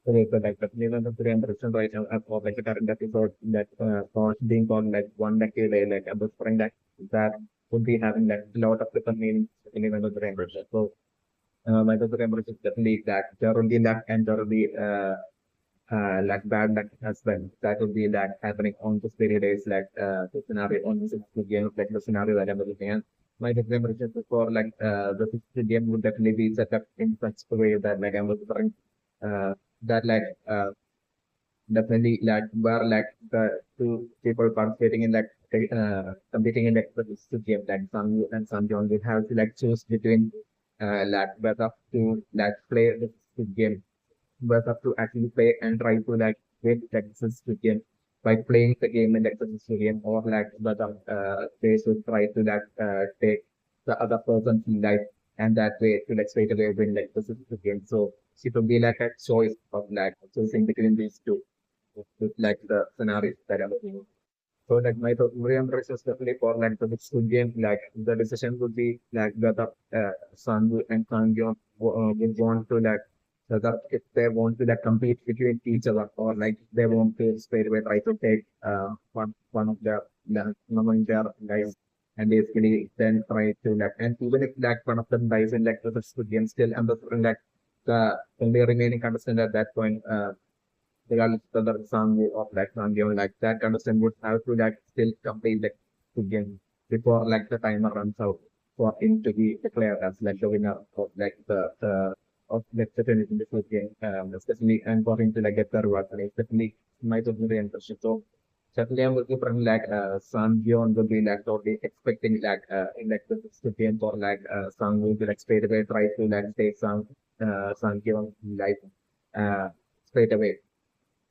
Okay, so like definitely the 300% right now for like the current episode that was being on like one decade like at the spring that would be having like a lot of different meanings in the 300%. So my the 300% is definitely that there will be luck and there will be like bad luck as well. That will be like happening on this very days like the scenario on this game like the scenario that I'm looking at. My the 300% for like the game would definitely be set up in such a way that like I'm referring uh, that like definitely like where like the two people participating in like competing in like the game like Sang and Sang will have to like choose between like whether to like play the game, whether to actually play and try to like win like the game by playing the game in like the game, or like whether they should try to like take the other person's life and that way to like straight away win like the game. So it will be like a choice of like choosing between these two with like the scenarios that I'm looking at. So like my Korean race is definitely for like the Squid Game, like the decision would be like whether Sun and Kangyeon would want to like whether if they want to like compete between each other, or like they want to straight away try to take one of their among their guys and basically then try to like, and even if like one of them dies in like the Squid Game, still and the like the only remaining contestant at that point regardless of the song of that song given like that contestant would have to like still complete the game before like the timer runs out for him to be declared as like the winner of like the of like the 2024 game, especially and for him to like get the reward. And it's definitely my very interesting. So certainly I'm looking for like Sun Gion will be like totally expecting like in like the game for like Sun will be like straight away try to like take Sun Gion life straight away.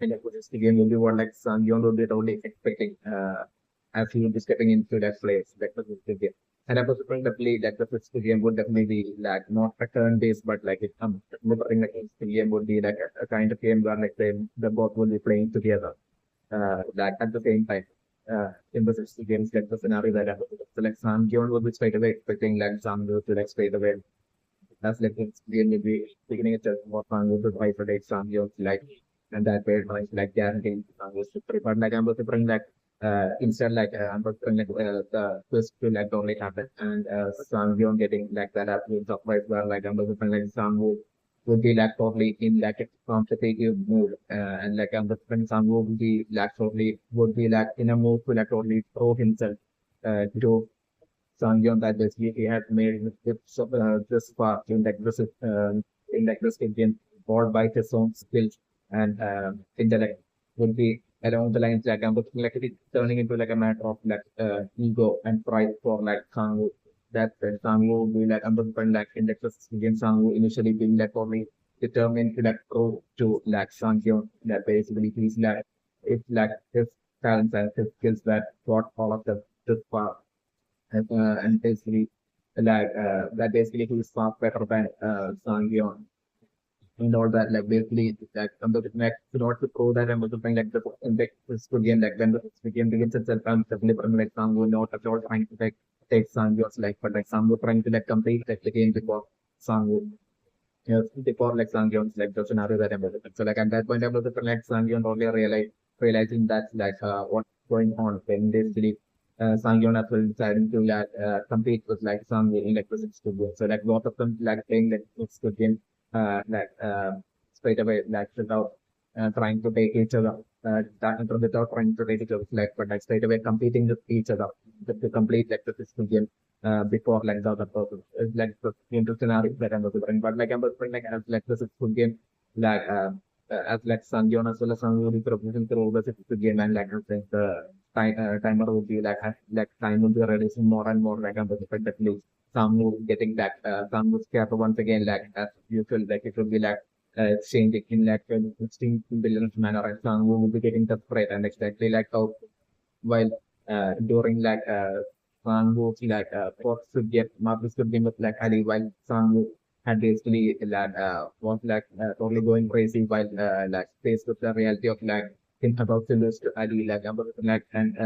And of course, the game will be what like Sangyeon would be totally expecting as he will be stepping into that place. That was the game. And I was trying to play that the physical game would definitely be like not a turn based, but like it remembering like the game would be like a kind of game where like the both will be playing together like at the same time. In the physical games, like the scenario that I was so like Sangyeon would be straight away expecting like Sangyeon to like straight away. That's like it's really be beginning to more fun with the try to take Sangyeon's like and that way like guaranteeing was super. But like I'm also bring like instead like I'm bring like the first to like only happen and Sangyeon getting like that absolute surprise where like I'm also bring like Sangwoo would be like totally in like a competitive mood and like I'm just bring Sangwoo would be like totally would be like in a mood to like totally throw himself to Sangyeon that basically he had made this far in like this Indian board by his own skills and intellect would be along the lines like like it is turning into like a matter of like ego and pride for like Sangwoo. That Sangwoo would be like understand like in like this Indian Sangwoo initially being like only determined to like prove to like Sangyeon that basically he's like it's like his talents and his skills that brought all of them this far and basically like that basically he's far better than Sangyeon and all that like basically like like in order to prove that I'm also playing like the like this game like when the game begins itself I'm definitely playing like Sangwoo not at all trying to like take Sangyeon's like but like Sangwoo trying to like complete like the game before Sangwoo. Yes, before like Sangyeon's like the scenario that I'm looking at. So like at that point I'm looking for like Sangyeon only realizing that like what's going on when basically Sangyeon as well deciding to like compete with like Sangyeon in like the sixth studio. So like both of them like playing like sixth studio like straight away like without trying to take each other without trying to take each other's like but like straight away competing with each other to complete like the sixth studio before like the other person. It's like the into scenario that I'm referring. But like I'm referring like as like this is full game like as like Sangyeon as well as Sangyeon will be progressing through the sixth game and like I think the timer will be like like time will be reducing more and more like I'm referring that least Samu getting that Samu scare once again like as usual like it will be like changing in like 16 billion manner and Samu will be getting desperate and exactly like how while during like Sangwoo like forced to get Marcus to game with like Ali while Sangwoo had basically like was like totally going crazy while like faced with the reality of like him about to lose to Ali like and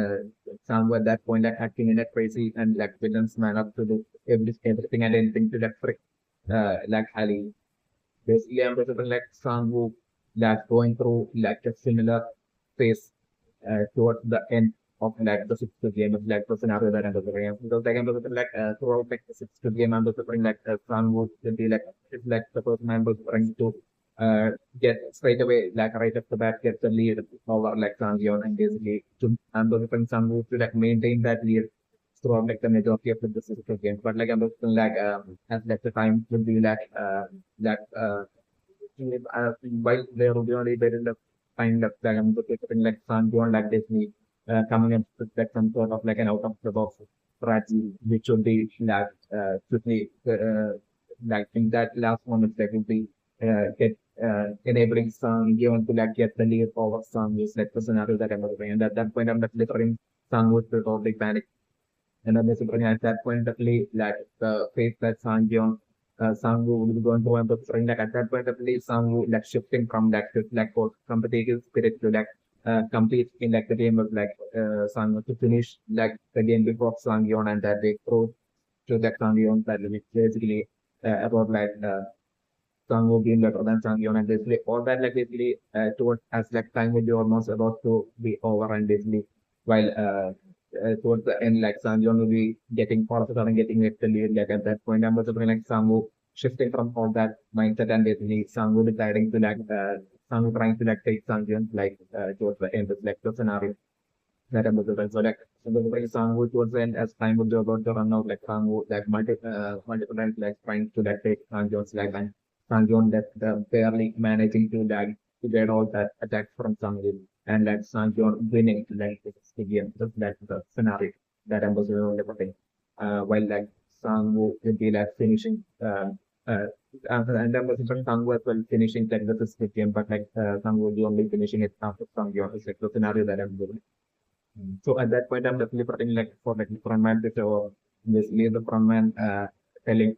Sangwoo at that point like acting in a crazy and like villain's manner to do everything and anything to like frick like Ali. Basically, I'm referring like Sangwoo like going through like a similar phase towards the end of like the sixth game of like the scenario that I'm looking at. Because like I'm looking like throughout like the sixth game, I'm looking like Sun would be like it's like the person I'm trying to uh get straight away like right off the bat get the lead over like Sangion and basically to I'm looking Sun would to like maintain that lead throughout like the majority of the sixth game. But like I'm looking like as like the time will be like that while there will be only very little time left, like I'm looking like Sangion like Disney coming up with like some sort of like an out of the box strategy, which would be like quickly like in that last moment that would be get enabling Sang Gion to like get the lead over Sang is like the scenario that I'm looking. And at that point I'm like literally Sang would totally panic. And then basically at that point definitely like the faith that Sangyu will be going to end up showing like at that point definitely Sangyu like shifting from like to like for competitive spirit to like compete in like the game of like Sangyu to finish like the game before Sangyon and that they throw to that Sangyon that which basically about like Sangyu being better than Sangyon and basically all that like basically towards as like time will be almost about to be over and basically while towards the end like Sangyon will be getting faster and getting it the lead like at that point I'm also like Sangyu shifting from all that mindset and basically Sangyu deciding to like Sangyu trying to like take Sangyon like towards the end of like the scenario that I'm looking for. So like Sangwoo towards the end as time would be about to run out, like Sangwoo like multiple times like trying to like take Sangyeon's like and Sangyeon that barely managing to like to get all that attacks from Sangwoo and like Sangyeon winning like the game. So that's the scenario that I'm also looking. While like Sangwoo will be like finishing and then was from Sangwoo as well finishing like the fifth game, but like Sangwoo will be only finishing it after Sangyeon is like the scenario that I'm doing. So at that point, I'm definitely putting like for like the frontman to show basically the frontman telling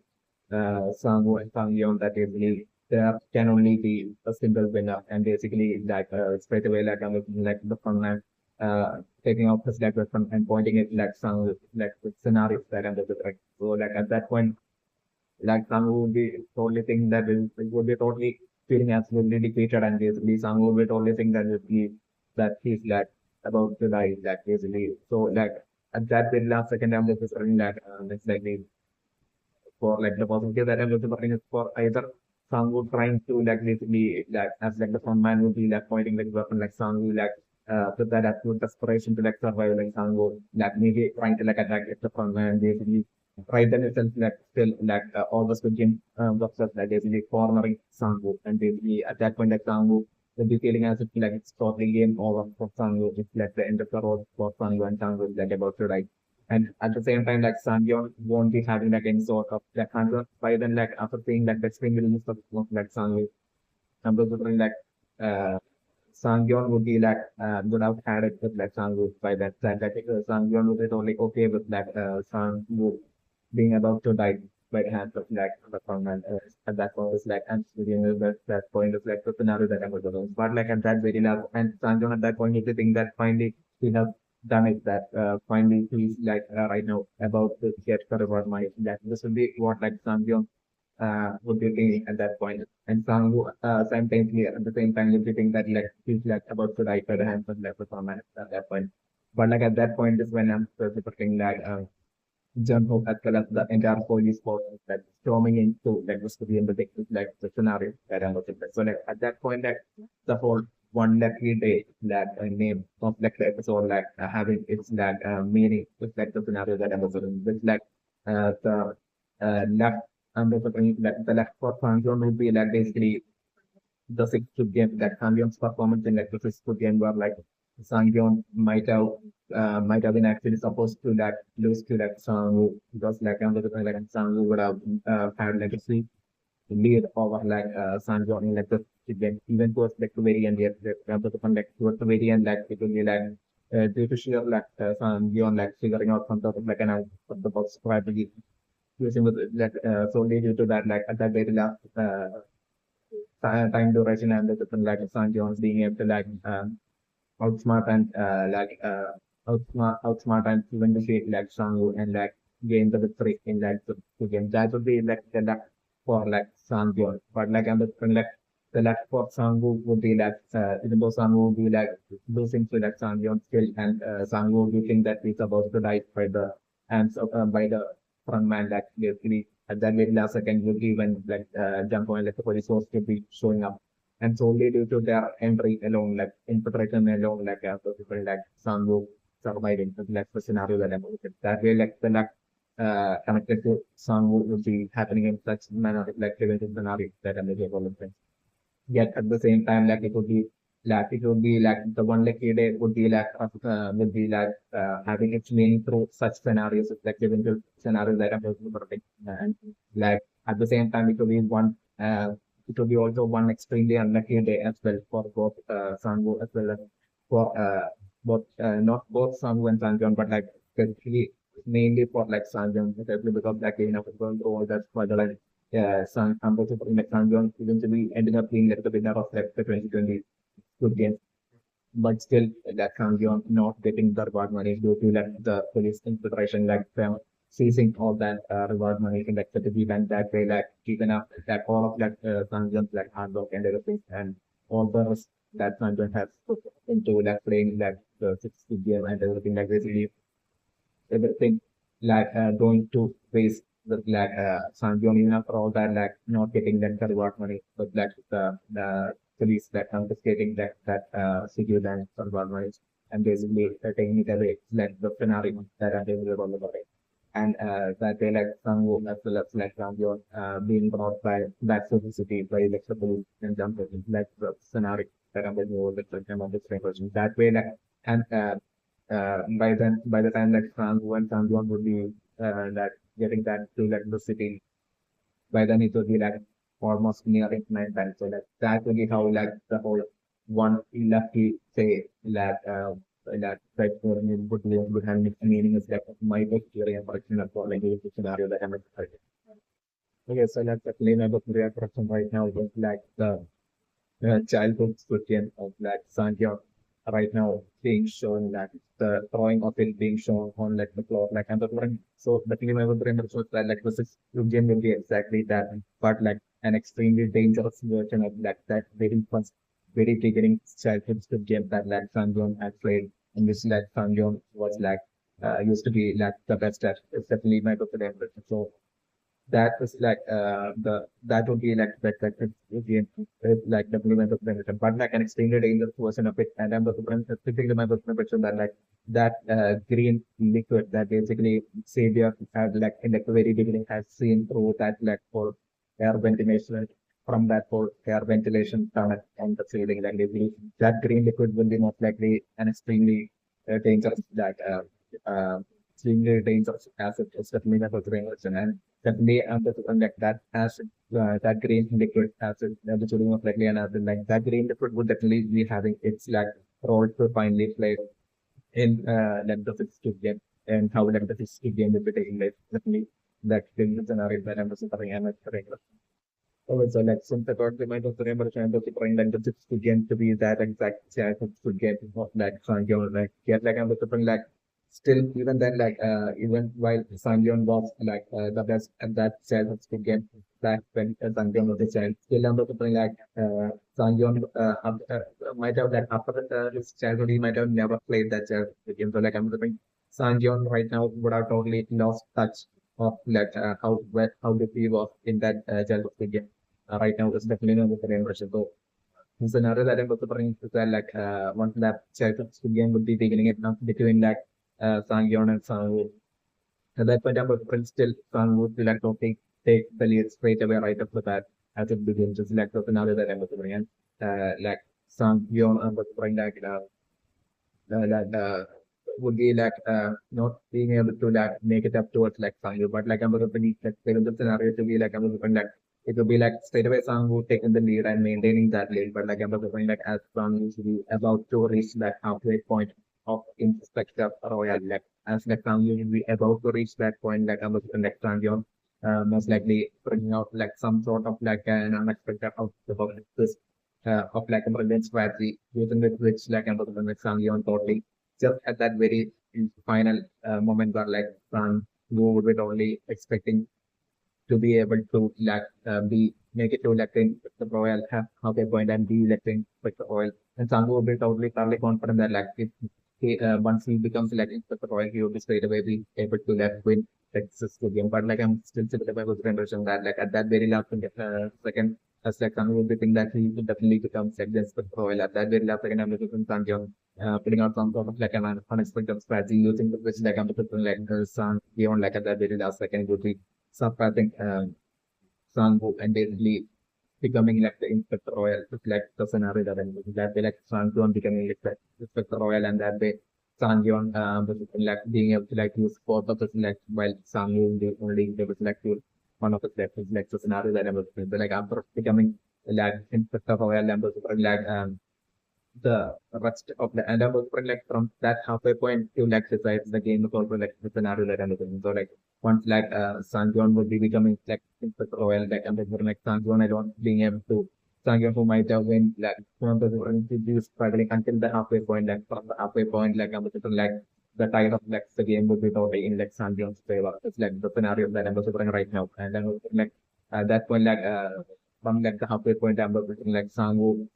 Sangwoo and Sangyeon that basically there can only be a single winner, and basically like straight away like I'm looking like the frontman taking out his like weapon and pointing it like Sangwoo like the scenarios that I'm looking like. So like at that point, like Sangwoo would be totally think that it would be totally feeling absolutely defeated, and basically Sangwoo would be totally think that he's like about to die, like basically. So like at that very last second, I'm just saying that it's like for like the possibility that I'm looking is for either Sangwoo trying to like basically like as like the front man would be like pointing like weapon like Sangwoo like with that absolute desperation to like survive like Sangwoo like maybe trying to like attack the front man basically right then itself like still like all the SquidGame workers like basically cornering Sangwoo and basically at that point like Sangwoo will be feeling as if like it's totally game over for Sangwoo. It's like the end of the road for Sangwoo and Sangwoo is like about to die. And at the same time, like Sangyeon won't be having like any sort of like hands by then like after seeing like the extreme release of like Sangyeon, I'm just wondering like uh Sangyeon would be like would have had it with like Sangwoo by that time. Like Sangyeon would be totally okay with like Sangwoo being about to die by the hands of like the frontman. At that point, it's like I'm studying that point is like the scenario that I'm going to do. But like at that very last, and Sangyeon at that point, you think that finally he has done it. That finally he's like right now about to get the reward money. That this will be what like Sangyeon would be thinking at that point. And Sangwoo simultaneously at the same time, you'll be thinking that like he's like about to die by the hands of like the frontman at that point. But like at that point is when I'm thinking like. Jump as well as the entire police force that storming into like was to be in the like the scenario that I'm looking at. So like at that point like the whole one lucky day that name of like the episode like having its like meaning with like the scenario that I'm looking at. With like the left I'm looking like the left for Sanjon would be like basically the sixth game that Sangyon's performance in like the sixth game were like Sangyeon might have been actually supposed to like lose to like Sangwoo because like I'm looking like Sangwoo would have had like a sweet lead over like Sangyeon in like the game even towards like the very end yet I'm looking like towards the very end like it will be like due to sheer like Sangyeon like figuring out some sort of like an out of the box strategy using with like solely due to that like at that very last time duration and the different like Sangyeon being able to like outsmart and outsmart and even defeat like Sangwoo and like gain the victory in like the game. That would be like the luck for like Sangwoo. But like I'm just like the like for Sangwoo would be like even though Sangwoo would be like losing to like Sangyeon still, and Sangwoo would think that he's about to die by the hands of by the front man, like basically at that very last second would even like Jungkook and like the police force would be showing up. And solely due to their entry alone, like infiltration alone, like so people like Sangwoo surviving, like the scenario that I'm looking at. That way, like the like connected to Sangwoo would be happening in such manner, like preventive scenario that I'm looking at. Yet at the same time, like it would be like the one lucky day would be like having its meaning through such scenarios, like eventual scenarios that are possible to predict. And like at the same time, it would be also one extremely unlucky day as well for both Sangwoo as well as for both not both Sangwoo and Sanjeon, but like especially mainly for like Sanjeon, especially because like you know going through all that struggle and unfortunately, like Sanjeon eventually ended up being like the winner of like, the 2020 Squid Game, but still that Sanjeon not getting the reward money due to like the police infiltration, like seizing all that reward money in like the event that way, like keeping up like all of that Sanjeon's like hard work and everything, and all the rest that Sanjeon has put into like playing like the 60 game and everything, like basically everything like going to waste the like Sanjeon even after all that like not getting that reward money, but like the police that confiscating that secure and reward money and basically taking it away like the scenario that are available about it. And that they like Sangwoo as well as like Sanjeon being brought by back to the city by like the police and jump in like the scenario that I'm going to like the same person. That way like and by the time like Sanju and Sanjuan would be that getting that to like the city, by then it would be like almost nearing night time. So that would be how like the whole one lucky say that for me would have meaning is like my best theory and prediction for like the scenario that I'm excited. Okay, so let's explain about the reaction right now is like the childhood routine of like Sanjay right now being shown like the drawing of it being shown on like the floor like and the drawing. So the film I was remember shows that like this is game will be exactly that, but like an extremely dangerous version of like that very first very beginning childhood game that like Sanjay had played, in which like Sanjay was like used to be like the best at. It's definitely my favorite. So that is like the that would be like like the implement of prevention, but like an extremely dangerous version of it. And I'm specifically my personal picture that like that green liquid that basically Savior had like in like the very beginning has seen through that like for air ventilation from that for air ventilation tunnel on the ceiling. Like basically that green liquid will be most likely an extremely dangerous extremely dangerous acid, especially for prevention. And definitely under the like that acid, that green liquid acid, the sodium of likely an acid, like that green liquid would definitely be having its like role to finally play in like the physics game and how like the physics game will be taking place. Definitely that is the scenario that I'm suffering and it's oh, so like since the God remind of the number of times of the point like the six to game to be that exact chance to get of like Sanjeon like get like I'm the like still even then like even while Sanjeon was like the best at that chance to get back when Sanjeon was the child still I'm the like Sanjeon might have that after his childhood he might have never played that child game. So like I'm the Sanjeon right now would have totally lost touch of like how the he was in that childhood game right now is definitely not the impression. So the scenario that I'm also bringing is that like once that childhood game would be beginning it now between like Sangyeon and Sangwoo. At that point, I'm still Sangwoo to like take the lead straight away right after that as it begins. Just like the scenario that I'm also bringing. Like Sangyeon and also bring like that would be like not being able to like make it up towards like Sangyu, but like I'm going to like the scenario to be like I'm going like it would be like straight away Sangyu taking the lead and maintaining that lead, but like I'm going like as Sangyu to be about to reach that halfway point of Inspector Royal, like as like Sangyu will be about to reach that point, like I'm going like Sangyu most likely bringing out like some sort of like an unexpected outcome of this of like a brilliant strategy using which like I'm going like Sangyu totally just at that very final moment where like who would be only expecting to be able to like be make it to like the royal halfway point and be like Inspector Royal. And Sangu will be totally confident that like if once he becomes like Inspector Royal, he will be straight away be able to like win Texas game. But like I'm still sitting with generation that like at that very last second, as like Sangu will be thinking that he will definitely become like the Inspector Royal. At that very last second, I'm looking at Sangu putting out some sort of like an unexpected strategy using which like I'm looking like Sang beyond like at that very last second would be surpassing Sangu and basically becoming like the Inspector Royal, just like the scenario that I'm looking that way, like Sanjeon becoming like the Inspector Royal, and that way Sanjeon like being able to like use both of his legs while Sangu the only able to like use one of his legs, like the scenario that I'm looking at. But like after becoming like Inspector Royal, I'm like the rest of the and I was like from that halfway point to like decide the game is also like the scenario that I'm looking. So like once like Sanjon would be becoming like Inspector Royal, like and then like Sanjon I don't being able to Sanjon who might have been like one of the struggling until the halfway point, like from the halfway point, like I'm looking like the tide of like the game would be totally in like Sanjon's favor. It's like the scenario that I'm looking right now. And then like at that point like from like the halfway point I'm looking like Sangu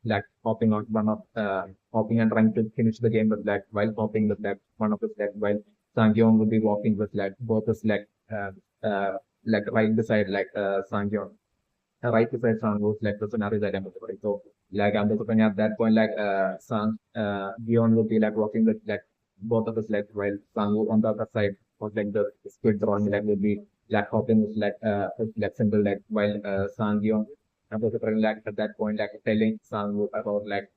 like hopping on one of hopping and trying to finish the game with like while hopping with like one of his leg while Sangyeong would be walking with like both his like right beside like Sangyeong right beside Sangwoo's like the scenario that I'm looking at. So like I'm looking at that point like Gion would be like walking with like both of his legs while Sangwoo on the other side was like the squid drawing like would be like hopping with like his like single leg while Sangyeong and was like at that point like telling Sangwoo about like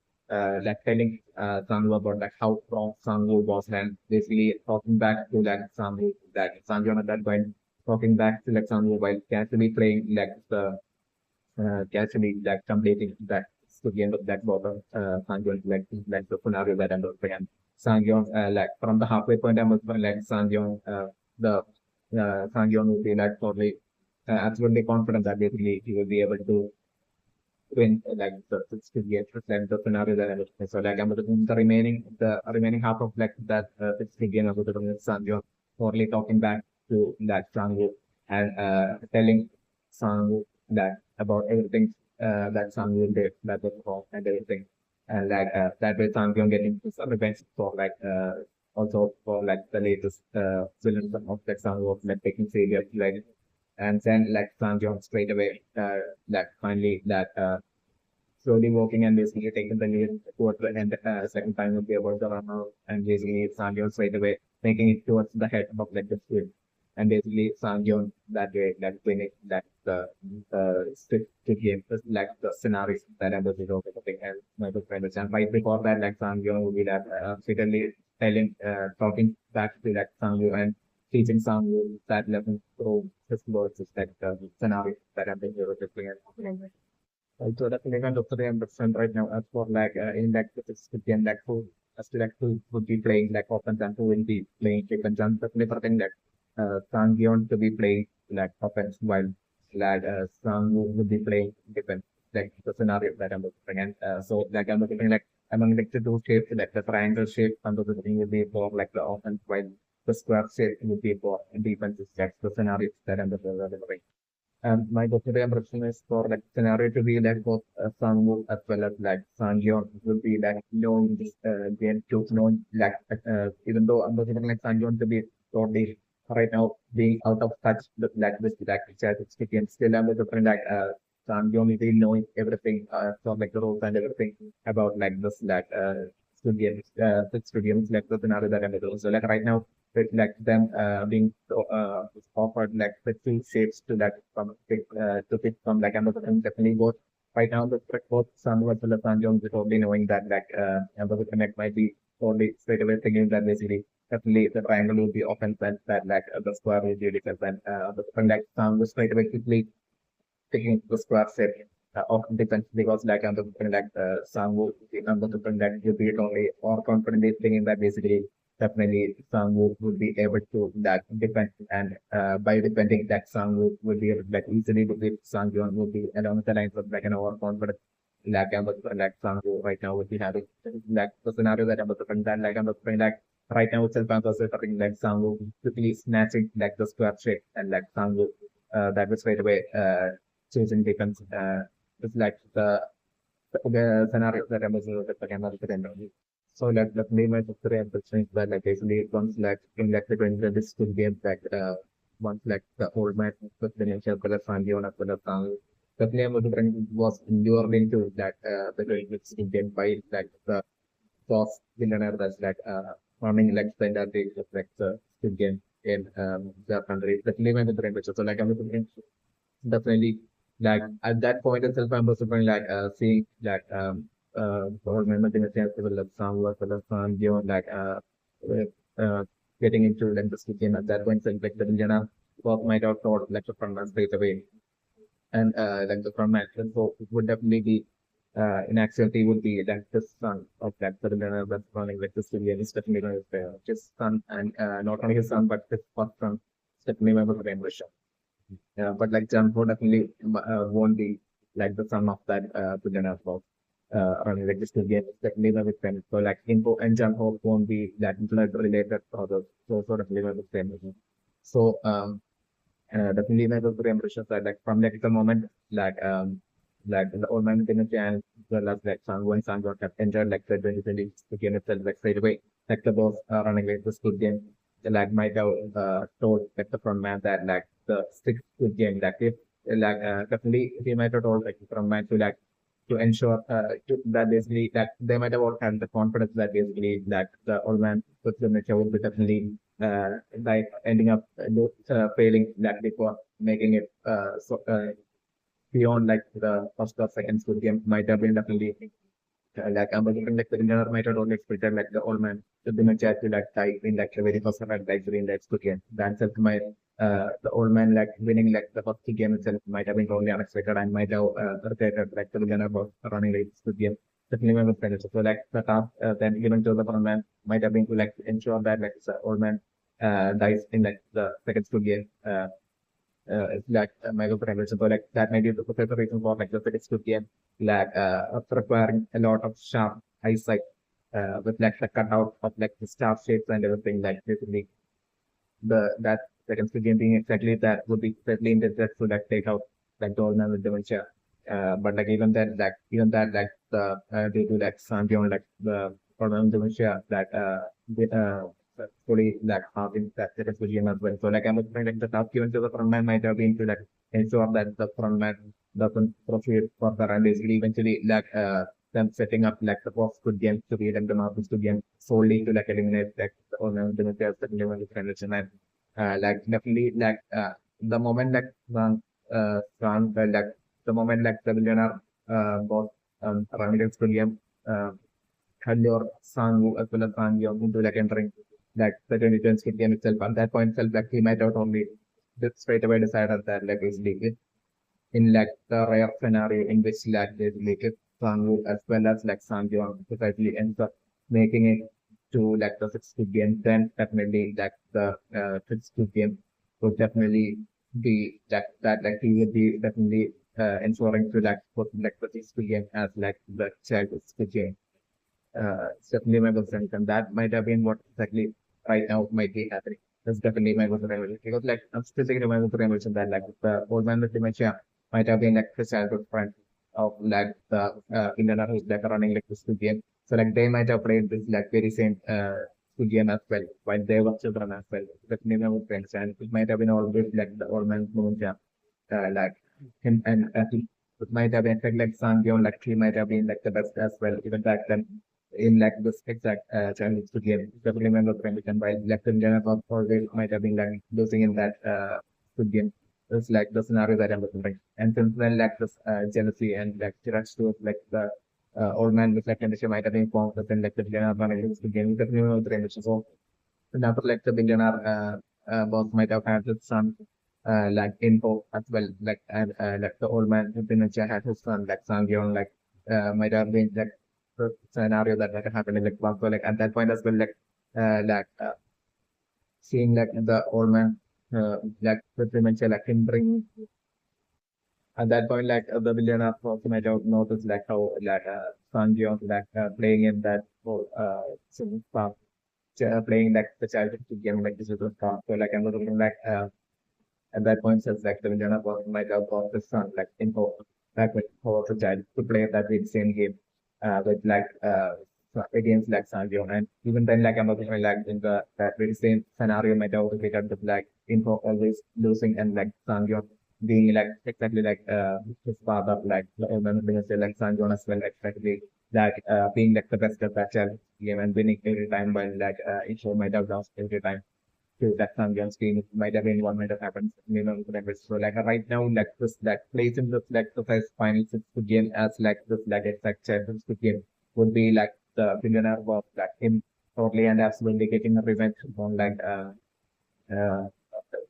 telling Sangwoo about like how strong Sangwoo was and basically talking back to like Sangwoo that Sangyeong at that point talking back to like Sangwoo while casually playing like the casually like completing that to the end of that bottom Sangyeon like the scenario that I'm looking at. Sangyeon like from the halfway point I'm looking like Sangyeon the Sangyeon will be like totally absolutely confident that basically he will be able to win like the get like the scenario that I'm looking at. So like I'm looking the remaining half of like that 60 game I'm looking at Sangyeon totally talking back to that Sangwoo and telling Sangwoo that about everything that Sangwoo did that was wrong and everything. And like that way Sangwoo getting some revenge for like also for like the latest villain of like Sangwoo like taking serious like and then like Sangwoo straight away like finally that slowly walking and basically taking the lead towards the end. Second time would be about the runner and basically Sangyeon straight away making it towards the head of like the squid. And basically Sangyeon that way that winning that the squid game is like the scenario that I'm looking over and my good friend and right before that like Sangyeon would be that secretly telling talking back to that Sangyeon and teaching Sangyeon that lesson through his words is like the scenario that I'm looking at. Also, the Finland of the understand right now as for like in like it's again like who as to like who would be playing like offense and who will be playing defense and definitely for like Sang Yeon to be playing like offense while like Sang Woo would be playing defense like the scenario that I'm looking and so like I'm looking like among like the two shapes like the triangle shape and the thing would be for like the offense while the square shape would be for defense is like the scenario that I'm looking. And my doctoral impression is for like scenario to be like both Sangwoo as well as like Sangyeon will be like knowing this game to knowing like even though I'm considering like Sangyeon to be totally right now being out of touch with like this like it's game still I'm different like Sangyeon is really knowing everything from like the rules and everything about like this like studiums like the scenario that I'm doing. So like right now with like them being offered like the two shapes to that from pick to pick from like Amazon definitely both right now the both Sandhu as well as Sanjong is totally knowing that like Amazon Connect might be totally straight away thinking that basically definitely the triangle will be offense and that like the square will be defense and the like Sandhu straight away quickly taking the square shape of defense because like on the like Sangwoo on the like you beat only or confidently thinking that basically definitely Sangwoo would be able to that defend and by defending that Sangwoo would be able to like easily to beat Sangyeon would be along the lines of like an overconfident like like Sangwoo right now would be having like the scenario that I'm looking that like I'm looking like right now itself I'm also talking like Sangwoo quickly snatching like the square shape and like Sangwoo that was right away choosing defense. It's like the scenario that I was with the camera. So like the name of the impression is that like basically once like in like the 2020 school game like once like the old man with the nature color Sandy on a color song. The name of the brand was lured into that the 2020 school game by like the boss billionaire that's like running like the entire day of like the school game in the country. The name of the brand which so like I'm looking definitely like at that point itself I'm also going like seeing like whole member in a sense of like some work for the fun beyond like getting into like the game at that point so like the Villana work might have thought like the front man straight away and like the front man so it would definitely be in actuality would be like the son of like the Villana that's running like the studio is definitely going to be his son and not only his son but his first son definitely member of the Russia. Yeah, but like Jumbo definitely won't be like the son of that billionaire of running like this game. It's like neither with them. So like Info and Jumbo won't be that blood related or the so sort of neither with them. So definitely neither the impressions that like from like the moment like the old man in the channel as well as like Sango and Sango have entered like the 2020 game itself like straight away. Like the boss running like this good game like might have told like the front man that like the sixth good game like if like definitely he might have told like the front man to like to ensure that basically that they might have all had the confidence that basically that the old man with the nature would be definitely like ending up failing that before making it beyond like the first or second school game might have been definitely like I'm looking like the dinner might have only expected like the old man to be chat to like die in like the very first round like during that school game. The answer to my the old man like winning like the first game itself might have been totally unexpected and might have rotated like the winner was running like school game. Definitely my friends. So like the task then given to the old man might have been to like ensure that like the old man dies in like the second school game. It's like Michael Brennan. So like that may be the reason for like the physics to game like requiring a lot of sharp eyesight with like the cutout of like the star shapes and everything like basically the that second skill game being exactly that would be certainly intended to like take out like the ordinary dementia. But like even that like the they do like some beyond like the ordinary dementia that fully like having that second skill game as well. So like I'm looking like the task given to the frontman might have been to like ensure that the frontman doesn't proceed further and basically eventually like them setting up like the boss good game to be like the marbles to game solely to like eliminate like the ordinary dementia second level and like definitely like the moment like like the moment like the billionaire both Ramires William had your Sangu as well as Sangyo into like entering like the 2010 game itself. At that point itself, like he might have only straight away decided that like basically in like the rare scenario in which like basically if Sangu as well as like Sangyo precisely ends up making it to like the 60 game, then definitely like the 60 game would definitely be like he would be definitely ensuring to like put like the 60 game as like the child 60 game. Certainly my concern, and that might have been what exactly right now might be happening. That's definitely my concern because like I'm still thinking about the mention that like the old man with dementia might have been like his childhood friend of like the Indian who's like running like this game. So like they might have played this like very same game as well while they were children as well. Definitely my friends and it might have been always like the old man's dementia like him and he it might have been like Sangyeon, like he might have been like the best as well even back then in like this exact challenge to game. Definitely remember the condition by like the general always might have been like losing in that good game. It's like the scenario that I'm looking at. And since then like this jealousy and like direct to like the old man with like condition might have been formed within like the general management the game. Definitely remember the condition. So after like the billionaire boss might have had his son like info as well like the old man who been had his son like Sangyeon like might have been like the scenario that might have happened in like Bangkok like at that point as well like seeing like the old man like with dementia like him bring at that point like the billionaire also might have noticed like how like Sangyeon like playing in that whole playing like the childhood game like this is the stuff. So like I'm looking like At that point, says like the winner was might have got the son like info back when he was a child to play that very same game with like against like Sanjo. And even then like I'm like in the that very same scenario might have repeated with like info always losing and like Sanjo being like exactly like his father like when we say like Sanjo as well exactly like being like the best at that challenge game and winning every time while like Isho might have lost every time to that Sanjo's team. It might have been one might have happened, whatever. So like right now, like this like plays in this like the first final six game as like this like exact champions game would be like the billionaire of like him totally and absolutely getting a revenge on like uh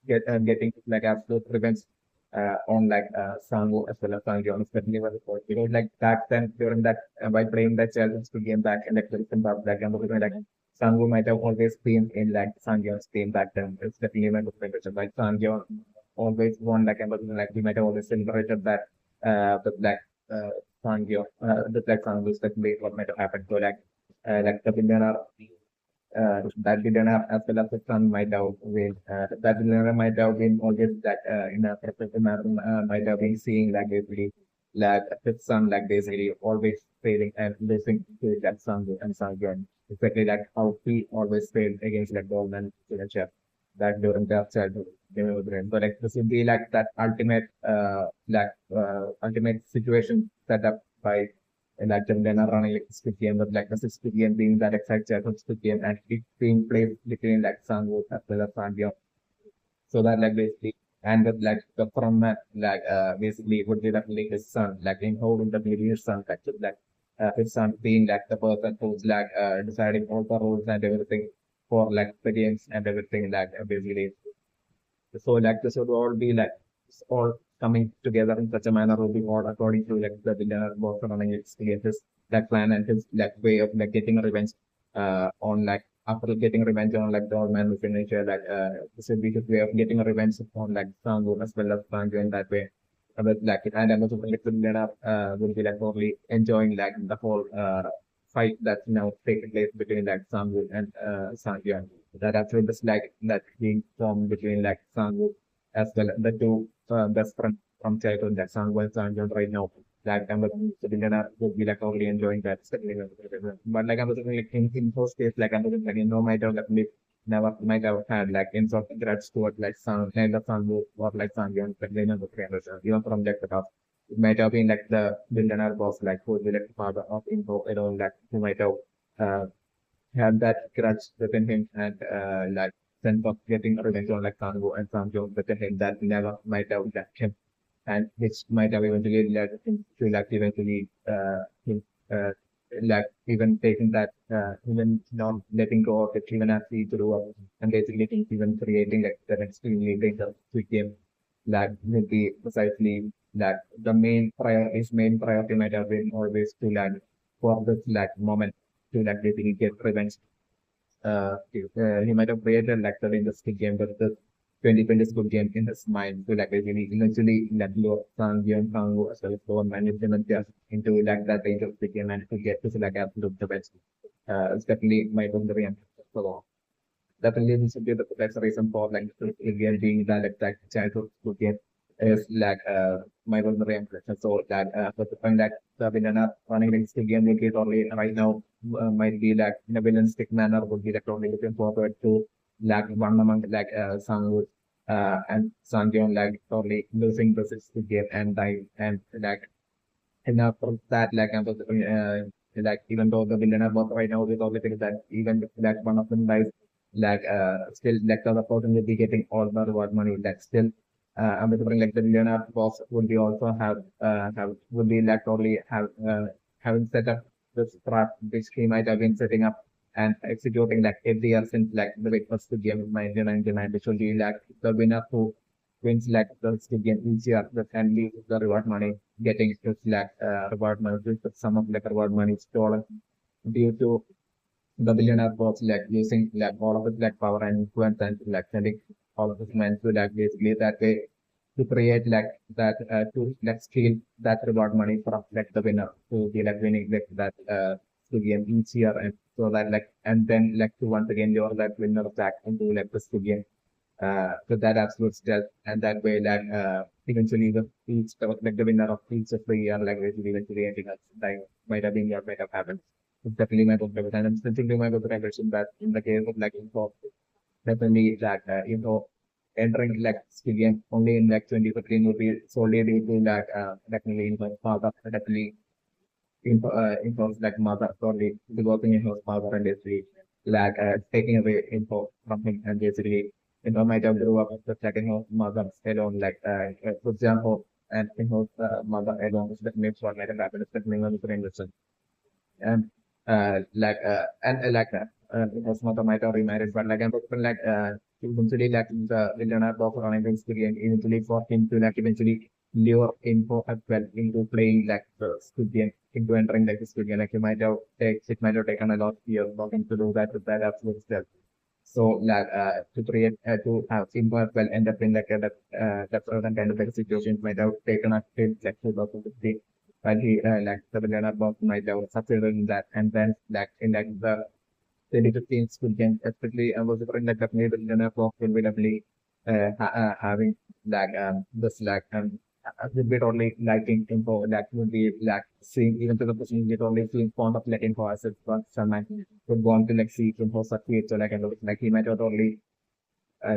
getting like absolute revenge on like Sango as well as Sanjo, especially when the court. Because like back then during that by playing that challenge to game back and like the like Sango might have always been in like Sanjo's team back then. It's definitely my competition. Like Sanjo always won like like we might have always celebrated that with like Sanjo with like Sango's definitely what might have happened. So like the winner that didn't have as well as the son might have been that didn't might have been always that in a professional manner might have been seeing like basically like his son like basically always failing and losing to that son and son again. Exactly like how he always failed against like Goldman Chef that during their childhood. So like this would be like that ultimate situation set up by and actually then are running like Squid Game, but like the Squid Game being that exact childhood Squid Game and it being played between like Sangwoo as well as Sangyo. So that like basically and with like the from that like basically would be definitely his son, like in holding the his son actually like his son being like the person who's like deciding all the rules and everything for like the games and everything like basically so like this would all be like it's all coming together in such a manner will be all according to like the villain boss running experiences that plan and his like way of like getting revenge on like after getting revenge on like the old man with nature like this would be his way of getting a revenge on like Sangu as well as Sanju in that way. But like it and also like the villain will be like probably enjoying like the whole fight that's now taking place between like Sangu and Sanju that actually just like that being formed between like Sangwoo as well the two best friends from childhood that Sangwoo and Sanjeon right now. Like I'm sitting there would be like only enjoying that. But like I'm looking like in first case like I'm looking like you know might have definitely never might have had like in sort of grudge towards like neither Sangwoo or like Sanjeon but they never friends even from like the top. It might have been like the billionaire boss like who would be like the father of info you know like who might have uh, had that grudge within him and like sense of getting revenge on like Sango and Sanjo within him that never might have left him and which might have eventually led him to like eventually him like even taking that even not letting go of it even as he grew up and basically even creating like that extremely dangerous quick game that will be precisely that the main priority might have been always to like for this like moment to like basically get revenge he might have created like the industry game, but the 2020 school game in his mind to like basically eventually like low Sang Young Kang as well as lower management just into like that range of the game and to get to like absolute the best. It's definitely my own the reaction. So definitely this would be the best reason for like the game being that like childhood school game is like my vulnerable impression. So that but the point that the villain running against the game will be only right now might be like in a villainous manner would be like only looking forward to like one among like Sangwood and Sanjeon like totally losing the sixth game and dying and like enough of that like like even though the villain was right now with all the things that even that one of them dies like still like the other person will be getting all the reward money like still I'm remembering like the Leonard boss would be also have would be like totally have having set up this trap which he might have been setting up and executing like every year since like the very first game of 1999 which will be like the winner who wins like the game each year the and leaves the reward money getting just like reward money with some of like reward money stolen due to the billionaire was like using like all of his like power and influence and like sending all of his men to like basically that way to create like that to like steal that reward money from like the winner to be like winning like that to game each year and so that like and then like to once again you're that winner back into like the game with that absolute stealth, and that way that eventually the winner of each of the year like eventually ending up like might have been or might have happened. It's definitely my book and I'm still thinking my book recommendation that in the case of like info definitely that entering like SquidGame only in like 2015 would be solely due to that definitely in my father definitely info like mother probably developing in his father and basically like taking away info from him and basically might have grew up with like his mother alone like for example and his mother alone is definitely what might have happened is definitely one of the and like that. His mother might have remarried, but like I'm talking like eventually like the Leonard of running experience eventually for him to like eventually lure info as well into playing like the studio into entering like the studio. Like it might have taken a lot of years for him to do that with that absolute self. So like to create to have info as well end up in like that certain kind of like situations might have taken a till like 2015 while he like the billionaire boss might have succeeded in that and then like in like the 2015 school game especially I was referring like definitely the billionaire boss will be definitely having like this like a little bit only liking info that would be like seeing even to the person get only feeling fond of like info as it was someone would want to like see info succeed so like and like he might not only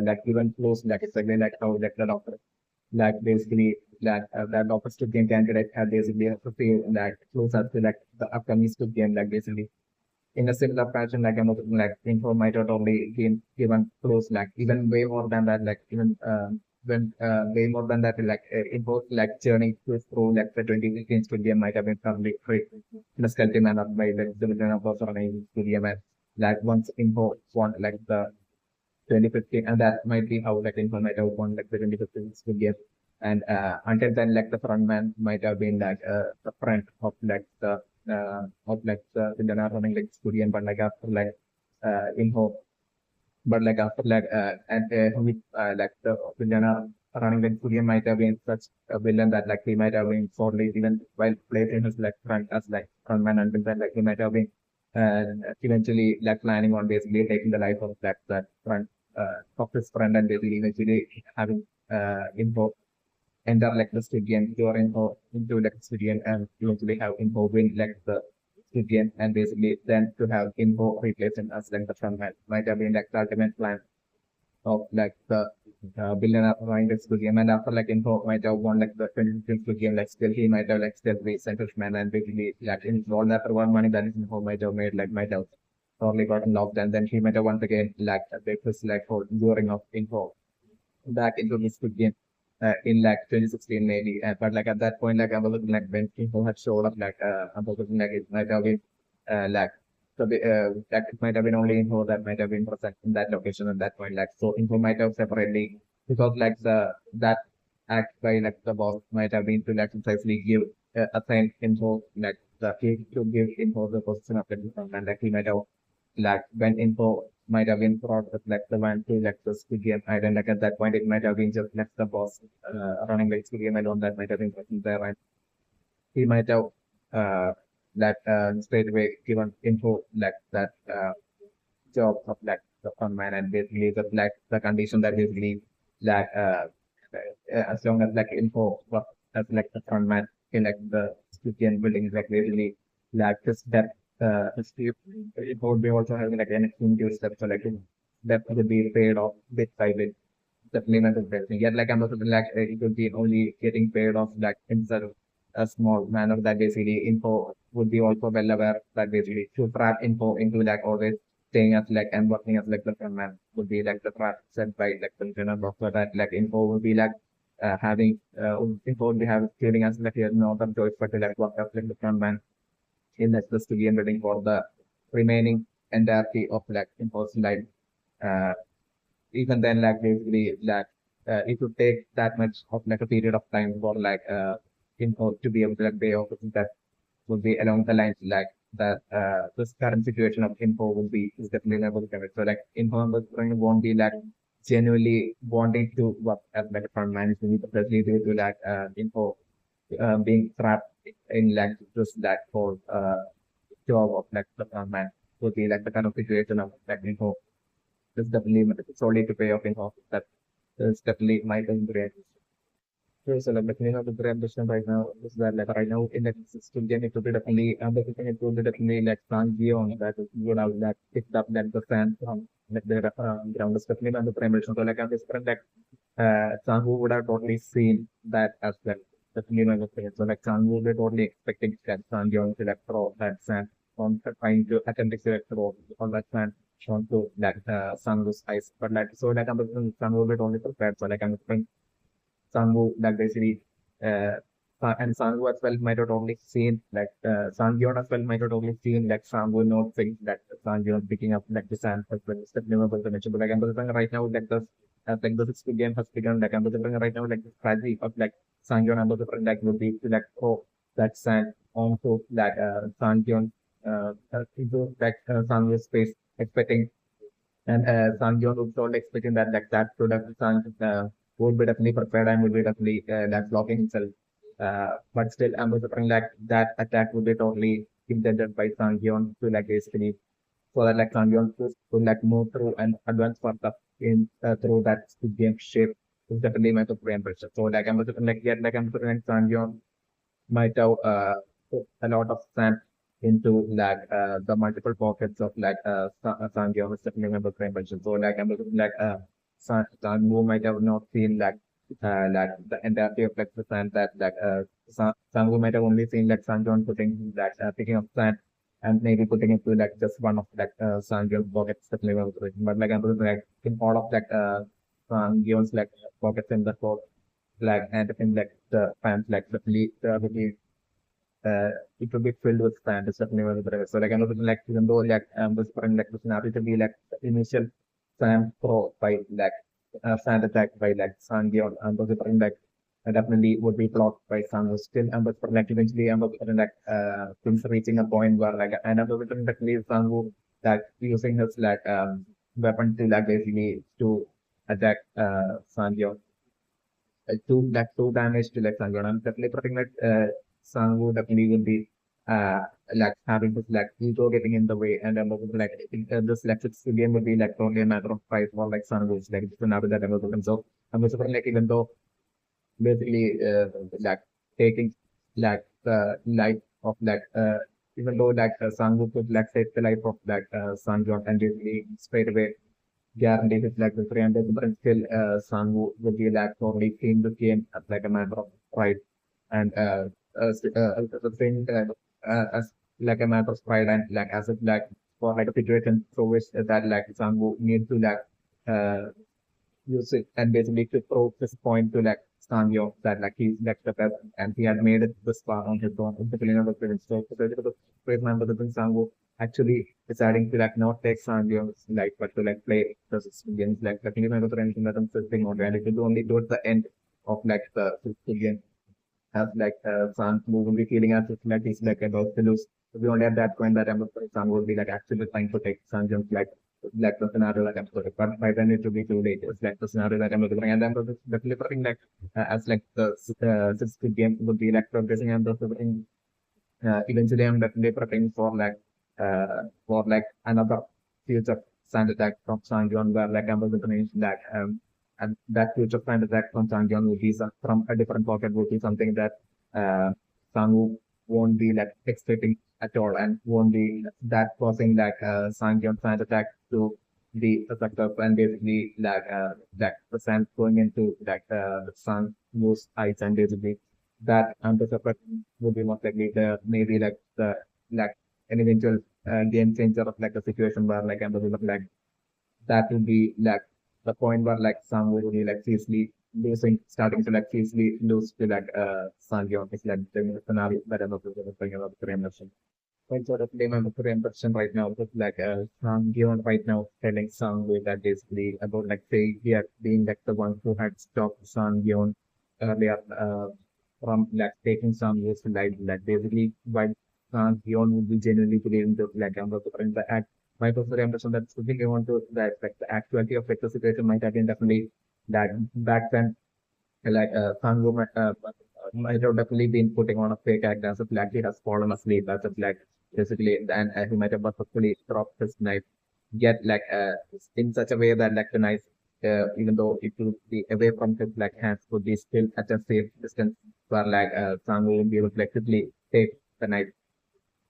like even close like it's like how like the doctor like basically that doctor to game candidate had basically have to feel like close up to like the upcoming to game like basically in a similar fashion, like I'm looking like info might not only been given close, like even way more than that, like even when way more than that, like info like journey through like the 2015 studio might have been probably free in a stealthy manner by the villain of also running studio man. Like once info want like the 2015, and that might be how like info might have won like the 2015 studio. And until then, like the front man might have been like the friend of like the villain running like studio, but like after like info but like after like and with like the villain running the studio might have been such a villain that like he might have been sorely even while placing his like front as like frontman until then like he might have been eventually like planning on basically taking the life of that front of his friend and basically eventually having info enter like the Squid your info into like Squid and eventually have info win like the Squid and basically then to have info replace him as like the frontman might have been like the ultimate plan of like the billionaire running the Squid and after like info might have won like the 2015 Squid like still he might have like still be selfish man and basically like in all that one money that is info might have made like might have totally gotten locked and then he might have once again like this is like for luring of info back into the Squid Game in like 2016 maybe. But like at that point, like I was looking like when people had showed up, like I was looking like it might have been like like it might have been only info that might have been present in that location at that point. Like so, info might have separately because like the that act by like the boss might have been to like precisely give assign info like the he to give info the position of the different and like he might have like when info might have been brought with like the one to like the Squid Game island. Like at that point, it might have been just left the boss running the Squid Game alone. That might have been present there, and he might have that straight away given info like that job of like the frontman and basically the like the condition that basically like as long as like info was as like the frontman in like the Squid Game building is like basically like this that it would be also having like an induced step so like that would be paid off bit by bit supplement of blessing. Yet like I'm also like it would be only getting paid off like in sort of a small manner that basically info would be also well aware that basically to trap info into like always staying as like and working as like the front man would be like the trap set by like the general doctor that like info would be like having info would be having feeling as like he has no other choice but to like work as like the front man in like the studio and waiting for the remaining entirety of like info's life. Uh, Even then like basically like it would take that much of like a period of time for like info to be able to like pay off that would be along the lines like that this current situation of info will be is definitely never covered. So like info won't be like genuinely wanting to work as like a fund management especially due to like info being trapped in like just that whole job of like the fund man would be like the kind of situation of like info is definitely solely to pay off in office. That is definitely my brain. So like the brain ambition right now is that like right now in the system it will be definitely it will be definitely like Sanjion that is good out that picked up that the fan from like the ground is definitely on the brain ambition. So like I'm just like Sangu would have totally seen that as well. Definitely my opinion. So like Sangu would be totally expecting that Sanjion to like throw that sand on trying to attempt to throw on that sand onto that Sangu's eyes. But like so like I'm Sangu would be totally prepared. So like I'm Sangu like basically uh and Sangu as well might have only seen like Sangyeon as well might have only seen like Sangu not think that Sangyeon picking up like the sand as well. Step never was mentioned. But like I'm saying right now like the sixth game has begun like I'm saying right now like the strategy of like Sangyeon and the like would be to like throw that sand onto that Sangyeon into like Sangyeon's space expecting and Sangyeon was totally expecting that like that product would be definitely prepared and would be definitely that blocking himself. But still, I'm suffering like that attack would be totally intended by Sangyeon to like basically so that like Sangyeon could like move through and advance further in through that game shape is definitely my super pressure. So like I'm like yet like I'm suffering like Sangyeon might have put a lot of sand into like the multiple pockets of like Sangyo was definitely member frame version. So like I'm looking like Sangu might have not seen like the entirety of like the sand that like Sangu might have only seen like Sanjon putting that picking up sand and maybe putting it to like just one of like Sangyo's pockets definitely member version. But like I'm looking like in all of like Sangyo's like pockets in the floor like and in like the fans like the uh, it will be filled with sand. It's definitely one of the so like another like even though like this point like the scenario to be like the initial sand throw by like sand attack by like Sangyeon and those point like definitely would be blocked by Sango still and but like eventually and like things reaching a point where like another point that leaves Sango that using his like weapon to like basically to attack Sangyeon two damage to like Sango. I'm definitely putting that Sango definitely will be like having this like ego getting in the way and like this like six game will be like only a matter of fight for like Sango's like it's another that I'm looking so I'm also like even though basically like taking like the life of like even though like Sango could like take the life of like Sanjo and basically straight away guaranteed it's like the 300, but still Sangu will be like only seeing the game as like a matter of pride and the thing as like a matter of pride and like as if like for like a situation through which that like Sangu need to like uh use it and basically to prove this point to like Sangyo that like he's like the best and he had made it this far on his own in the beginning of the film. So the great member of the Sango actually deciding to like not take Sangyo's like but to like play the games like the thing of the anything that I'm sitting on and it will only towards the end of like the game as like Sang will be feeling as if like he's like about to lose. So we only at that point that Sang will be like actually trying to take Sanjum's like the scenario that I'm sorry, but by then it will be too late. It's like the scenario that I'm looking at, and then the delivering like as like the Squid game would be like progressing and the eventually I'm definitely preparing for like another future sand attack from Sangyeon where like I'm going to mention that and that future sand attack from Sangyeon would be from a different pocket would be something that Sangu won't be like expecting at all and won't be that causing like Sangyeon sand attack to be a success and basically like the sand going into like Sangu's eyes and basically that separate would be most likely the maybe like the like an eventual game changer of like a situation where like like that would be like the point where like Sang would be like seriously losing starting to like seriously lose to like Sangyeon is like the scenario that I'm looking about the impression. Point sort of name I'm the impression right now with like Sangyeon right now telling Sangwoo that basically about like say he had being like the one who had stopped Sangyeon earlier from like taking some years to life like basically why Gion would be genuinely believing the like I'm the act my personal impression that something I want to that like the actuality of like the situation might have been definitely that back then like Sango might have definitely been putting on a fake act as if like he has fallen asleep as if like basically and he might have purposefully dropped his knife get like in such a way that like the knife, even though it will be away from his like hands, would be still at a safe distance, where like Sango would be able to like quickly take the knife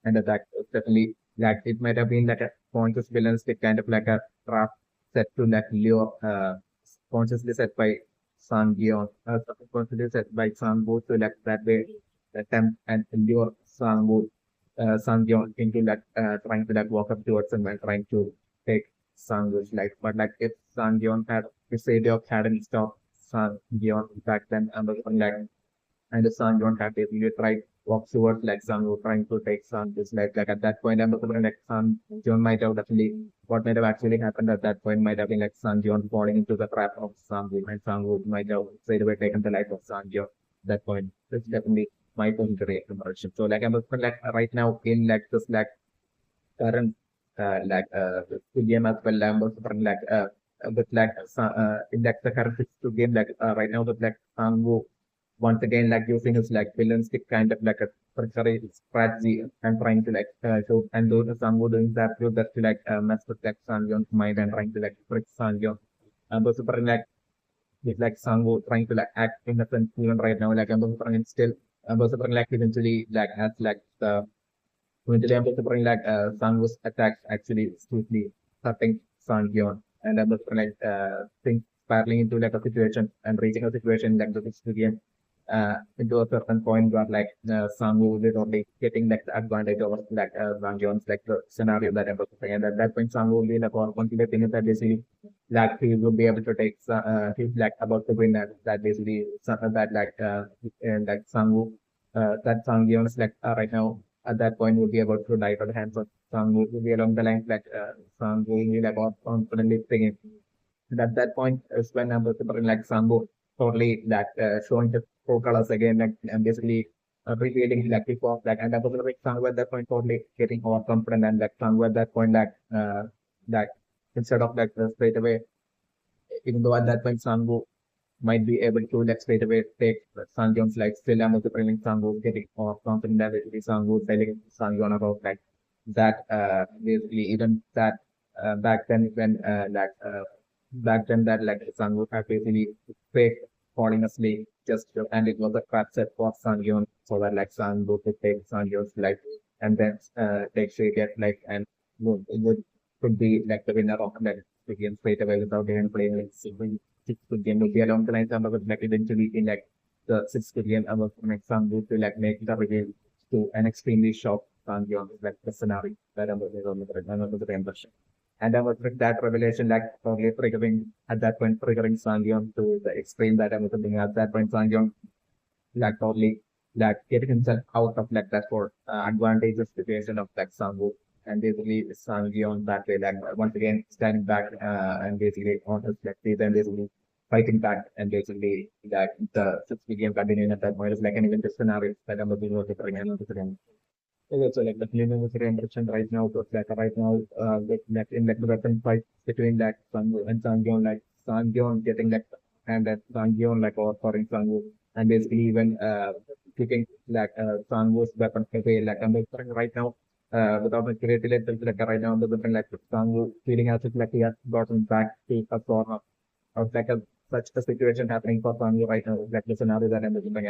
and attack. Certainly, like it might have been like a conscious villanistic kind of like a trap set to like lure, consciously set by San Gion, consciously set by Sango to like that way attempt and lure Sango, San Gion into like trying to like walk up towards him and trying to take Sango's life. But like if San Gion had this idea of hadn't stopped San Gion back then, and was like and the son don't have basically tried walks towards like Sun who trying to take Sun just like at that point I'm looking like Sun John might have definitely what might have actually happened at that point might have been like Sun John falling into the trap of Sun Woo and Sun Woo might have straight away taken the life of Sun John at that point. It's definitely my own version. So like I'm looking like right now in like this like current like game as well I'm also like with like in like the current game like right now with like Sun Woo once again like using his like villainous kind of like a treachery strategy and trying to like show and those Sango doing that to that to like mess with like Sangyon's mind and trying to like trick Sangyon. But super like with like Sango trying to like act innocent even right now like I'm super still but super like eventually like as like the eventually I'm super like Sango's attacks actually smoothly hurting Sangyon and I'm super like things spiraling into like a situation and reaching a situation like the game into a certain point where like Sangu is only getting like the advantage of like Van Jones like the scenario that I was saying. And at that point, Sangu will be like all confident thing is that basically like he will be able to take he's like about to win that basically that like Sangu that Sangu is like right now at that point will be able to die at the hands of Sangu will be along the line like Sangu will be like all confidently thinking. And at that point is when I'm like Sangu totally like showing the four colors again, like and basically revealing like before like and I was like Sangu at that point totally getting overconfident and like Sangu at that point like instead of like straight away, even though at that point Sangu might be able to like straight away take Sangyon's like still I'm also bringing Sangu getting overconfident that basically Sangu telling Sangyon about like that basically even that back then when back then that like Sangu had basically fake falling asleep just and it was a trap set for Sangyon so that like Sangu could take Sangyon's life and then take straight get like and would could be like the winner of that begin straight away without even playing like six game would be along the lines of like eventually in like the sixth game I was from example to like make the reveal to an extremely shocked Sangyon like the scenario that I was on the impression. And I was with that revelation like probably triggering at that point triggering Sangyon to the extreme that I was thinking at that point Sangyon like totally like getting himself out of like that for advantageous situation of like Sangu and basically Sangi on that way like once again standing back and basically on his like feet and basically fighting back and basically like the sixth game continuing at that point is like an even scenario that I'm looking forward to bring in. So like the film is very interesting right now because like right now with like in like the weapon fight between like Sangu and Sangyon like Sangyon getting like and that Sangyon like overpowering Sangu and basically even keeping like Sangu's weapon away like I'm like right now without like great delay like right now the weapon like Sangu feeling as if like he has gotten back to a corner of like a such a situation happening for Sangu right now like the scenario that I'm looking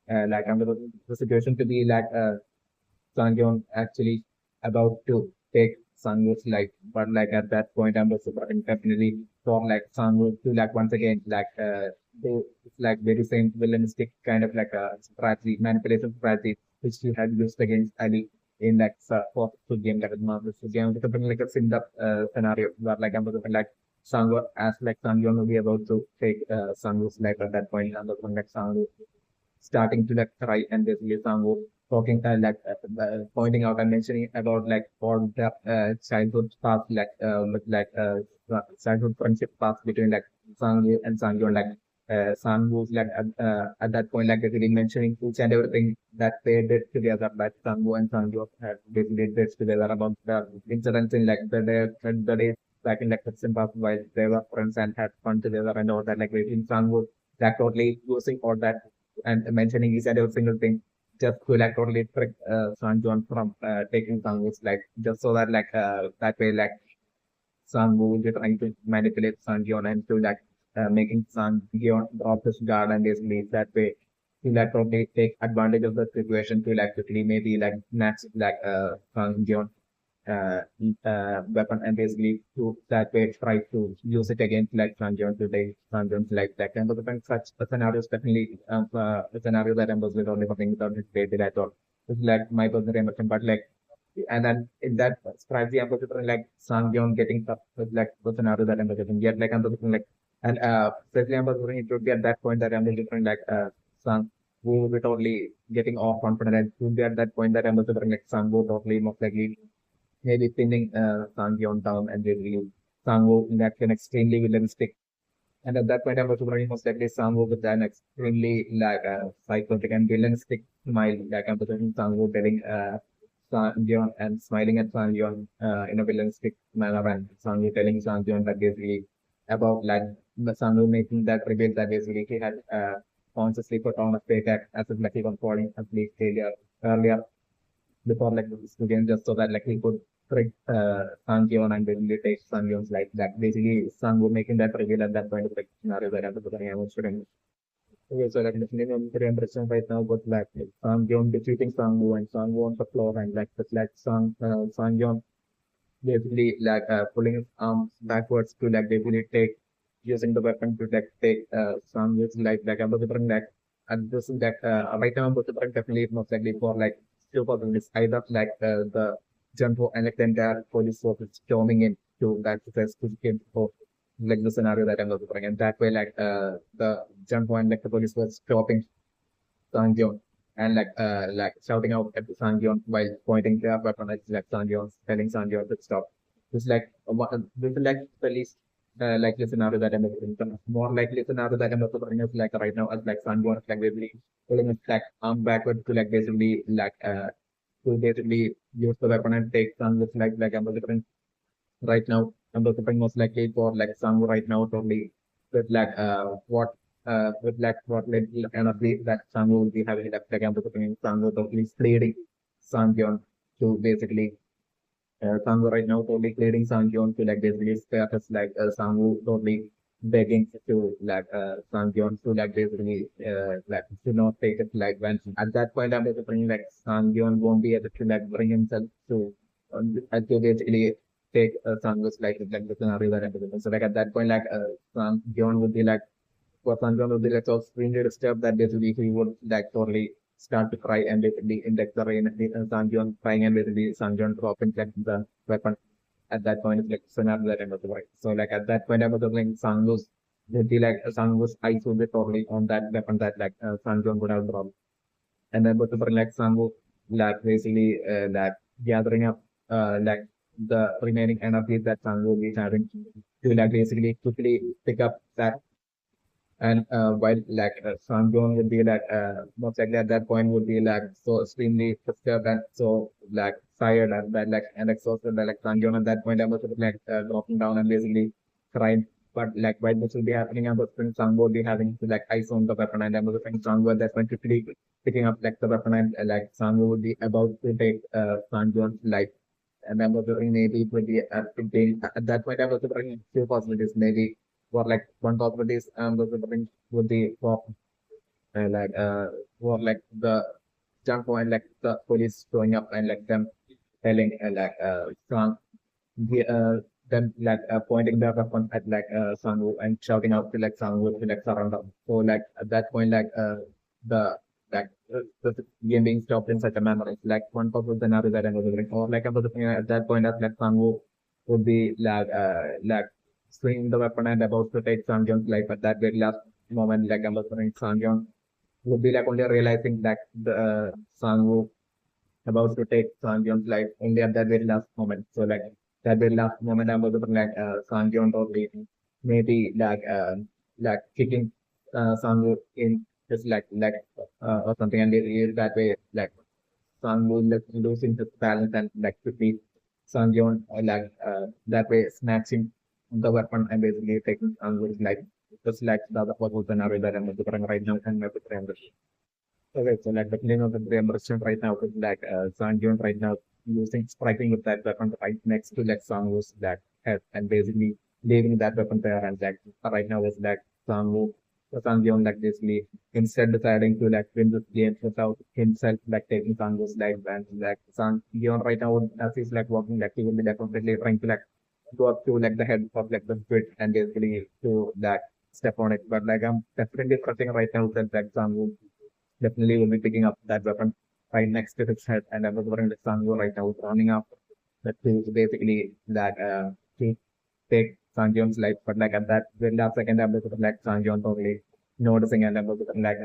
at like I'm the situation to be like Sangyeon actually about to take Sangwoo's life, but like at that point, I'm also definitely for like Sangwoo to like once again like do like very same villainistic kind of like a strategy, manipulation strategy which he had used against Ali in like fourth Squid game that is not the Squid game. It's something like a sim up scenario where like I'm looking like Sangwoo as like Sangyeon will be about to take Sangwoo's life at that point. I'm looking like Sangwoo starting to like try and basically Sango talking pointing out and mentioning about like all the childhood past like with like childhood friendship past between like Sangyu and Sangyo like Sangu's like at that point like basically mentioning each and everything that they did together like Sangu and Sangyo had basically did together about the incidents in like the days back in like the past while they were friends and had fun together and all that like in Sangu like totally using all that and mentioning each and every single thing just to like totally trick Sean John from taking Sangu's like just so that like that way like Sang-woo will be trying to manipulate Sang-yeon and to like making Sang-yeon drop his guard and basically that way to like probably take advantage of the situation to like quickly maybe like snatch like Sang-yeon uh, weapon and basically to that way try to use it against like Sanjon to take Sanjon's like that kind of thing. Such a scenario is definitely a scenario that I'm was only something without it created at all. It's like my personal emotion, but like and then in that strategy I'm considering like Sanjon getting stuck with like the scenario that I'm considering. Yet like I'm considering like and especially I'm considering it would be at that point that I'm considering like Sang who will be totally getting off confident and it would be at that point that I'm considering like Sang will totally most likely maybe pinning Sangyeon down and really Sangwoo in that an extremely villanistic. And at that point, I was very most likely Sangwoo with an extremely like psychotic and villanistic smile, like I'm putting Sangwoo telling Sangyeon and smiling at Sangyeon in a villanistic manner, and Sangwoo telling Sangyeon that basically about like the Sangwoo making that reveal that basically he had consciously put on a fake act as if like he was falling asleep earlier before like this game just so that like he could trick Sangyeon and basically take Sangyeon's life back. Basically, Sangwoo making that reveal at that point of like scenario that I'm putting I was shooting. Okay, so like definitely I'm very interested right now with like Sangyeon defeating Sangwoo and Sangwoo on the floor and like with like Sangyeon basically like pulling his arms backwards to like basically take using the weapon to like take Sangwoo's life. Like I'm putting like and this is that right now I'm putting definitely most likely for like super villains either like the Jumbo and like the entire police force is storming in to that successful game for like the scenario that I'm looking and that way like the Jumbo and like the police was stopping Sangyeon and like shouting out at Sangyeon while pointing their weapon at like Sangyeon, telling Sangyeon to stop. It's like this is like the least likely scenario that I'm looking for. More likely scenario that I'm looking for is like right now as like Sangyeon like basically pulling his like arm backward to like basically to basically use the weapon and take Sangyeon's like I'm looking right now. I'm looking most likely for like Sangyeon right now totally with like with like what like energy that Sangwoo will be having like I'm looking Sangwoo totally leading Sangyeon to basically Sangwoo right now totally leading Sangyeon to like basically status like Sangwoo totally begging to like Sangyeon to like basically like to not take it like when at that point I'm looking like Sangyeon won't be able to like bring himself to basically take Sangwoo's like the scenario that I'm looking. So like at that point like Sangyeon would be like for Sanjay would be like so extremely disturbed that basically he would like totally start to cry and basically index the rain Sanjon crying and basically Sanjon dropping like the weapon at that point it's like scenario that I was right. So like at that point I was like Sango's would be like Sango's eyes would be totally on that weapon that like Sanjon would have dropped. And then but like Sango like basically like gathering up like the remaining energy that Sango will be having to like basically quickly pick up that and while like Sanjong would be like most likely at that point would be like so extremely disturbed and so like tired and that like and exhausted that like Sanjong at that point I was like dropping down and basically crying. But like while this will be happening, I was thinking Sang would be having to like ice on the weapon and I was thinking Sang at that point quickly picking up like the weapon and like Sang would be about to take Sanjong's life. And I was thinking maybe it would be at that point I was thinking few possibilities maybe for like one possibilities was thinking would be like for like the jump point like the police showing up and like them telling strong them like pointing their weapon at like Sangwoo and shouting out to like Sangwoo to like surround them. So like at that point the like the game being stopped in such a manner it's like one possible scenario that I was looking or like I was looking at that point at like Sangwoo would be like swinging the weapon and about to take Sangyeon's life at that very last moment like I was looking Sangyeon would be like only realizing that the Sangwoo about to take Sangyeon's life only at that very last moment. So like that very last moment, I was like Sangyeon totally maybe like kicking Sangwoo in his like or something, and that way like Sangwoo like, losing his balance and like quickly Sangyeon that way snatching the weapon and basically taking Sangwoo's life. Just like the other possible scenario that I'm looking right now and my friend. Okay, so like the feeling of the reimbursement right now is like Sanjun right now using striking with that weapon right next to like Sangwoo's back. head and basically leaving that weapon there. And like right now is like Sang-woo like basically instead deciding to like win this game without himself like taking Sang-woo's life. And like Sang-yeon right now as he's like walking like he will be like completely trying to like go up to like the head of like the Squid and basically to like step on it. But like I'm definitely trusting right now that like Sang-woo definitely will be picking up that weapon right next to his head. And I was wondering the Sang-woo right now is running up that to basically that to take Sang-yeon's life. But like at that very last second, I was like Sang-yeon totally noticing and I was like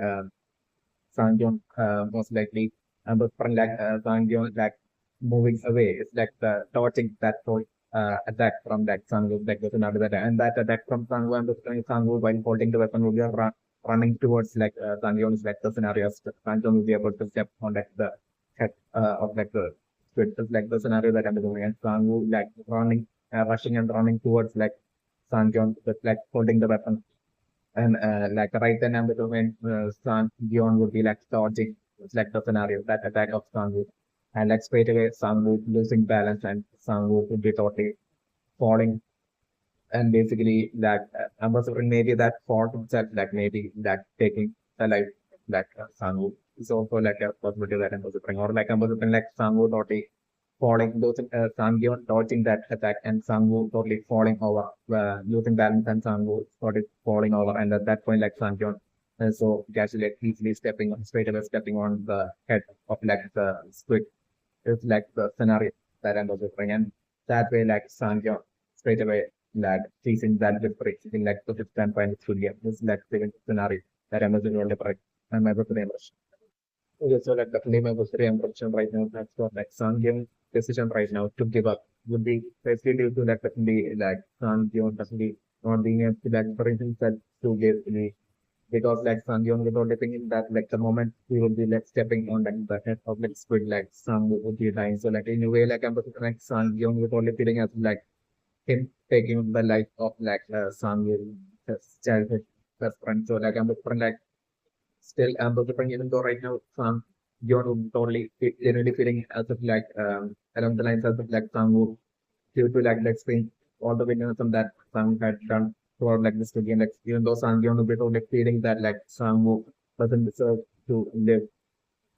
Sang-yeon most likely but from like Sang-yeon like moving away. It's like the dodging that whole attack from that Sang-woo like there's another attack. And that attack from Sang-woo and the Sang-woo while holding the weapon will be running towards like Sang-yeon is like the scenario Sang-yeon will be able to step on like the head of like the Squid. It's like the scenario that I'm doing and Sang-woo like running rushing and running towards like Sang-yeon with like holding the weapon and like right then and when San Gion would be like dodging, it's like the scenario, that attack of Sangwoo. And like straight away, Sangwoo losing balance and Sangwoo would be totally falling. And basically, that I'm also maybe that fall itself, like maybe that taking the life, like Sangwoo is also like a possibility that I'm also bring, or like I'm also bring like Sangwoo totally falling, losing Sangyeon dodging that attack, and Sangwoo totally falling over, losing balance, and Sangwoo totally falling over. And at that point, like Sangyeon, so casually, like, easily stepping on, straight away stepping on the head of like the Squid. It's like the scenario that I'm also bring, and that way, like Sangyeon straight away, like chasing that victory, chasing like the fifth standpoint full game. This is like the scenario that I'm also really bring, and my brother Okay, so like definitely my first impression right now that's what like Sang decision right now to give up would be basically due to like definitely like Sang definitely not being able to like for instance that to basically because like Sang was only thinking that like the moment he would be like stepping on like the head of like Squid like Sang would be dying. So like in a way like I'm like Sang was only feeling as like him taking the life of like Sang his childhood best friend. So like I'm the friend like still different even though right now you're totally generally feeling as if like along the lines as if like Sangu due to like the explain all the veganism that Sang had done throughout like this again like even though Sang you know bit of like feeling that like Sangu doesn't deserve to live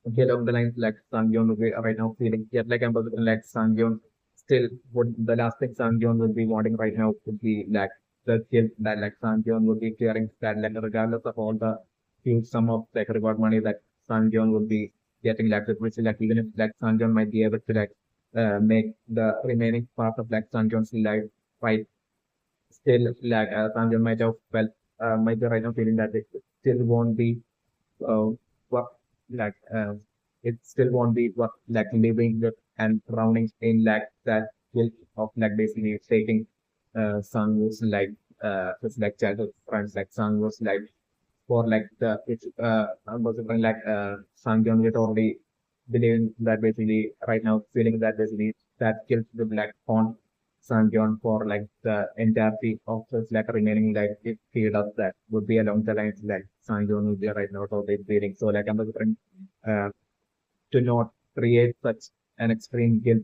okay along the lines like Sang Yeon we are right now feeling yet like I'm like Sang Yeon still would the last thing Sang Yeon would be wanting right now would be like the guilt that like Sang Yeon would be clearing that like regardless of all the huge sum of like reward money that Sang Yeon would be getting like which is like even if like Sang Yeon might be able to like make the remaining part of like Sang Yeon's life right still like Sang Yeon might have felt might be right now feeling that it still won't be uh, what like it still won't be what like living with and drowning in like that guilt of like basically taking Sangwoo's like his like childhood friends like Sangwoo's like for like the it's was like Sangyeon with already believing that basically right now feeling that basically that guilt will like haunt Sangyeon for like the entirety of his like remaining life if he does that would be along the lines like Sangyeon would be right now totally feeling so like I'm trying uh, to not create such an extreme guilt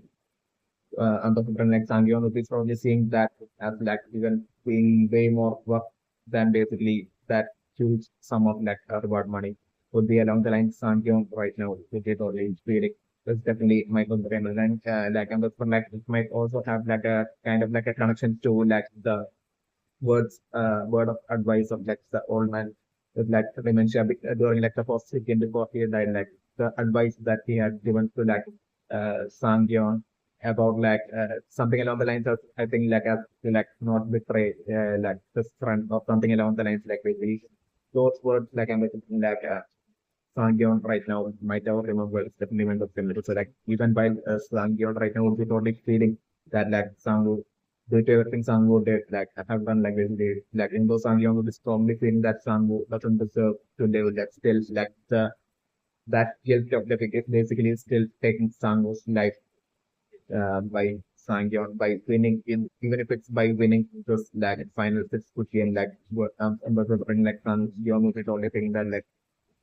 and like Sangyeon would be probably seeing that as like even being way more work than basically that huge sum of like reward money would be along the line Sangyeon right now would be totally feeling. That's definitely my concern. And like I'm like it might also have like a kind of like a connection to like the word of advice of like the old man with like dementia during like the first weekend before he died, like the advice that he had given to like Sangyeon about like something along the lines of I think like as to like not betray like his friend or something along the lines like basically those words like I'm thinking like Sangyeon right now might have remember it's definitely remember similar. So like even while Sangyeon right now would be totally feeling that like Sangwoo due to everything Sangwoo did like have done like basically like in those Sangyeon would be strongly feeling that Sangwoo doesn't deserve to live like still like the that guilt of the is basically still taking Sangwoo's life by Sangyeon by winning in even if it's by winning just like final six quickly and like but like Sangyeon would be totally feeling that like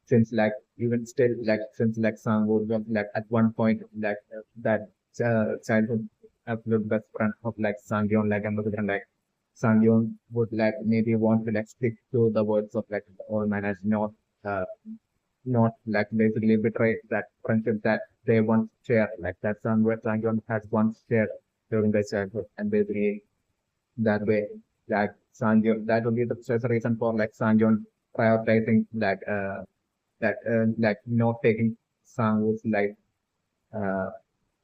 since like even still like since like Sangwoo was like at one point like that childhood absolute best friend of like Sang-yeon, like like Sang-yeon would like maybe want to like stick to the words of like the old man as uh not like basically betray that friendship that they once shared, like that Sang-yeon has once shared during their childhood, and basically that way, like Sang-yeon, that would be the just reason for like Sang-yeon prioritizing like not taking Sang-woo's life uh,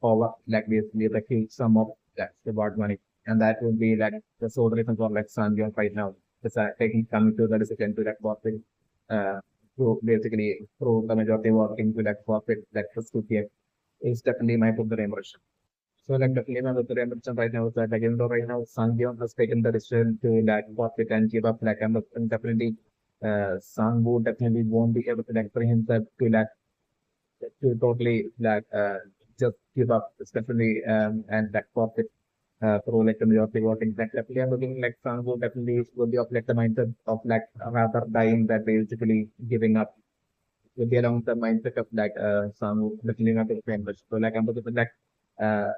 over like basically the huge sum of that reward money. And that would be like the sole reason for like Sanjay right now. Just taking coming to the decision to like forfeit to basically through the majority working to like forfeit like the SquidGame is definitely my put the impression. So like definitely my put the impression right now is that like even though right now Sanjay has taken the decision to like forfeit and give up like and definitely Sangwoo definitely won't be able to like bring himself to totally like just give up, especially and like profit through like the majority voting. Like definitely, I'm looking like some who definitely will be of like the mindset of like rather dying that basically giving up will be along the mindset of like some who definitely not famous. So like I'm looking at like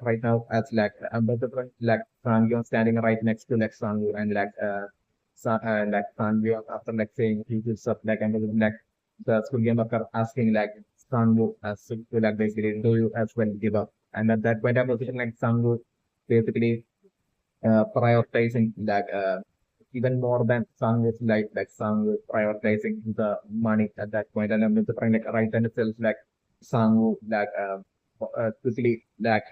right now as like I'm looking like Sangyon standing right next to like Sangwoo and like like Sangyon after like saying he gives up like I'm looking like the school game after asking like Sangwoo as to like basically do you as well give up, and at that point I'm looking like Sangwoo basically prioritizing like even more than song is like song is prioritizing the money at that point, and I'm just trying like right then itself like song like quickly like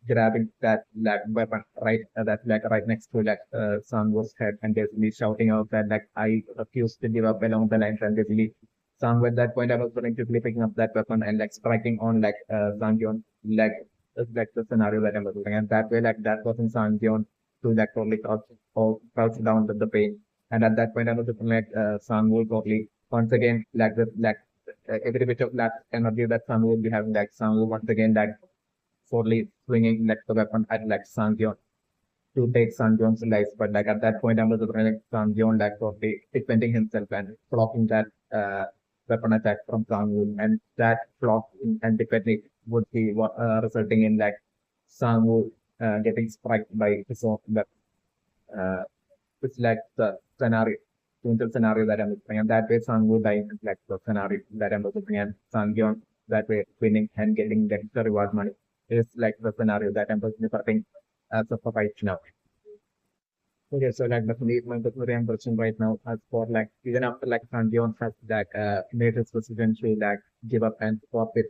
grabbing that like weapon right that like right next to like song was head and basically shouting out that like I refuse to give up along the lines, and basically song at that point I was going to picking up that weapon and like striking on like Sangyeon like is like the scenario that I'm looking, and that way like that wasn't Sangyeon to like totally crouch down with the pain. And at that point, I was looking like Sang totally once again like every bit of that energy that Sang would be having, like Sang once again like totally swinging like the weapon at like Sangyeon to take Sangyeon's life. But like at that point, I was looking like Sangyeon like totally defending himself and blocking that weapon attack from Sang, and that block and defending would be what resulting in like Sang getting struck by his own weapon. Uh, it's like the scenario, painful scenario that I'm looking at. That way, Sangwoo dying is like the scenario that I'm looking at. Sangyeon that way winning and getting the extra reward money is like the scenario that I'm looking as of right now. Okay, so like definitely my definitely I'm question right now as for like even after like Sangyeon has like made his decision to like give up and forfeit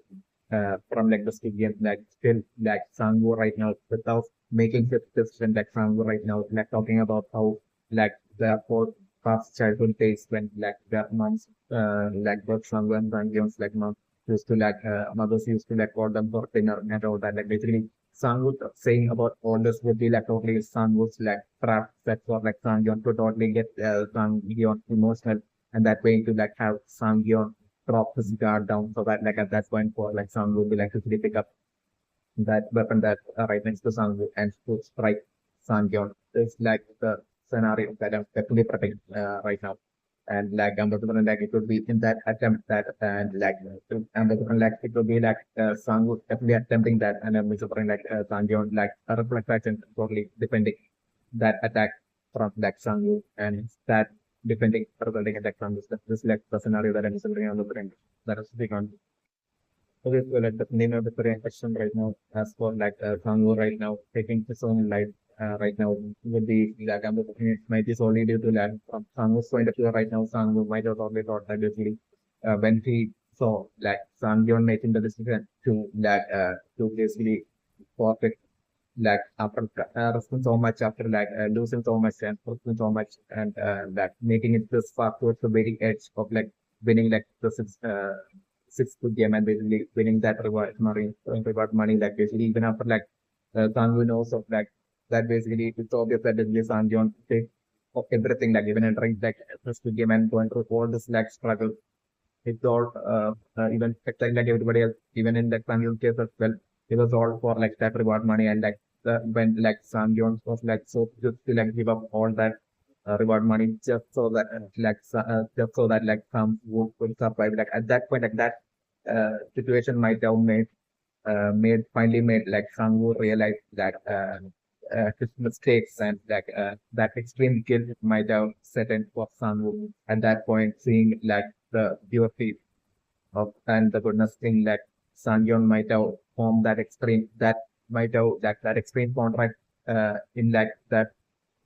from like the stadium, like still like Sangwoo right now without making his decision, like Sangwoo right now like talking about how like the whole past childhood days when like their moms like both Sangwoo and Sangyeon's like mom used to like mothers used to like call them for dinner and all that, like basically Sangwood saying about all this would be like totally Sangwood's like trap set for like Sangyeon to totally get Sangyeon emotional, and that way to like have Sangyeon drop his guard down so that like at that point for like Sangwoo would be like to really pick up that weapon that right next to Sangwoo and to strike Sangyeon. It's like the scenario that I'm definitely protecting right now. And like I'm looking like it would be in that attempt that and like I'm looking like it would be like Sangwoo definitely attempting that, and I'm looking like Sangyeon like a reflection totally defending that attack from like Sangwoo, and that defending resulting attack from this like the scenario that I'm looking on the brain that is big on. Okay, so like the name of the Korean question right now, as for like Kangoo right now taking his own life right now would be like I'm looking it might be solely due to like from Kangoo's point of view right now, Kangoo might have already thought that basically when he saw like Sangyeon making the decision to like to basically forfeit like after resting so much after like losing so much and losing so much and like making it this far towards the very edge of like winning like the sixth game and basically winning that reward money like basically even after like Kangwoo knows of like that basically it's obvious that basically Sanjeon take of everything like even entering like the Squid game and going through all this like struggle. It's all even like everybody else, even in like Sanjeon's case as well. It was all for like that reward money, and like when like Sanjeon was like so just to like give up all that reward money just so that just so that like some would survive. Like at that point, like that situation might have made finally made like Sangwoo realize that his mistakes and like that extreme guilt might have set in for Sangwoo at that point, seeing like the beauty of and the goodness thing like Sangyeon might have formed that might have that extreme contract in like that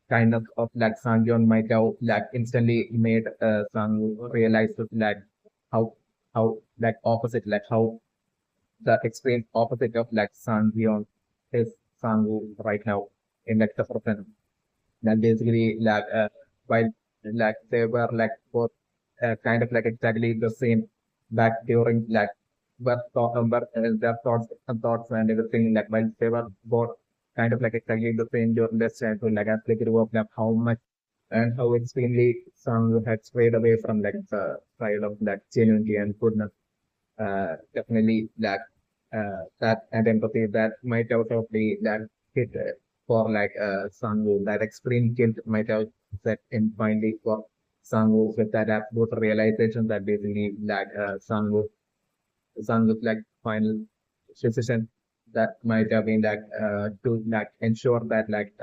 kind of like Sangyeon might have like instantly made Sangwoo realize that, like how like opposite like how the extreme opposite of like Sangyeon is Sangwoo right now in like the present. That basically like while like they were like both kind of like exactly the same back during like their thoughts and everything like while they were both kind of like exactly the same during their childhood, like as they grew up, like how much and how extremely Sangwoo had strayed away from like the side of like genuinity and goodness. Definitely that and empathy that might have totally that hit for like Sangwoo. That extreme guilt might have set in finally for Sangwoo with that absolute realization that basically like Sangwoo's like final decision that might have been like to like ensure that like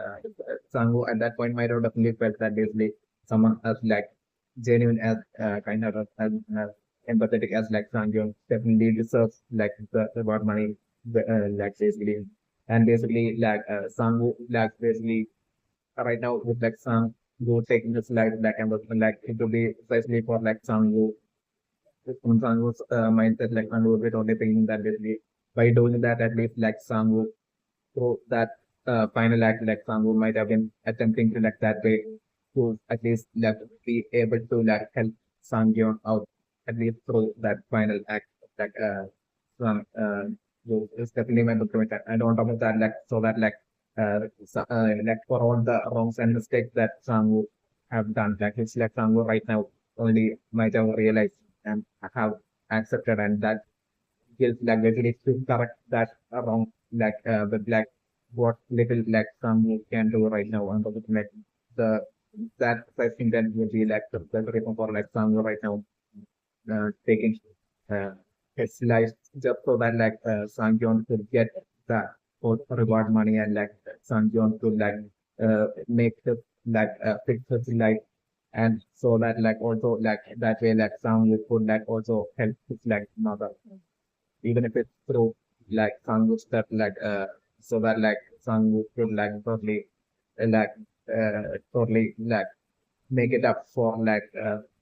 Sangwoo at that point might have definitely felt that basically someone as like genuine as kind of as empathetic as like Sangyeon definitely deserves like the reward money like basically and basically like Sangwoo like basically right now with like Sangwoo taking this like empathy like it will be especially for like Sangwoo Sangwoo's mindset like Sangwoo with only thinking that basically by doing that at least like Sangwoo so that final act like Sangwoo might have been attempting to like that way to at least like be able to like help Sangyeon out at least through that final act like Sang who is definitely my document and on top of that like so that like for all the wrongs and mistakes that Sangwoo have done like it's like Sangwoo right now only might have realized and have accepted and that skills like basically to correct that wrong with like what little like some can do right now and also like the that I think that will be like the reason for like some right now taking uh, his life just so that like Sangyeon could get the both reward money and like Sangyeon could like make his like fix his life and so that like also like that way like Sangyeon could like also help his like mother even if it's through like Sangwoo stuff so that like Sangwoo could like like totally like make it up for like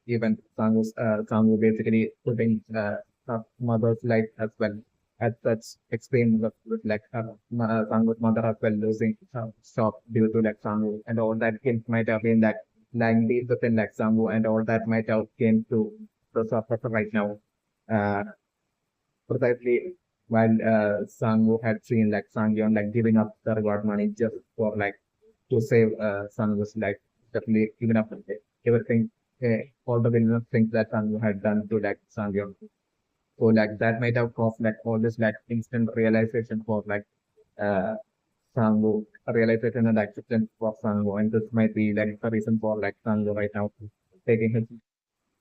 even Sangwoo basically putting her mother's life as well at such extreme with like Sangwoo's mother as well losing her shop due to like Sangwoo and all that guilt might have been like lying deep within like Sangwoo and all that might have came to the surface right now. Uh, Precisely while Sangwoo had seen like Sangyeon like giving up the reward money just for like to save Sangwoo's life, definitely giving up everything, all the villainous things that Sangwoo had done to like Sangyeon. So like that might have caused like all this like instant realization for like uh Sangwoo, a realization and acceptance for Sangwoo, and this might be like the reason for like Sangwoo right now taking his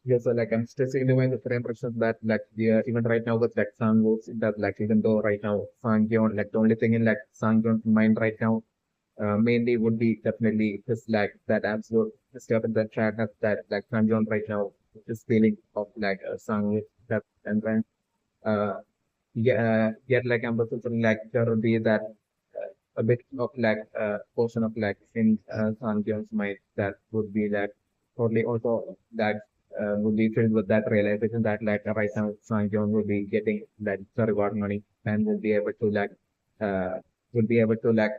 yes, so like I'm still seeing the same impression that like yeah, even right now with like Sangwoo's that like even though right now Sangyeon like the only thing in like Sangyeon's mind right now mainly would be definitely just like that absolute disturbance that sadness that like Sangyeon right now is feeling of like Sangwoo that and then uh yet like I'm also feeling like there will be that a bit of like portion of like in Sangyeon's mind that would be like totally also that would be filled with that realization that like right now Sangyeon will be getting that the reward money and will be able to like uh will be able to like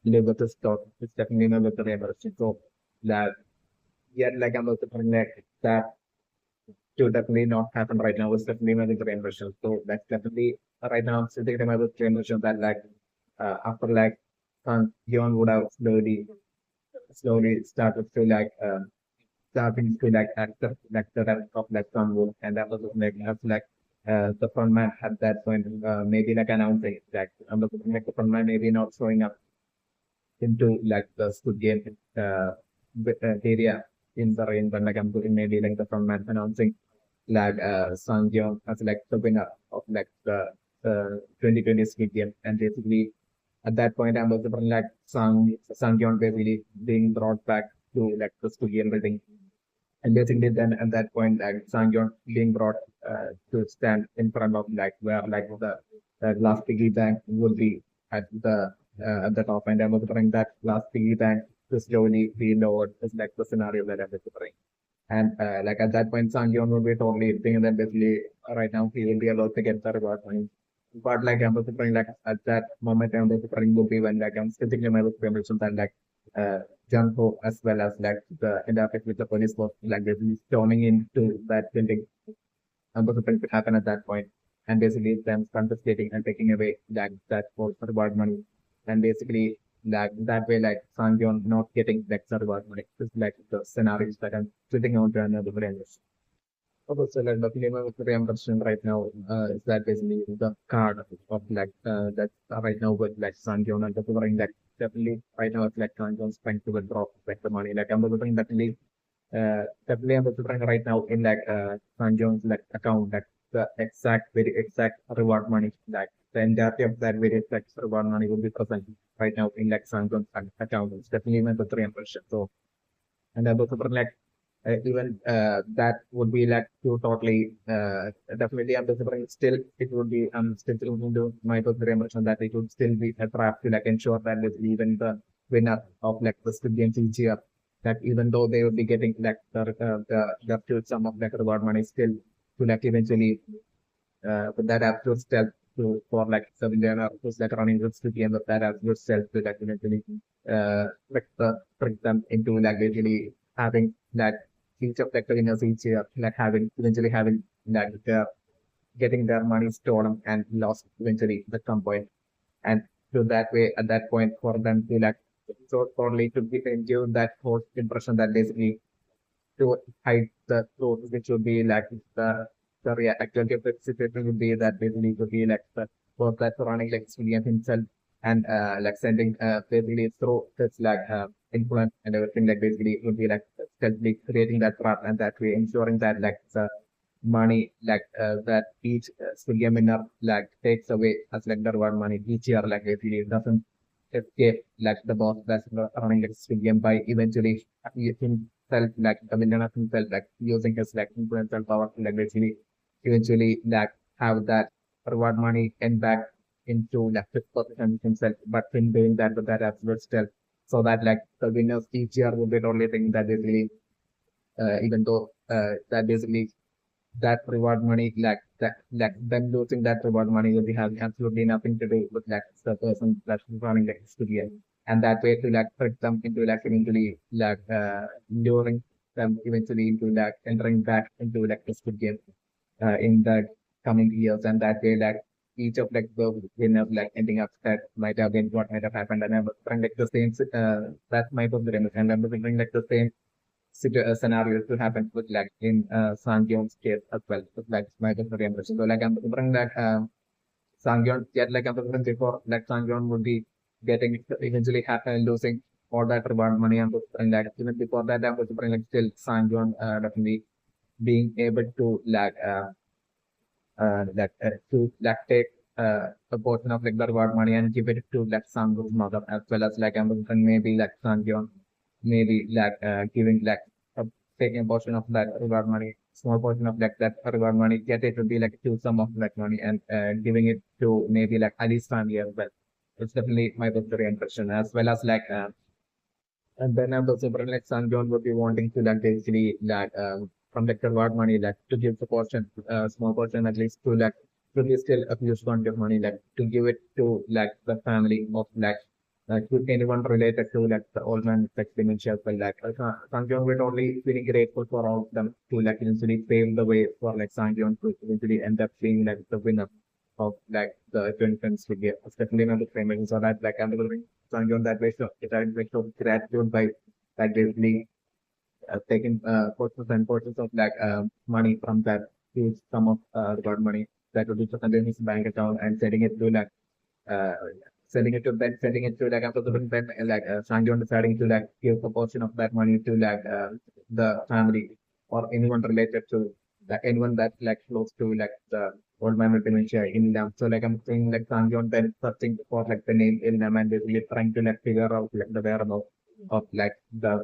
live with this thought. It's definitely not with the realization. So that yet like I'm also feeling like that to definitely not happen right now. It's definitely not the realization. So that's definitely right now I'm still thinking about the realization that like after like Yon would have slowly started to like starting to like accept like the rest of like some rule and that was like as like the frontman at that point maybe like announcing like like the frontman maybe not showing up into like the SquidGame area in the rain but like I'm putting maybe like the frontman announcing like Sangyeon as like the winner of like the 2020 Squid Game, and basically at that point I was like Sang-yeon basically being brought back to like the Squid Game building, and basically then at that point like Sang-yeon being brought to stand in front of like where like the last piggy bank would be at the top, and I was bring that last piggy bank to slowly be lowered is like the scenario that I was bring. And like at that point, Sang-yeon would be totally thinking that basically right now he will be allowed to get the reward money. But like I'm preparing like at that moment I'm preparing would be when like I'm sitting in my room and like uh Jungho as well as like the interface with the police was like basically storming into that building. I'm preparing to happen at that point. And basically them confiscating and taking away that for reward money. And basically that way like Sang-yeon not getting like the reward money. It's like the scenarios that I'm sitting on to another brain. Okay, so like the claim of the question right now is that basically the card of like that right now with like Sang-yeon and delivering like definitely right now it's like Sang-yeon's trying to withdraw like the money. Like I'm delivering definitely definitely I'm delivering right now in like Sang-yeon's like account like the exact very exact reward money like the entirety of that very exact reward money will be present right now in like Sang-yeon's account. It's definitely my 300%. So and I'm also like even that would be like too totally definitely I'm considering still it would be I'm still looking to my personal impression that it would still be a trap to like ensure that with even the winner of like the Squid Games each year that even though they would be getting like the full sum of like reward money still to like eventually with that absolute stealth to for like the villain who's like running the Squid Game with that absolute stealth to like eventually trick them into like basically having that each of the winners each year, like having eventually having like getting their money stolen and lost eventually at some point. And to that way, at that point, for them to like so totally to give that false impression that basically to hide the truth, which would be like the actuality of the situation would be that basically would be like the both that running like William himself and like sending basically through this like influence and everything like basically would be like stealthily creating that trap and that way ensuring that like the money like that each Squid winner like takes away as like the reward money each year like basically doesn't escape like the boss that's running like Squid Game by eventually himself like the villain of himself like using his like influence and power to like basically eventually like have that reward money and back into like fifth position himself, but in doing that with that absolute stealth, so that like the winners each year will be the only thing that basically even though that basically that reward money like them losing that reward money will be having absolutely nothing to do with like the person that's running the studio. And that way to like trick them into like eventually like luring them eventually into like entering back into like the Squid Game in the coming years, and that way like each of like the winners like ending up that might have been what might have happened, and I'm trying like the same that might have been and I'm thinking like the same scenario to happen with like in Sang-yeon's case as well. So, like my different impression. So like I'm remembering that Sang-yeon yet like I'm remembering before like Sang-yeon would be getting eventually losing all that reward money and like even before that I'm remembering like still Sang-yeon definitely being able to like to like take a portion of like the reward money and give it to like Sang-yeon's mother as well as like I'm remembering maybe like Sang-yeon maybe like giving like a, taking a portion of that reward money, small portion of like that reward money, get it to be like a huge sum of that money and giving it to maybe like Ali's family as well. It's definitely my very impression as well as like and then I'm also like Sang-yeon would be wanting to like basically like from like the reward money like to give the portion, small portion at least to like to be still a huge quantity of money like to give it to like the family of like to anyone related to like the old man like dementia as well. Like Sang-yeon would only really grateful for all of them to like eventually pave the way for like Sang-yeon to eventually end up being like the winner of like the twin friends with the definitely not the famous so that like I'm delivering Sang-yeon that way so it had like so gratitude by like basically taking portions and portions of like money from that huge sum of reward money that would be present in his bank account and sending it to like uh, sending it to like after the then like Sang-yeon deciding to like give a portion of that money to like the family or anyone related to like anyone that like close to like the old man with dementia in them. So like I'm saying like Sanjon then searching for like the name Ilnam and basically trying to like figure out like the whereabouts of like the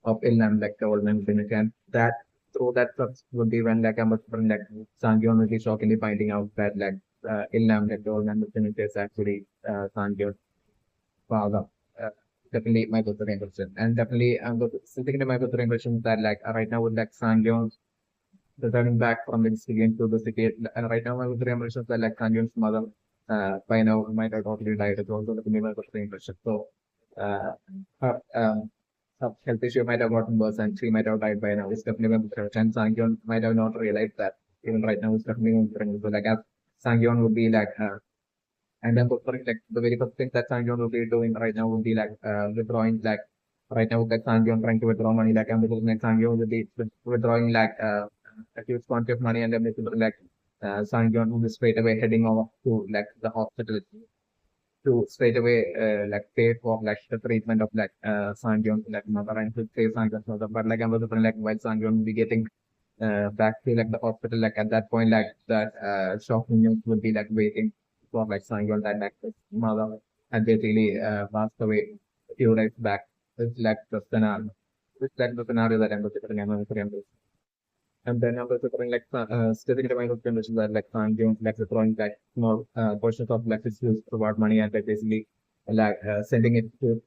of Ilnam, like the old man with dementia. And that through that search would be when like I'm like Sanjon will be shockingly finding out that like Ilnam, like the old man with dementia is actually Sanjon's father. Uh, Definitely my good impression. And definitely I'm thinking to my good impression that like right now with like Sanjon returning back from the city into the city. And right now, my first impression is that like Sanjun's mother, by now might have totally died. It's also the my first impression. So, uh, her health issue might have gotten worse and she might have died by now. It's definitely my first impression. Sangyun might have not realized that even right now. It's definitely my first impression. So, like, as Sangyun would be like, and then like the very first thing that Sangyun would be doing right now would be like withdrawing like right now that Sangyun trying to withdraw money like I'm looking at Sangyun would be withdrawing like a huge quantity of money and then basically like Sangyun would be straight away heading over to like the hospital to straight away like pay for like the treatment of like Sangyun like mother and to save Sangyun's mother. But like I was like while Sangyun would be getting back to like the hospital like at that point like that shocking news would be like waiting for like Sangyun that like his mother had basically passed away a few days back. It's like the scenario. It's like the scenario that I'm looking at. And then I'm also throwing like static domain of conditions that like Sangyun like throwing like small portions of like his reward money and like basically like sending it to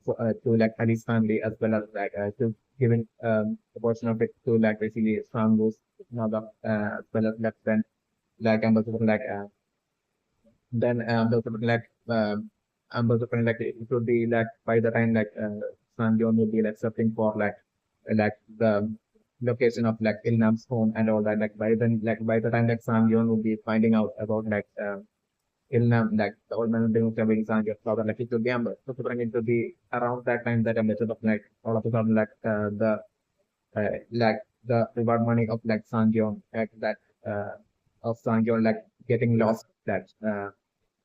like Ali's family as well as like to giving a portion of it to like basically Sangu's mother as well as like then like I'm also like then also like I'm also like it would be like by the time like Sangyun would be like searching for like the location of like Ilnam's home and all that. Like by the time like Sangyun would be finding out about like Ilnam, like the old man being being Sangyun's father, like it would be so it would be around that time that I'm sort of like all of a sudden like the reward money of like Sangyun like that of Sangyun like getting lost that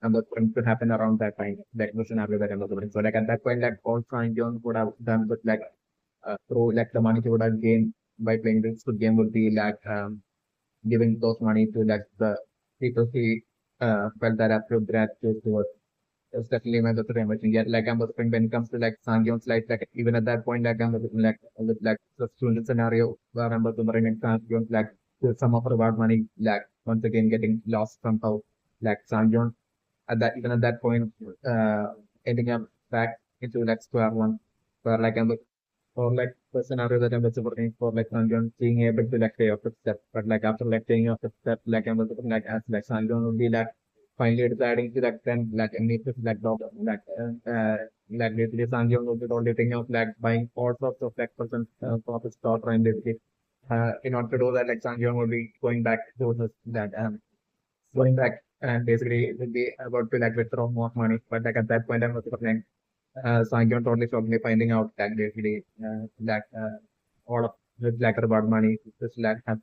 and that's going to happen around that time. Like the scenario that I'm looking. So like at that point, like all Sangyun would have done with like through like the money he would have gained by playing this good game would be like giving those money to like the people he felt that after gratitude towards. It's definitely my better emotion. Yet like I'm looking when it comes to like Sangyon's life, like even at that point, like I'm looking like with like the student scenario where I'm looking like Sangyon's like with some of reward money like once again getting lost somehow. Like Sangyon at that even at that point ending up back into like square one where like I'm or like the scenario that I'm looking for like Sanjon being able to like pay off the step. But like after like paying off the step, like I'm looking like as like Sanjon would be like finally deciding to like then like I need to like dog like basically Sanjon would be only thinking of like buying all sorts of like person for his daughter and basically in order to do that like Sanjon would be going back to his that going back and basically would be about to like withdraw more money. But like at that point I'm looking Sangyon totally shockingly finding out that basically that all of the like about money this like has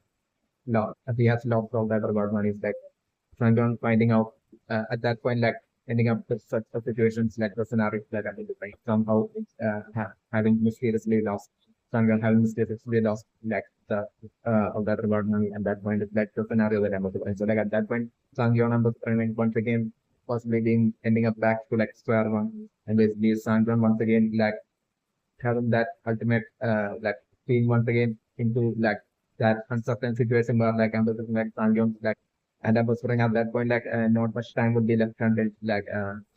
lost he has lost all that about money is like Sangyon finding out at that point like ending up with such a situations like the scenarios that are like somehow having mysteriously lost Sangyon having mysteriously lost like the all that about money at that point is like the scenario that I'm looking so like at that point Sangyon and once again possibly being ending up back to like square one and basically Sangren once again like having that ultimate like being once again into like that uncertain situation where like I'm looking like Sangyeon like and I was putting at that point like not much time would be left until like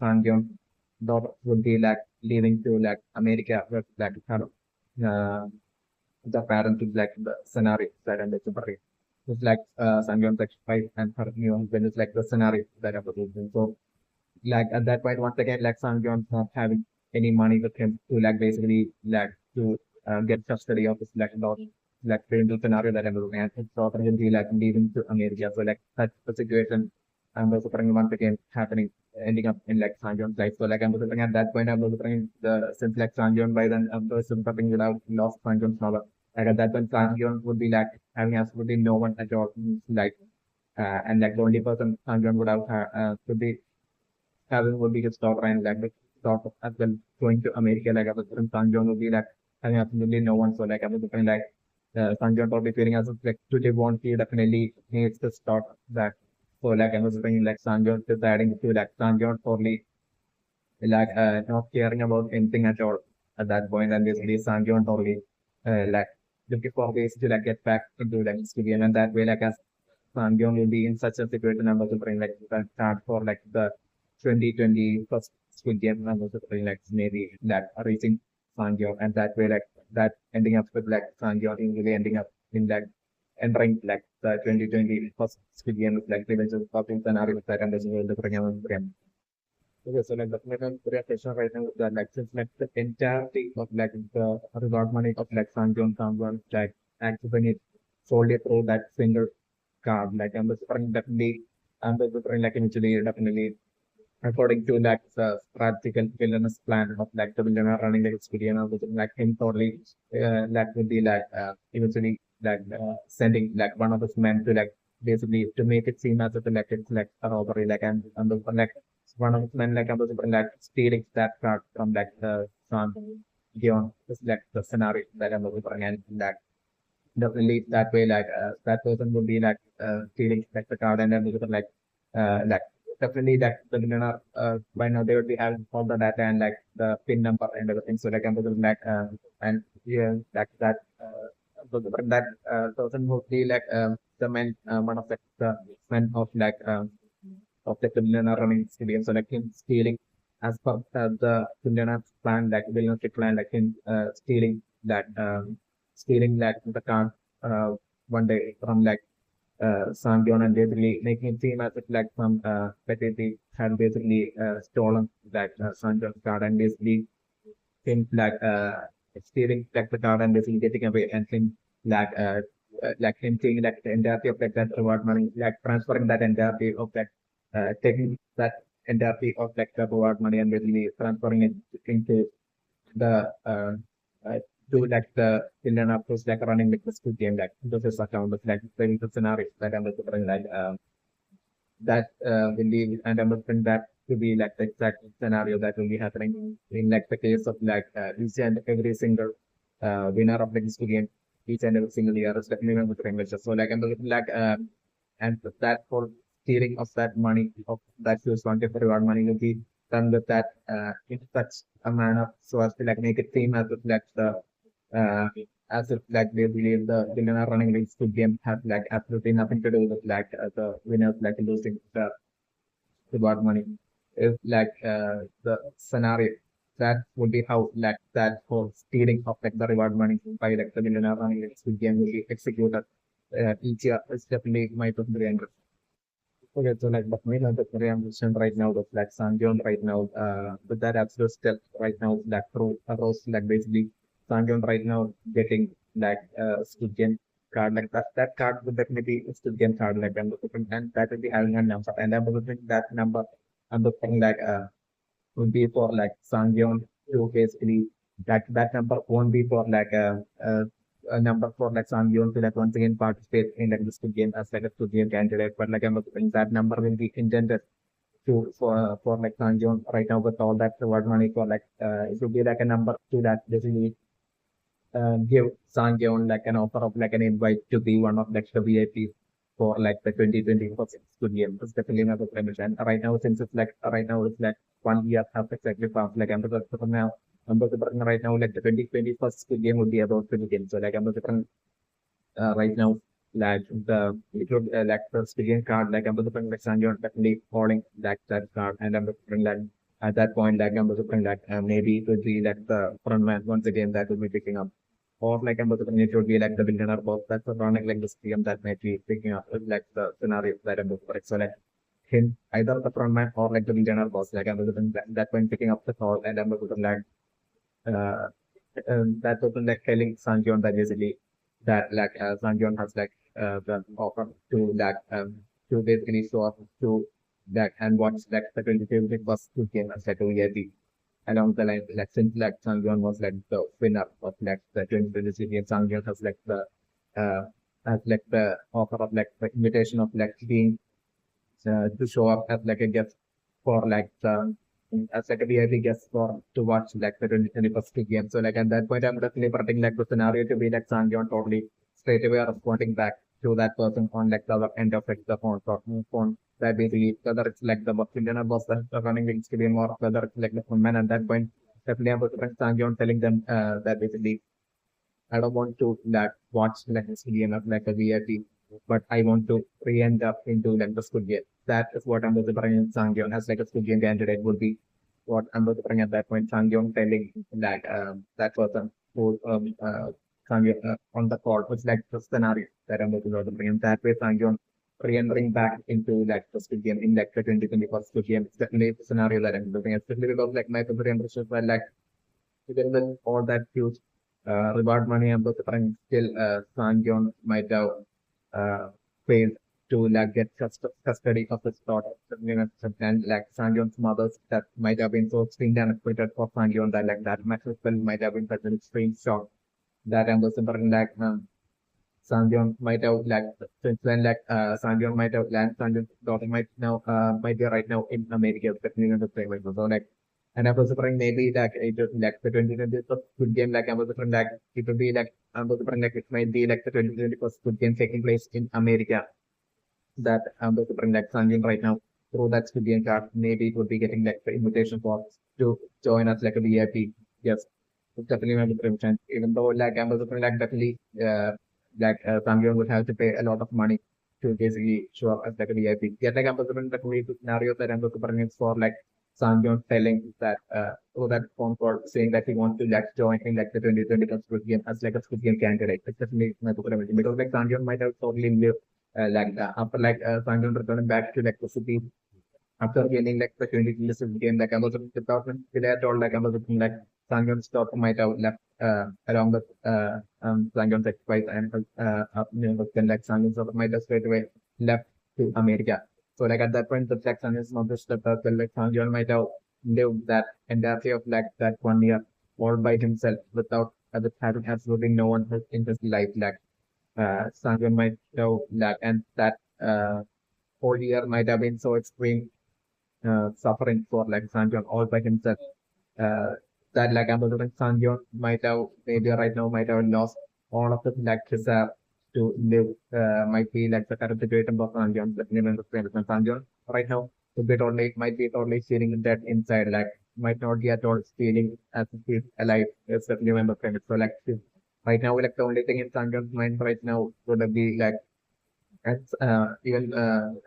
Sangyeon daughter would be like leaving to like America with like her uh, the parent is like the scenario that I'm looking it's like Sangyeon's like wife and her new husband is like the scenario that I was using. So like at that point once again like Sangyeon's not having any money with him to like basically like to get custody of his like dog like painful scenario that I'm looking at it's opportunity like leaving to America so like that's the situation I'm also trying once again happening ending up in like Sangyeon's life so like I'm looking at that point I'm looking the since like Sangyeon by then I'm also something without lost Sangyeon's mother like at that point Sangyeon would be like having absolutely no one at all like and like the only person Sangyeon would have could be having would be his daughter and like the daughter as well going to America like I was from Sanjon would be like having absolutely no one. So like I was looking like Sanjon probably feeling as if like to live on he definitely needs to start that So like I was saying, like Sanjon deciding to like Sanjon totally like not caring about anything at all at that point, and basically Sanjon totally like looking for ways to like get back into like this game, and that way like as Sanjon will be in such a situation, I'm also bring like the start for like the 2020 first Squid Game, I'm also bring like maybe that reaching Sanjon, and that way like that ending up with like Sanjon really ending up in like entering like the 2020 first Squid Game with like revenge of the scenario that and the program. Okay, so like the minimum question right now is that like since like the entirety of like the reward money of like Sanjon someone like actually it solely through that single card. Like I'm preferring definitely I'm preferring like initially definitely according to like the practical villainous plan of like the villain running the experience which is like him totally that would be like eventually like sending like one of his men to like basically to make it seem as if like it's like a robbery and the, like one of his men like I'm like stealing that card from like the son Gi-hun is like the scenario that I'm looking and that definitely that way like that person would be like stealing like the card and then like definitely like the winner by now they would be having all the data and like the pin number and everything so like I'm like and yeah like that that person would be like the man one of the men of the criminal running experience so like him stealing as per the criminal plan like villainous plan like him stealing like the car one day from like Sangyon and basically making it seem as if like some petty thief had basically stolen that Sangyon's card and basically him like stealing like the card and basically getting away and him like him taking like the entirety of like that reward money like transferring that entirety of that taking that entirety of like the reward money and basically transferring it into the uh, do like the villain approach like running like the Squid Game like into his account with like the scenario that I'm looking like that will be and I'm looking that to be like the exact scenario that will be happening in like the case of like each and every single winner of the Squid Game each and every single year is definitely with English. So like I'm looking like and that for stealing of that money of that huge quantity of reward money will be done with that in such a manner so as to like make it seem as if like the uh, as if like they believe the villain running the Squid Game has like absolutely nothing to do with like the winners like losing the reward money. If like the scenario that would be how like that whole stealing of like the reward money by like the villain running the Squid Game will be executed each year. It's definitely my preference. Okay, so like but main the ambition right now the like Sangyon right now with that absolute step right now like through across like basically Sangyon right now getting like student card like that card would definitely be a student card like and that will be having a number and I'm looking that number I'm looking like would be for like Sangyon to basically that number won't be for like a number for like Sangyon to like once again participate in like the Squid Game as like a Squid Game candidate, but like I'm looking that number will be intended to for like Sangyon right now with all that reward money for like it will be like a number to that basically give Sangyeon like an offer of like an invite to be one of like the VIPs for like the 2020 first Squid Game. It's definitely not a premise. And right now, since it's like right now it's like 1 year has exactly passed. Like I'm the now I'm the right now like the 2020 first Squid Game would be about 20 games. So like I'm the right now like the it would like the Squid card like I'm the like Sangyeon definitely holding like that card and I'm the like at that point like I'm the like maybe it would be like the front man once again that will be picking up or like I'm looking it would be like the billionaire boss that's running like the scheme that might be picking up like the scenario that I'm looking for. So like him either the front man or like the billionaire boss like I'm looking that when picking up the call and I'm looking like uh, that person like telling Sanjeon that basically that like Sanjeon has like the offer to that to basically show up to that and watch like the 2020 first two game as like a VIP along the line, like since like Sangyeon was like the winner of like the 2020 and Sangyeon uh, has like the offer of like the invitation of like being to show up as like a guest for like the as like a VIP guest for to watch like the 2021st game. So like at that point, I'm definitely putting like the scenario to be like Sangyeon totally straight away responding back to that person on like the other end of like the phone. that basically whether it's like the Indian boss that are running the stadium or whether it's like the women at that point, definitely I'm going to Sang telling them that basically I don't want to like watch like a stadium of like a VIP, but I want to re-end up into like the Squid Game. That is what I'm going to bring Sang as like a Squid Game candidate would be what I'm going to bring at that point. Sang telling that that person who Sang on the call, which like the scenario that I'm going to bring. In that way, Sang re-entering back into like the Squid Game in like the 2024 Squid Game. It's definitely the scenario that I'm looking at, especially because like my favorite impressions were like even with all that huge reward money I'm looking still Sang might have uh, failed to like get custody of his daughter. And like Sang mother's that might have been so extremely unexpected for Sang that like that match as well might have been such an extreme shock that I'm like Sanjeon might have like since then like Sanjeon might have land Sanjeon's daughter might be right now in America definitely in the same way. So like and I was wondering maybe like it is like the 2020 first good game like I was wondering like it would be like I was wondering like it might be like the 2020 first good game taking place in America that I'm going to bring like Sanjay right now through that Squid card. Maybe it would be getting like the invitation for to join us like a VIP. Yes, it's definitely my different chance. Even though like I'm also like definitely Sanjay would have to pay a lot of money to basically show up as like a VIP. Yet like I'm also definitely the scenario that I'm going to bring is for like Sanjay telling that through that phone call saying that he wants to like join in like the 2020 Squid Game as like a Squid Game candidate. It's definitely my different because like Sanjay might have totally lived after like Sanjay returning back to like the city after gaining like the 20 kills in the game, like I was looking department today I told like I was looking like Sangyon's stop might have left along with Sangyon's sacrifice and then like Sangyon's sort of might have straight away left to America. So like at that point the like Sangyon's mother stepped up and like Sangyon might have lived that entirety of like that 1 year all by himself without having absolutely no one in his life like Sangyon might have like and that whole year might have been so extreme suffering for like Sanjon all by himself. Uh, that like Ambassador Sanjon might have maybe right now might have lost all of the like desire to live might be like the current situation for Sanjon, but never understand Sanjon right now would be totally might be totally feeling that inside like might not be at all feeling as if he's alive as a new member friend. So like right now like the only thing in Sanjon's mind right now would be like and even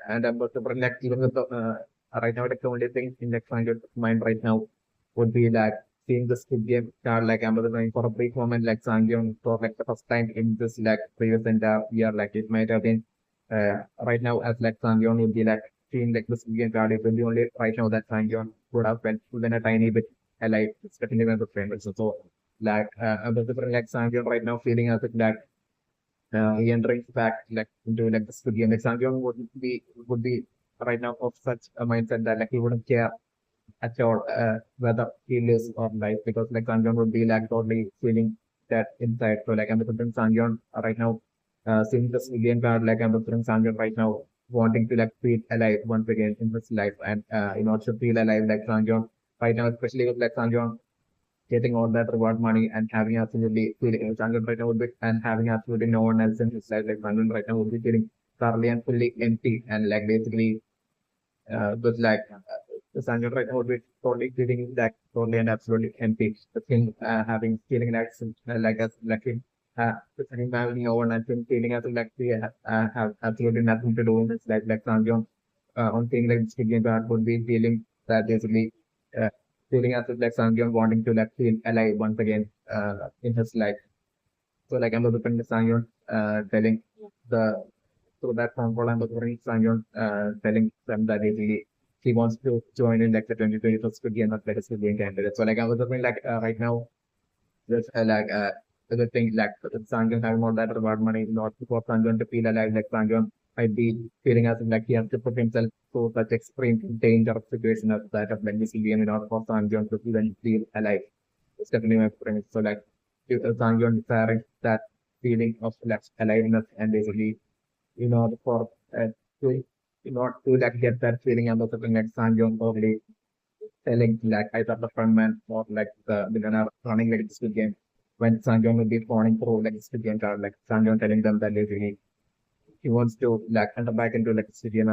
and I'm also like even with the right now like the only thing in like my mind right now would be like seeing the Squid Game card like I'm going for a brief moment like Sangyeon for like the first time in this like previous entire year like it might have been right now as like Sangyeon would be like seeing like the Squid Game card it will be only right now that Sangyeon would have been even a tiny bit alive. It's definitely one of the favorites. So like I'm also like Sangyeon right now feeling as if that he entering back like into like the studio. Like Sanjay would be right now of such a mindset that like he wouldn't care at all whether he lives or dies because like Sanjay would be like totally feeling that inside. So like I'm putting Sanjay right now seeing the civilian card like I'm putting Sanjay right now wanting to like feel alive once again in his life and in order to feel alive like Sanjay right now especially with like Sanjay getting all that reward money and having absolutely feeling Changan right now would be and having absolutely no one else in his life like Changan right now would be feeling thoroughly and fully empty and like basically with like Sanjay right now would be totally feeling like totally and absolutely empty. The thing having feeling like like as like him him having no one else and feeling as like he have absolutely nothing to do in his life like Sanjay on thing like speaking God would be feeling that basically uh, feeling as if like Sangyeon wanting to like feel alive once again in his life. So like I'm looking at Sangyeon telling the through that phone call I'm looking at Sangyeon telling them that basically he wants to join in like the 2021 Squid Game not like a Squid Game candidate. So like I was looking like right now there's the thing like Sanjay having all that reward money, not for Sanjay to feel alive, like Sanjay might be feeling as if like he has to put himself through such extreme danger of situation as that of like this game in order for Sanjay to even feel alive. It's definitely my premise. So like Sanjay desiring that feeling of like aliveness and basically in order for to in order to like get that feeling and also like Sanjay probably telling like either the frontman or like the billionaire running like this game when Sanjay will be phoning through like this game card, like Sanjay telling them that basically he wants to like enter back into like the city and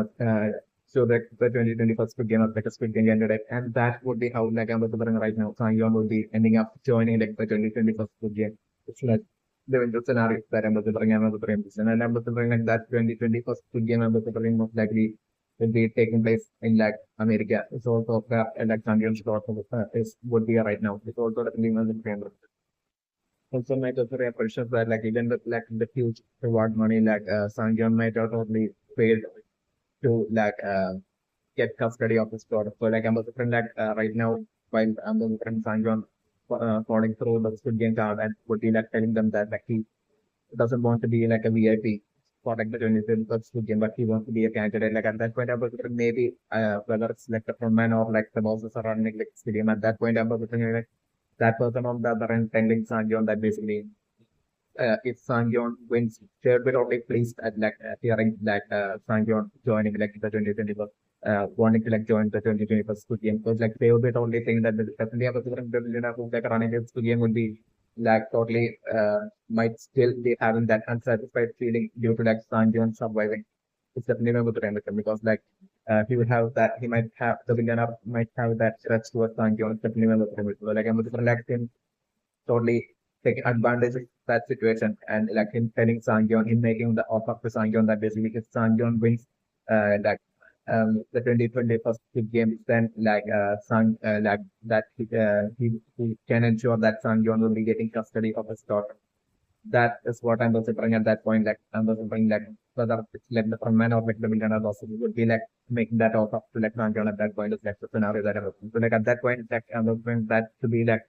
So that the 2021 Squid Game of like a Squid Game candidate, and that would be how like I'm remembering right now. Sang-yeon would be ending up joining like the 2021 Squid Game. It's like the scenario that I'm remembering this, and I'm remembering like that 2021 Squid Game I'm remembering most likely will be taking place in like America. It's also like Sang-yeon's thought is would be right now. It's also definitely one of the also might also have questions that like even with like the huge reward money like Sang-yeon might have totally failed to get custody of his daughter. So like I'm a friend like right now while I'm a friend Sanjon falling through the Squid Game card and would be like telling them that like he doesn't want to be like a VIP for like the 20th Squid Game, but he wants to be a candidate. Like at that point, I'm a maybe whether it's like the frontman or like the bosses are running like stadium. At that point, I'm a like that person on the other end telling Sanjon that basically if Sang-yeon wins, they will be only pleased at like hearing that Sang-yeon joining like the 2021, wanting to like join the 2021 Squid Game. Because like they will be the only thing that will definitely have a different billionaire who like running the Squid Game would be like totally might still be having that unsatisfied feeling due to like Sang-yeon surviving. It's definitely not good to because like he would have that he might have the billionaire might have that stretch towards Sang-yeon. It's definitely not good to so like I'm going to relax him totally taking advantage of that situation and like him telling Sangyeon, him making the offer to Sangyeon that basically if Sangyeon wins like the 2021 game, then like like that he can ensure that Sangyeon will be getting custody of his daughter. That is what I'm considering at that point. Like I'm considering like whether it's like the frontman or like the billionaire also would be like making that offer to like Sangyeon at that point is like the scenario that I'm looking. So like at that point, like I'm looking that to be like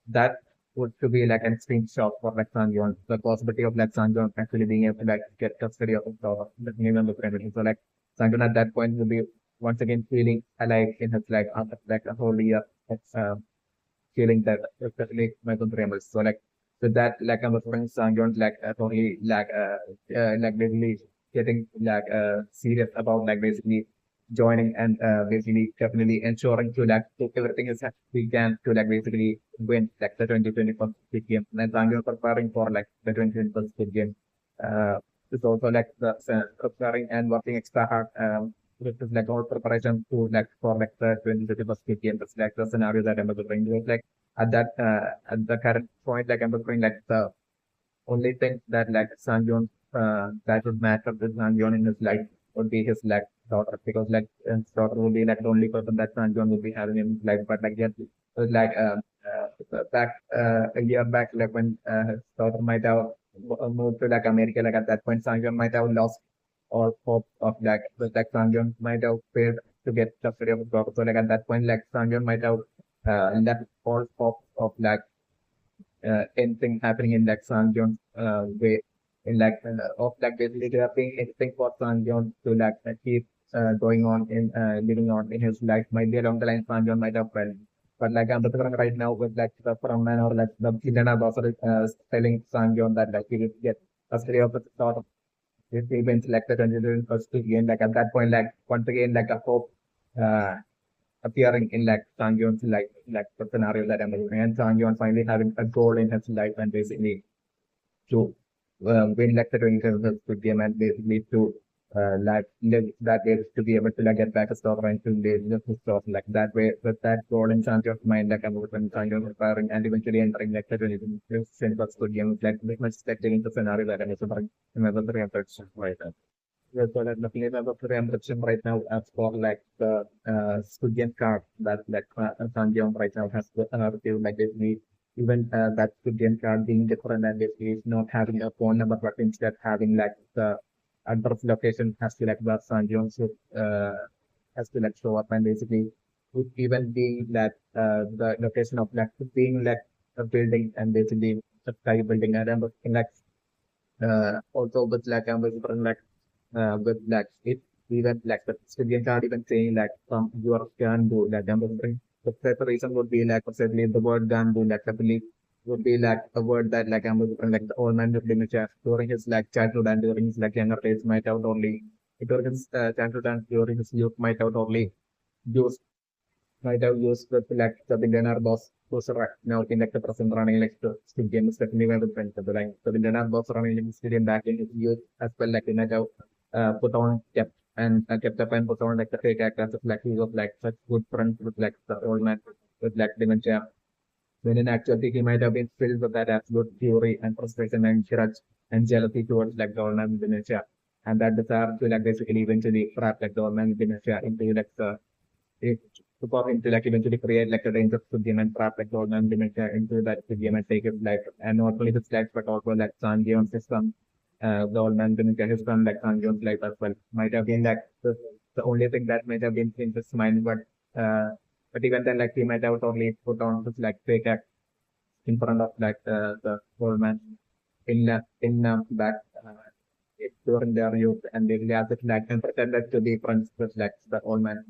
that would to be like an extreme shock for like Sanjon. The possibility of like Sanjon actually being able to like get custody of his daughter, the name of the family. So like Sanjon at that point will be once again feeling alive in his like after like a whole year of feeling that especially Michael Brambles. So like with that like I'm referring Sanjon like totally like basically getting serious about like basically joining and basically definitely ensuring to like do everything is we can to like basically win like the 2021 big game. And then you're preparing for like the 2021 big game. It's also like the preparing and working extra hard. Which is like all preparation to like for like the 2021 big game. That's like the scenario that I'm going to like at the current point like I'm going like the only thing that like Sanjon that would matter with Sanjon in his life would be his like daughter because like his daughter would be like the only person that Sanjon would be having in his life. But like yes, it was like back a year back like when his daughter might have moved to like America like at that point Sanjon might have lost all hope of like Sanjon might have failed to get custody of his daughter. So like at that point like Sanjon might have left all hope of like anything happening in like Sanjeon way in like of like basically developing anything for Sanjeon to like keep going on in living on in his life might be along the line Sanjeon might have felt. But like I'm looking right now with like the frontman or like the villain also telling Sanjeon that like he will get custody of the sort of if he been selected and he didn't first again like at that point like once again like a hope uh, appearing in like Sangyeon's like the scenario that I'm looking and Sangyeon finally having a goal in his life and basically to win like the 27th Squid Game and basically to like live that way to be able to like get back a stock and to live his stock like that way with that goal in Sangyeon's mind like I'm when Sangyeon preparing and eventually entering like the 27th Squid Game like very much expecting the scenario that I'm looking another 300 right. Yes, so like luckily I have a pre-encryption right now as for like the Squid card that like Sanjeev right now has received like basically even that Squid card being different and basically not having a phone number but instead having like the address location has to like the Sanjeev should has to like show up and basically would even being that the location of like being like a building and basically a sky building and I'm looking like also with like I'm like with like it even like the Australian card even saying like from your can do like I'm wondering the preparation would be like possibly the word can do like I believe would be like a word that like I'm wondering like the old man would limit during his like childhood and during his like younger days might have only during his childhood and during his youth might have only used might have used with like the billionaire boss who's right now in like the present running like the Squid Game is definitely one of the friends of the like the billionaire boss running like the stadium back in his youth as well like he might have put on kept and kept up and put on like the fake actors of like he was like such good friends with like the old man with like dementia. When in actuality he might have been filled with that absolute fury and frustration and grudge and jealousy towards like the old man with dementia. And that desire to like basically eventually trap like the old man with dementia into like the it to pop into like eventually create like a range of game and trap like the old man with dementia into that game and take his life. And not only his life but also like Sanjeev's system. The old man with dementia has done like Sanjeev's life as well. Might have been like the only thing that might have been in his mind, uh but even then, like he might have totally put on this like fake act in front of like the old man in back during their youth, and they really acted like and pretended to be friends with like the old man.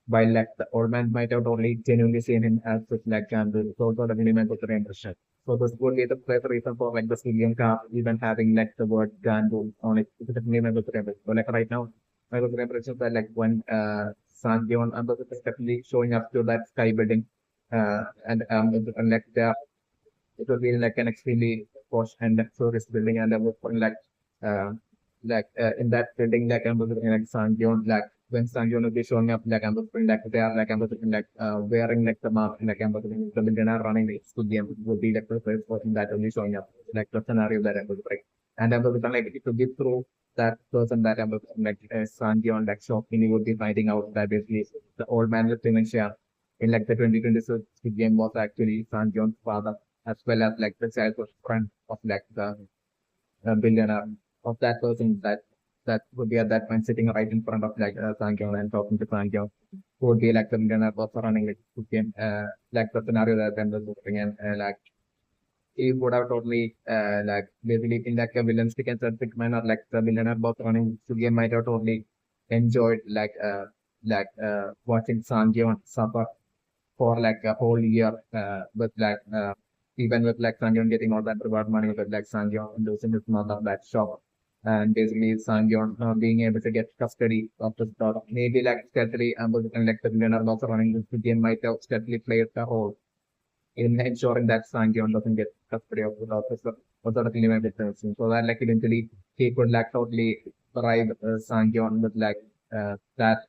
While like the old man might have only genuinely seen him as with like Gandhi, it's also the element of the impression. So this would be the first reason for like the Syrian car even having like the word Gandhi on it. It's definitely member of the So like right now, my impression that like when Sanjeev and is definitely showing up to that sky building, and like there it will be like an extremely posh and luxurious building, and I was putting uh, in that building, like I'm looking like Sanjeon, like when Sanjeon will be showing up, like I'm looking like they are like I'm looking like wearing like the mask, like I'm looking the millionaire running the studio would be like the first person that will be showing up, like the scenario that I'm looking and I'm looking like to be through that person that I'm looking like Sanjeon, like shocking, you would be finding out that basically the old man with dementia in like the 2026 game was actually Sanjeon's father as well as like the childhood friend of like the billionaire of that person that would be at that point sitting right in front of like Sankyong and talking to Sankyong, who would be like the billionaire also running like the game, like the scenario that then was looking and like he would have totally like basically in like a villainous and centric manner, like the billionaire boss running the game might have totally enjoyed watching Sankyong suffer for like a whole year with like even with like Sangyeon getting all that reward money with like Sangyeon losing his mother that shop and basically Sangyeon being able to get custody of the daughter. Maybe like steadily and like the winner also running this game might have steadily played the role in ensuring that Sangyeon doesn't get custody of the daughter. So what sort of element difference. So that like eventually he could like totally bribe Sangyeon with like that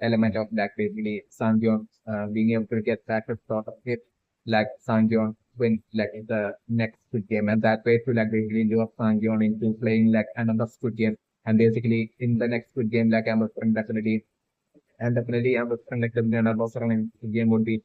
element of like basically Sangyeon being able to get that sort of hit like Sangyeon win like in the next Squid Game, and that way to like basically lure Sangyeon into playing like another Squid Game, and basically in the next Squid Game like I'm definitely I'm like the winner of the game would be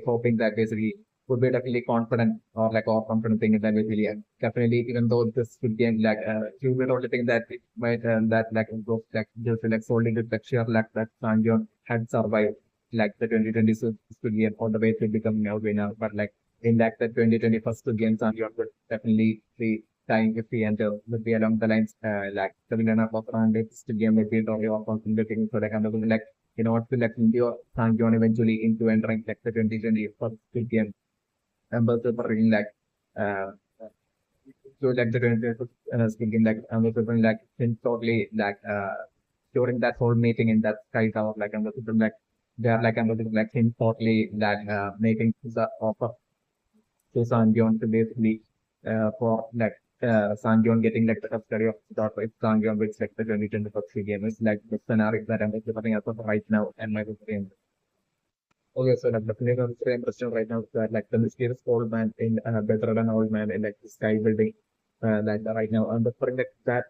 hoping that basically would be definitely confident or like all confident thing that basically definitely even though this Squid Game like you will only think that it might that like goes like just like solely with the sheer luck that Sanjeon had survived like the 2026 Squid Game all the way to becoming a winner, but like in like the 2021 Squid Game Sanjeon would definitely be time if we enter would be along the lines like the winner of the Squid Game would be totally off on the thing so like I'm looking like in order to like India Sanjeon eventually into entering like the 2021 Squid Game but bring like uh so like the speaking like people like since totally like during that whole meeting in that sky tower like people like they are like like him totally like making the offer to Sanjeon to basically for like Sanjeon getting like the custody of the daughter if Sanjeon wins like the 2021 game is like the scenario that I'm looking at right now and my opinion. Okay, so like definitely on the same question right now that like the mysterious old man in better than old man in like the sky building like right now. And the point that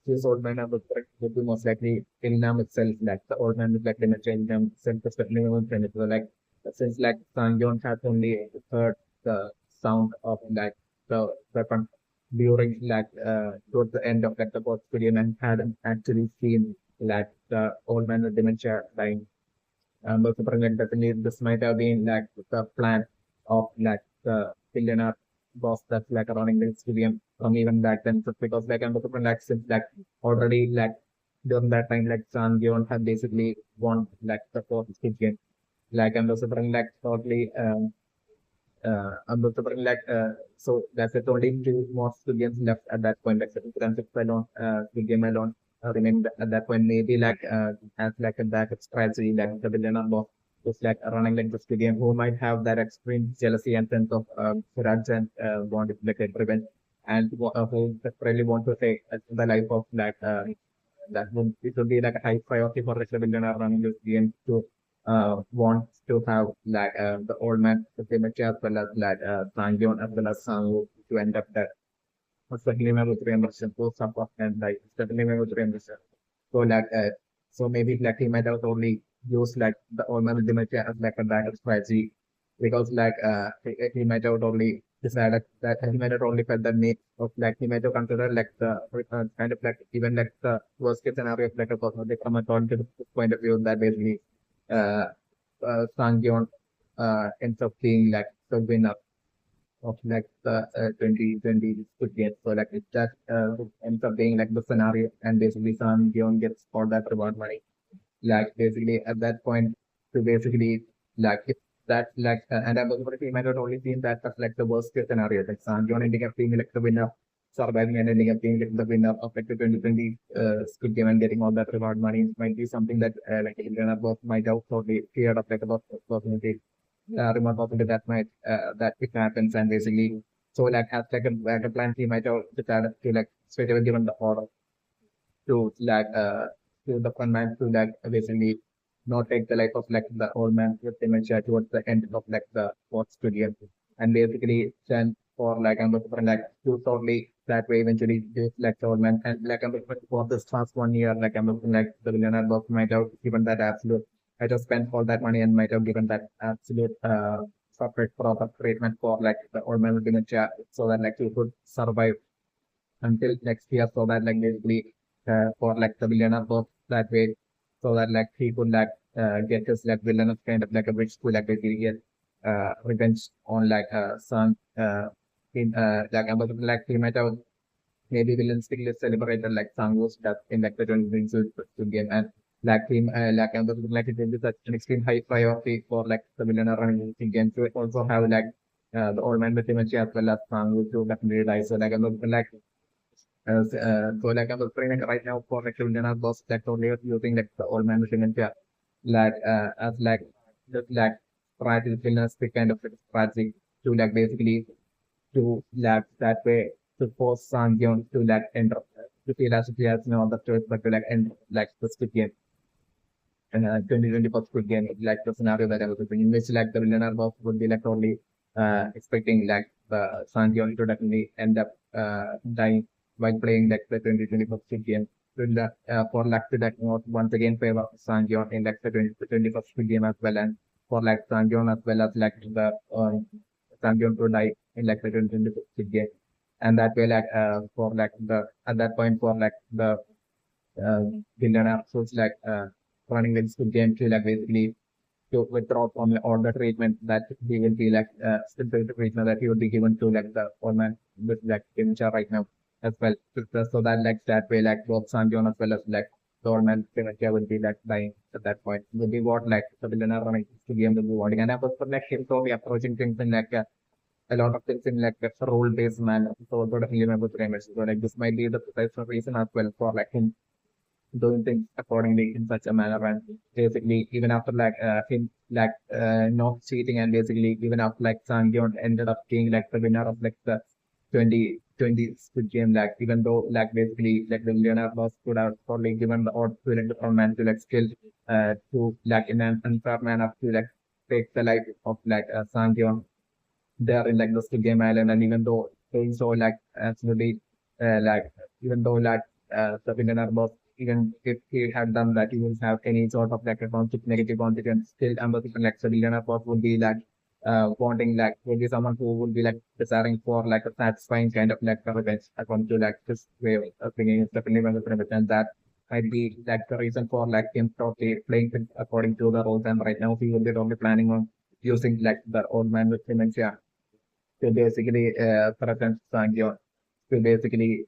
this old man and the threat would be most likely Ilnam itself, like the old man is like in a change them self perspective friend. So like since like Sangyeon has only heard the sound of like the weapon during like towards the end of like the post video and hadn't actually seen like the old man with dementia dying but Superintendent definitely this might have been like the plan of like the billionaire boss that's like running the stadium from even back then. Just because like I'm looking like since like already like during that time like Chan Gion had basically won like the fourth game. Like I'm also like totally I'm also like so that's it only two more games left at that point. Like if alone the game alone remained at that point maybe like as like a backup strategy like the billionaire boss is like running like this game who might have that extreme jealousy and sense of grudge and want to like revenge and who really want to take the life of like that would it would be like a high priority for like the billionaire running this game to want to have like the old man ultimately as well as like Sangyeon as well as Sangwoo to end up that especially with 300% so support and like especially with 300%. So like so maybe like he might have only used like the old man ultimately as like a backup strategy because like he might have only decided that he might have only felt the need of like he might have considered like the kind of like even like the worst case scenario of like a cosmetic from a quantitative point of view that basically uh Sangyeon ends up being like the winner of like the 2020 Squid Game. So like it just ends up being like the scenario and basically Sangyeon gets all that reward money like basically at that point to basically like if that like and I was already might not only seen that as like the worst case scenario like Sanjon ending up being like the winner surviving and ending up being like the winner of like the 2020 Squid Game and getting all that reward money might be something that like Indiana both might have totally feared of like about possibility remote possibility that might that it happens and basically so like as like a backup plan he might have decided to like straight away given the order to like to the fun man to like basically not take the life of like the old man with dementia towards the end of like the fourth studio and basically then for like I'm looking for like to totally that way eventually this like the old man and like I'm looking for this past 1 year like I'm looking like the billionaire boss might have given that absolute I just spent all that money and might have given that absolute separate proper treatment for like the old man with dementia so that like he could survive until next year so that like basically for like the billionaire boss that way so that like he could like get his like villainous kind of like a rich to like basically get revenge on like son in like about like he might have maybe villains still celebrated like Sangwoo's death in like the 2022 game and like him like and like it will be such an extreme high priority for like the billionaire running the game to also have like the old man with dementia as well as Sangwoo to definitely die so like like so like I'm training right now for like children boss like totally using like the old man dementia like as like just like strategy the kind of like, strategy to like basically to like that way to force Sangyeon to like enter to feel as if he has no other choice but to like enter like the Squid Game and 2024 Squid Game like the scenario that I was thinking in which like the billionaire boss would be like totally expecting like the Sangyeon to definitely end up dying while playing like the 2024 Squid Game. So that, for like to like not once again favor Sangyeon in like the 2021st Squid Game as well and for like Sangyeon as well as like the Sangyeon to die in like the 2024 Squid Game. And that way like for like the at that point for like the uh, billionaire so it's like running the Squid Game to like basically to withdraw from all the treatment that he will be like still the treatment that he would be given to like the old man with like dementia right now as well. So that like that way like both Sanjon as well as like the old man dementia will be like dying at that point. Will be what like the billionaire running the game will be wanting. And I was for like him so we approaching things in like a lot of things in like a role based manner. So sort of remember the image. So like this might be the precise reason as well for like him doing things accordingly in such a manner and basically even after like him like not cheating and basically even after like Sangyeon ended up being like the winner of like the 2020 Squid Game like even though like basically like the billionaire boss could have probably given the odds to like the front man to like still to like in an unfair manner to like take the life of like Sangyeon there in like the Squid Game Island and even though doing so like absolutely like even though like the billionaire boss even if he had done that he wouldn't have any sort of like a conflict negative consequence still ambassador like the billionaire boss would be like wanting like would be someone who would be like desiring for like a satisfying kind of like a revenge according to like this way of thinking is definitely one of the revenge and that might be like the reason for like him totally playing things according to the rules and right now he will be only planning on using like the old man with dementia to basically present Sangyeon to basically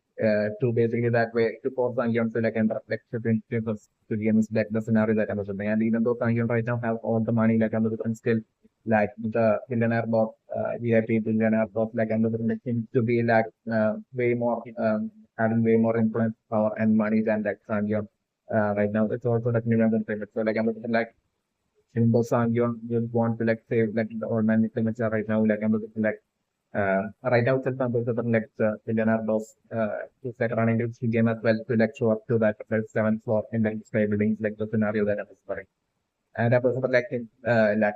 that way to force Sangyeon to like enter like to the games like the scenario that I was saying. And even though Sangyeon right now have all the money like under the still like the billionaire boss VIP billionaire boss like under the seems to be like way more having way more influence power and money than like Sangyeon right now. It's also like new and famous. So like I'm looking like in those Sangyeon you want to like save like the old man right now like I'm looking like right now itself I'm also like billionaire boss is like running this game as well to like show up to that seventh floor in like sky buildings like the scenario that I was running. And I was like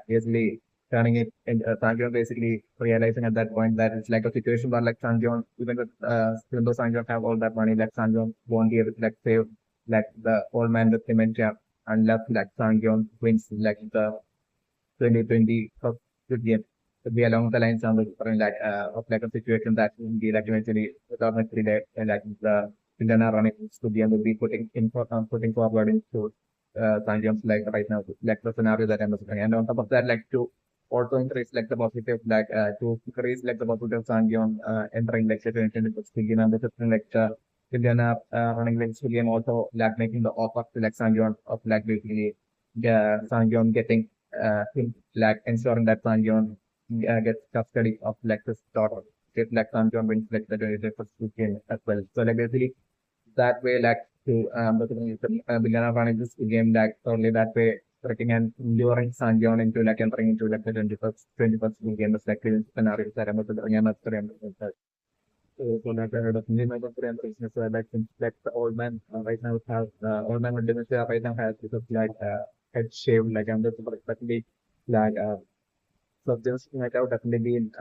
basically turning it in Sanjon basically realizing at that point that it's like a situation where like Sanjon, even though Sanjon have all that money, like Sanjon won't be able to like save like the old man with dementia unless like Sanjon wins like the 2020 Squid Game could be along the lines of like a situation that will be like eventually without necessarily like the villain are running to the end will be putting forward into Sanjam's like right now like the scenario that I'm looking and on top of that like to also increase like the positive like to increase like the positive Sanjam entering like the 2020 Squid Game and this is like villain running like Squid Game also like making the offer to like Sanjam of like basically Sanjam getting him like ensuring that Sanjon gets custody of like his daughter. If like Sanjon wins like the 21st weekend as well. So like basically that way like to basically begin running this game like only that way tricking and luring Sanjon into like entering into like the 21st weekend is like the scenario that I'm going to so like definitely my friend business like since like the old man right now has old man with dementia right now has because like head shaved like I'm just expecting like so this might have definitely been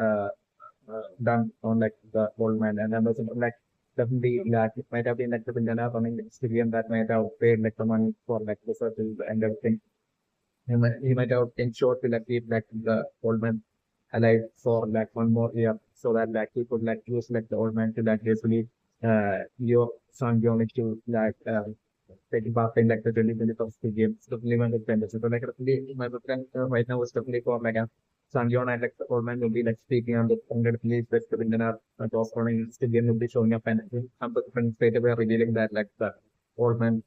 done on like the old man and then also like definitely like it might have been like the billionaire running the civilian that might have paid like the money for like researches and everything. He might have ensured to like keep like the old man alive for like one more year so that like he could like use like the old man to like basically your son going to like taking part in like the 2020 of the games definitely one of them. So like definitely my friend right now is definitely for like a Sanjon and like the old man will be like speaking on the release with the Indian toss running the game will be showing up and I'm the friend straight away revealing that like the old man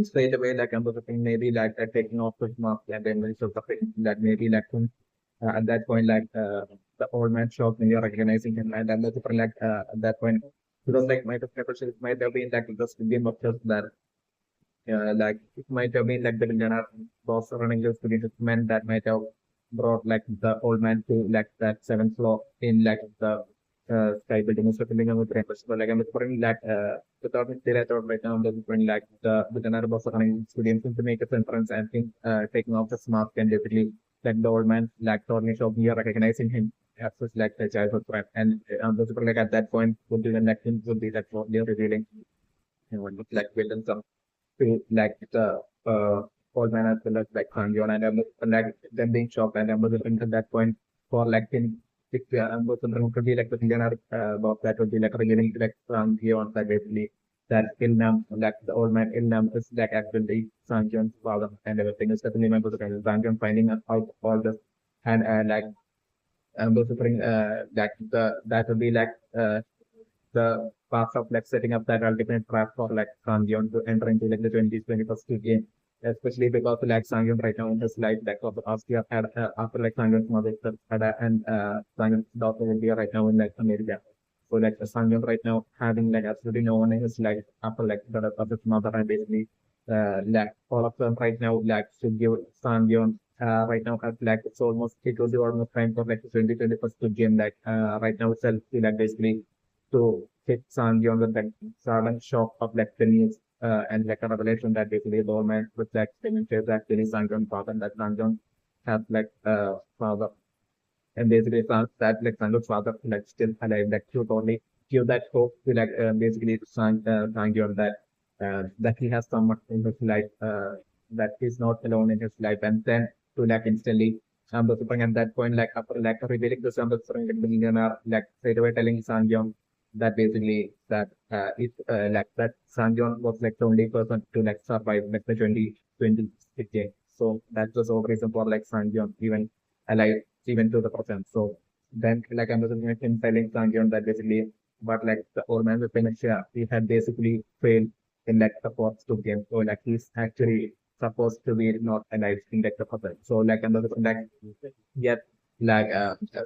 straight away like I'm the thing maybe like taking off his mask and then sort of thing that maybe like at that point like the old man shocked when you're recognizing him and then the different like at that point because like might have been like just game of just that like it might have been like the villain boss running those to men that might have brought like the old man to like that seventh floor in like the sky building or something with rainbows. So like I'm putting like without it there I thought right now I'm putting like the villain boss running students to make a entrance and think taking off the mask and basically like the old man like totally showing here recognizing him as such like the childhood friend and like at that point would be the next thing would be like what they're revealing like villains to like the old man as well as like Sanjon and like them being shocked and I was at that point for like in if I was to be like the Indian about that would be like revealing like Sanjon that basically that Ilnam like the old man Ilnam is like actually Sanjon's father and everything is definitely my position. Sanjon finding out all this and like basically that that would be like the path of like setting up that ultimate trap for like Sangyun to enter into like the 21st game. Especially because like Sangyun right now in his life, like of the past year had after like Sangyun's mother had and Sangyun's daughter will be right now in like America. So like Sangyun right now having like absolutely no one in his life after like the death of his mother and basically like all of them right now like to give Sangyun right now has like it's almost it will be almost time for like the 2021st game like right now itself like basically to hit Sanji on the like sudden shock of like the news and like a revelation that basically the government with like says actually Sanji's father and that Sanji has like father and basically found that like Sanji's father like still alive like to only give that hope to like basically Sanji on that he has someone in his life that he's not alone in his life and then to like instantly the Supang at that point like after like revealing the Sambal Supang like millionaire like straight away telling Sanjong that basically that it like that Sanjon was like the only person to like survive like the 2020 decade. So that's the sole reason for like Sanjon even alive even to the present. So then like I'm just him telling Sanjon that basically but like the old man with dementia he had basically failed in like the first two games. So like he's actually supposed to be not alive in like the present. So like another like yet like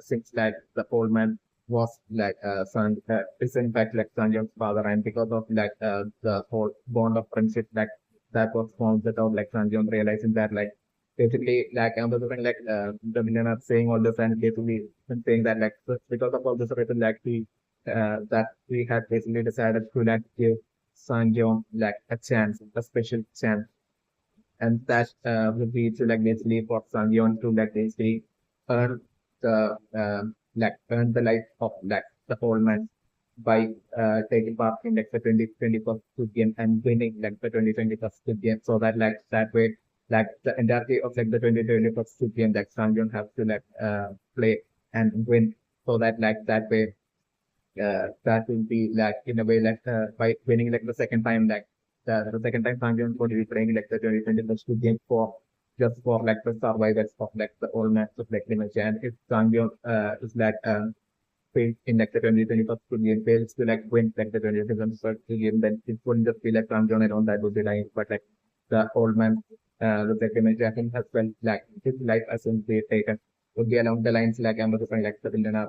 since like the old man was like son is in fact like Sanjay's father and because of like the whole bond of friendship like that was formed without like Sanjay realizing that like basically like I'm different like the millionaire saying all this and basically saying that like because of all this reason like we that we had basically decided to like give Sanjeon like a chance, a special chance, and that would be to like basically for Sanjeon to like basically earn the like earn the life of like the whole man by taking part in like the 2021st Squid Game and winning like the 2021st Squid Game, so that like that way like the entirety of like the 2021st Squid Game like Sanjeon have to like play and win, so that like that way that will be like in a way like by winning like the second time like the second time Sanjeon would be playing like the 2020 the two game for just for like the survivors of like the old match of like Lineage. And if Sanjeon is like fails in like the 2021st game, fails to like win like the 2021st game, then it wouldn't just be like Sanjeon alone that would be dying, but like the old man the second Lineage has felt like his life has been taken would be along the lines like I'm like the villain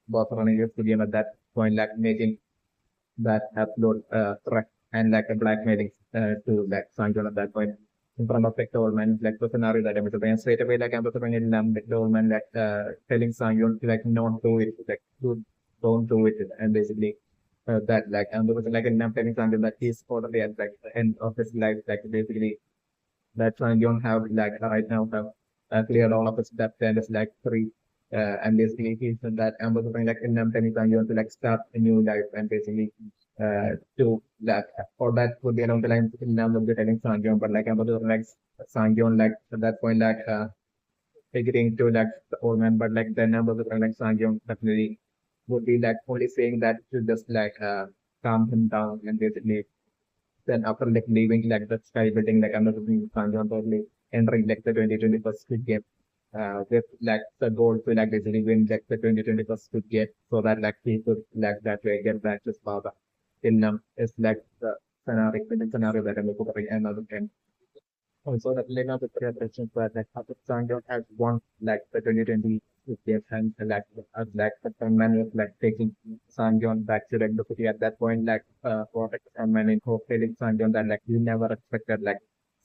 was running a game at that point, like making that upload threat and like a blackmailing to like Sanjon at that point in front of like the old man, like the scenario that I'm saying straight away, like I'm saying like the old man like telling Sanjon to like not do it, like don't do it, and basically that like I'm like I'm telling Sanjon that he's already at like the end of his life, like basically that Sanjon have like right now have cleared all of his debt and is like free. And basically he said that I'm going like in Namtani Sanjon to like start a new life and basically to that or that would be along the lines in Nam of the telling Sanjon, but like I'm like Sanjon like at that point like figuring to like the old man, but like the number of like Sanjon definitely would be like only saying that to just like calm him down and basically then after like leaving like the sky building, like I'm not looking Sanjon totally entering like the 2021st Squid Game. With like the goal to like basically win like the 2021st Squid Game, so that like he could like that way get back to his father. In is like the scenario that I'm looking at another time. Also, that Lena with the questions were like after Sanjon has won like the 2020 games and like the Sunman was like taking Sanjon back to like the city at that point, like for like Sunman in hope telling Sanjon that like he never expected like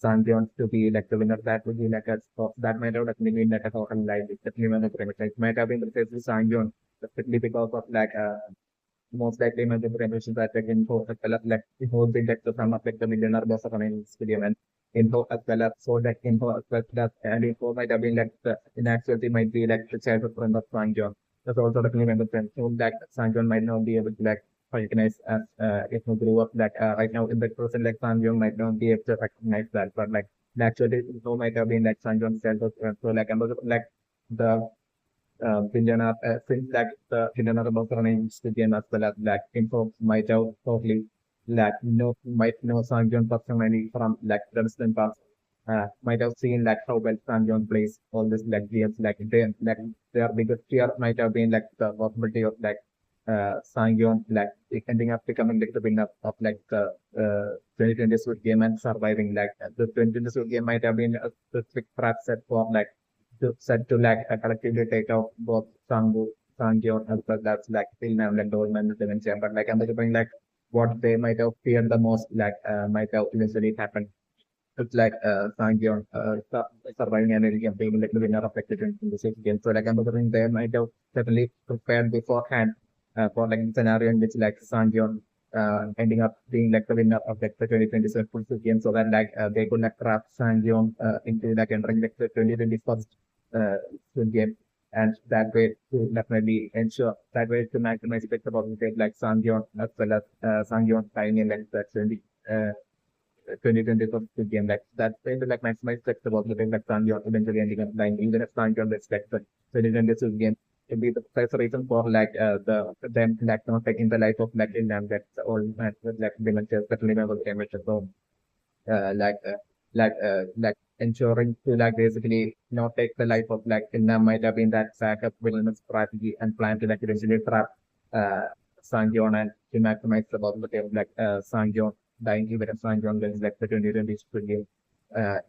Sanjon to be like the winner. That would be like a so that might have definitely been like a total lie. It definitely won the premiere. It might have been the case with Sanjon, especially because of like most likely multiple emissions that like info as well as like info been like the sum of like the millionaire boss of an studio and info as well as so like info as well as and info might have been like the in actuality might be like the childhood friend of Sanjon. That's also the claim and friend. So that Sanjon might not be able to like recognize as if he grew up like right now in the person like Sanjon might not be able to recognize that. But like actually info might have been like Sanjon's childhood friend. So like I'm like the billionaire since like the billionaire about running Studian as well as like info might have totally like no might know Sanjon personally from like the distant past. Might have seen like how well Sanjon plays all this like games like their biggest fear might have been like the possibility of like Sanjon like ending up becoming like the winner of like the 2020 Squid Game and surviving like the 2020 Squid Game might have been a specific trap set for like set to like collectively take out both Sangyo as well as like Pilnam and Dolman and Dementia. But like I'm thinking like what they might have feared the most like might have eventually happened. It's like Sangyo surviving and being like the winner of like the 2026 game. So like I'm thinking they might have definitely prepared beforehand for like the scenario in which like Sangyo ending up being like the winner of like the 2027 full game, so that like they could like trap Sangyo into like entering like the 2021st Squid Game, and that way to definitely ensure that way to maximize effect about the like Sangyon as well as Sangyon timing and like the 2020 Squid Game, like that way to like maximize effect about the like Sangyon eventually ending up dying, even if Sangyon is like the 2020 Squid Game to be the first reason for like the them like not taking the life of like in them that's all like dementia, especially about dementia. So like like ensuring to like basically not take the life of like Inna might have been that backup villainous strategy and plan to like eventually trap Sangyon and to maximize the possibility of like Sangyon dying even if Sangyon wins like the 2020 Squid Game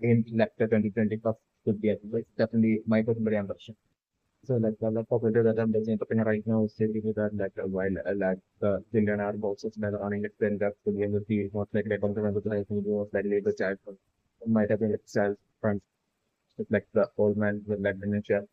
in like the 2020 first Squid Game. So it's definitely my personal ambition. So like the popular that I'm designing right now is simply that like while like the children are also running it then that's the game of the most like controversial videos that later child might have been itself front. like the old man with like dementia.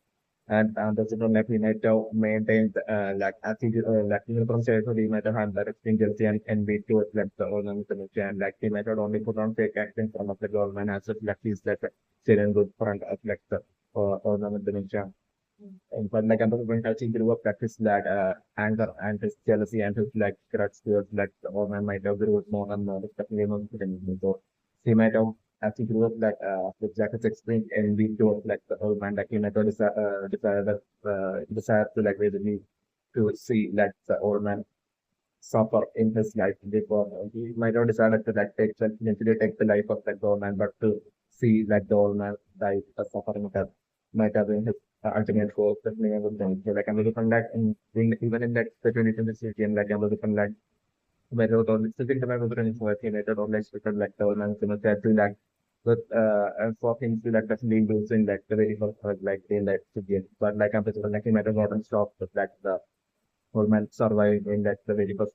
And the children like he might have maintained like attitude like even from childhood he might have had that stringency and envy towards like the old man with dementia, and like he might have only put on fake acting from of the old man as if like he's like a chill and good friend of like the old man with dementia. But like under when he grew up, that his like anger and his jealousy and his like grudge towards like the old man might have grew more and more, especially among the so he might have as he grew up like with Jack has explained and we towards like the old man like he might have desire to like basically to see like the old man suffer in his life before he might have decided to like eventually take the life of like the old man, but to see like the old man die suffering that might have been his ultimate goal, definitely everything. So like I'm looking like even in like the 2020 game, like I'm looking like whether it was sitting the member and so I think it all like because like the old man you know that to like but and for things to like definitely losing like the very first like they like to get, but like I'm just like he might have gotten stopped but like the old man survived in that the very first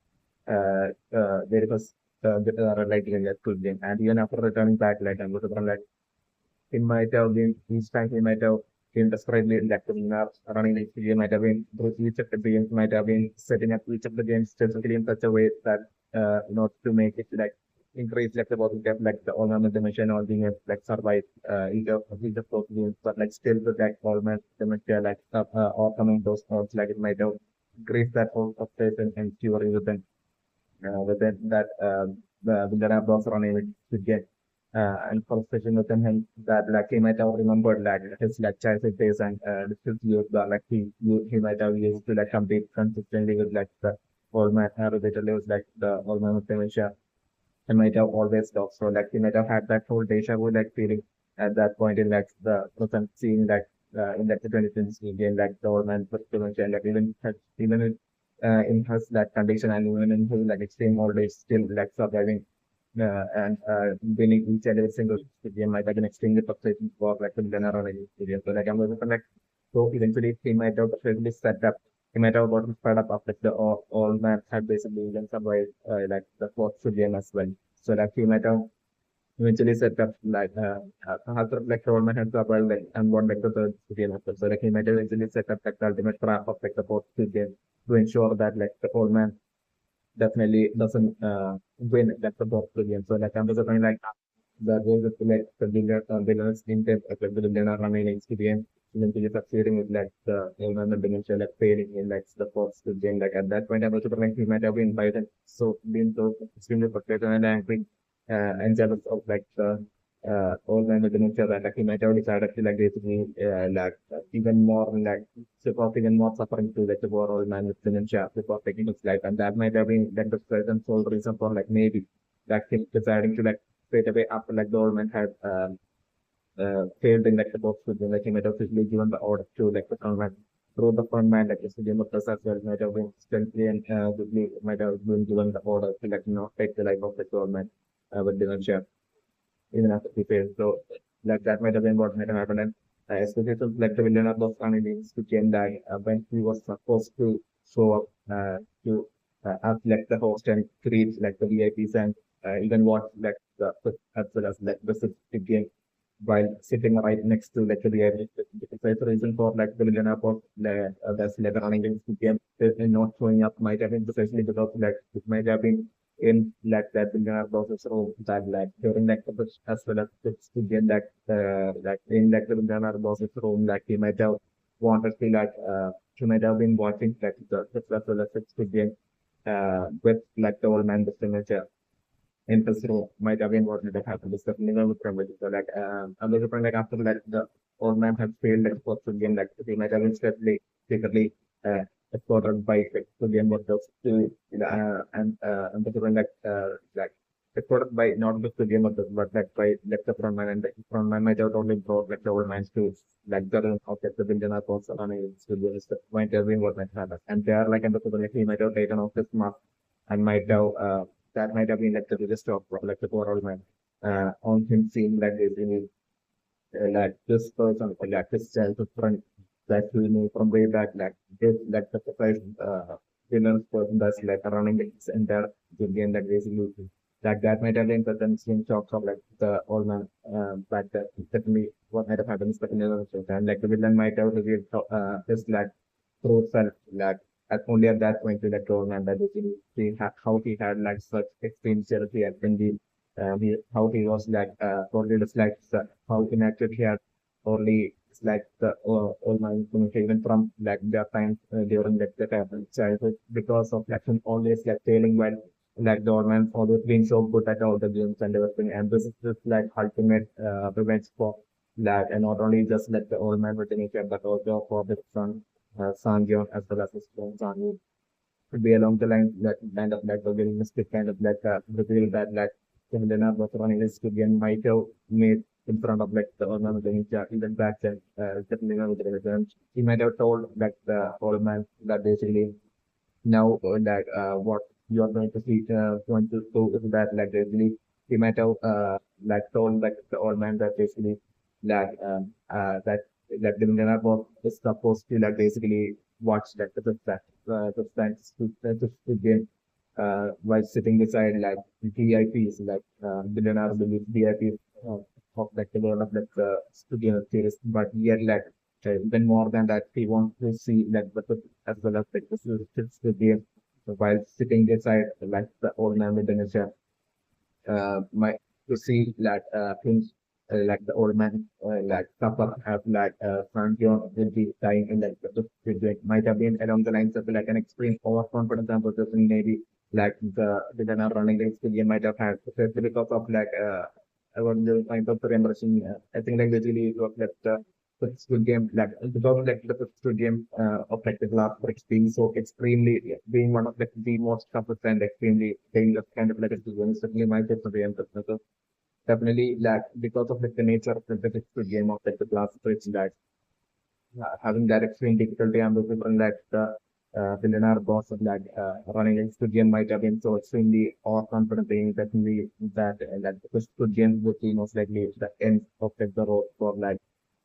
like in that good game, and even after returning back like I'm like he might have been each time he might have been desperately active in running each game, might have been through each of the games, might have been setting up each of the games specifically in such a way that not to make it like increase like the bottom cap like the ornament dimension or being able to like survive each of those games, but like still the like ornament dimension like or coming those odds like it might have increased that whole frustration and fury within that the rap was running with get and frustration within him that like he might have remembered like his like childhood days and his youth that like he might have used to like compete consistently with like the old man related was like the old man with dementia and might have always loved. So like he might have had that whole deja vu like feeling at that point in like the present scene like in like the 20th game like the old man with dementia and like even in his like condition and even in his like extreme old age still like surviving and winning each and every single game might have been extremely frustrating for like the winner or any experience. So like I'm going to connect. So eventually he might have really set up. He might have gotten fed up after the old man had basically even survived like the fourth game as well. So like he might have eventually set up like after like the old man had survived like and won like the third game after. So like he might have eventually set up like the ultimate trap of like the fourth game to ensure that like the old man definitely doesn't win like the box game. So like I'm just going like the goal is to like the villain's intent of like the villain running into the game, eventually succeeding with like the environment dimension like failing in like the first game. Like at that point I was super like he might have been by then so been so extremely frustrated and angry and jealous of like the old man with dementia that like he might have decided to like basically like even more like support even more suffering to like the poor old man with dementia before taking his life, and that might have been like the present sole reason for like maybe like him deciding to like straight away after like the old man had failed in like the box with him, like he might have officially given the order to like the front man through the front man like the game of the as well might have been stealthily and quickly might have been given the order to like take the life of the old man with dementia even after he failed. So like that might have been what might have happened. And especially to like the villain of those candidates became that when he was supposed to show up to act like the host and greet like the VIPs and even watch like the as well as like the game while sitting right next to like the VIP. That's the reason for like the villain of the like running against the game not showing up might have been precisely because like it might have been in like that billionaire process room that like during like the as well as to get like in like the billionaire process room like he might have wanted to like he might have been watching like the as well as the game with like the old man the signature in this room might have been what might have happened. This definitely would from it. So like I'm looking for like after like the old man has failed like sports game like he might have been secretly exploded by the game what those two and I'm looking like exploded by not just the game of the but like by like the front man, and the front man might have only brought like the old man's to like the object the building up also on a studio is the point of being what might happen. And they are like in the like he might have taken off his mask and might have that might have been like the biggest of like the poor old man on him seeing like this like this person like this childhood friend that we knew from way back like this like the surprise villainous person that's like running this entire game that basically Like that might have been certain screenshots of like the old man, but certainly what might have happened is certainly and like the villain might have revealed his like true self, like only at that point to the old man that basically how he had like such extreme jealousy and envy, how he was like totally disliked how inactive he had only like the old man even from like their time during like the childhood because of like him always like failing while like the old man always being so good at all the games and everything. And this is just like ultimate revenge for that. And not only just like the old man with nature, but also for the son, Sangyeon, as well as his son, Sangyeon. Could be along the line that kind of like the very mystic kind of like reveal that like Helena was running his studio might have made in front of like the old man with the nature, even back then, definitely with the return. He might have told like the old man that basically now that what you are going to do is that like basically he might have like told like the old man that basically that that the millionaire boss is supposed to like basically watch like the game while sitting beside like VIPs like billionaires VIPs of like the world of like the studio series, but yet like even more than that, he wants to see like the as well as like the game while sitting beside like the old man with the my to see that things like the old man like suffer have like Sanjo will be dying in like the might have been along the lines of like an extreme overconfidence and possession maybe like the gunner running against the game might have had especially because of like I want to kind of remembering I think like basically it was like the Squid Game like because of like the Squid Game of like the glass bricks being so extremely being one of like the most toughest and extremely dangerous kind of like a season certainly my take on the end so definitely like because of like the nature of the Squid Game of like the glass bricks that having that extreme difficulty and looking that the billionaire boss of that running against Squid Game might have been so extremely overconfident being definitely that the Squid Game would be most likely the end of like, the road for like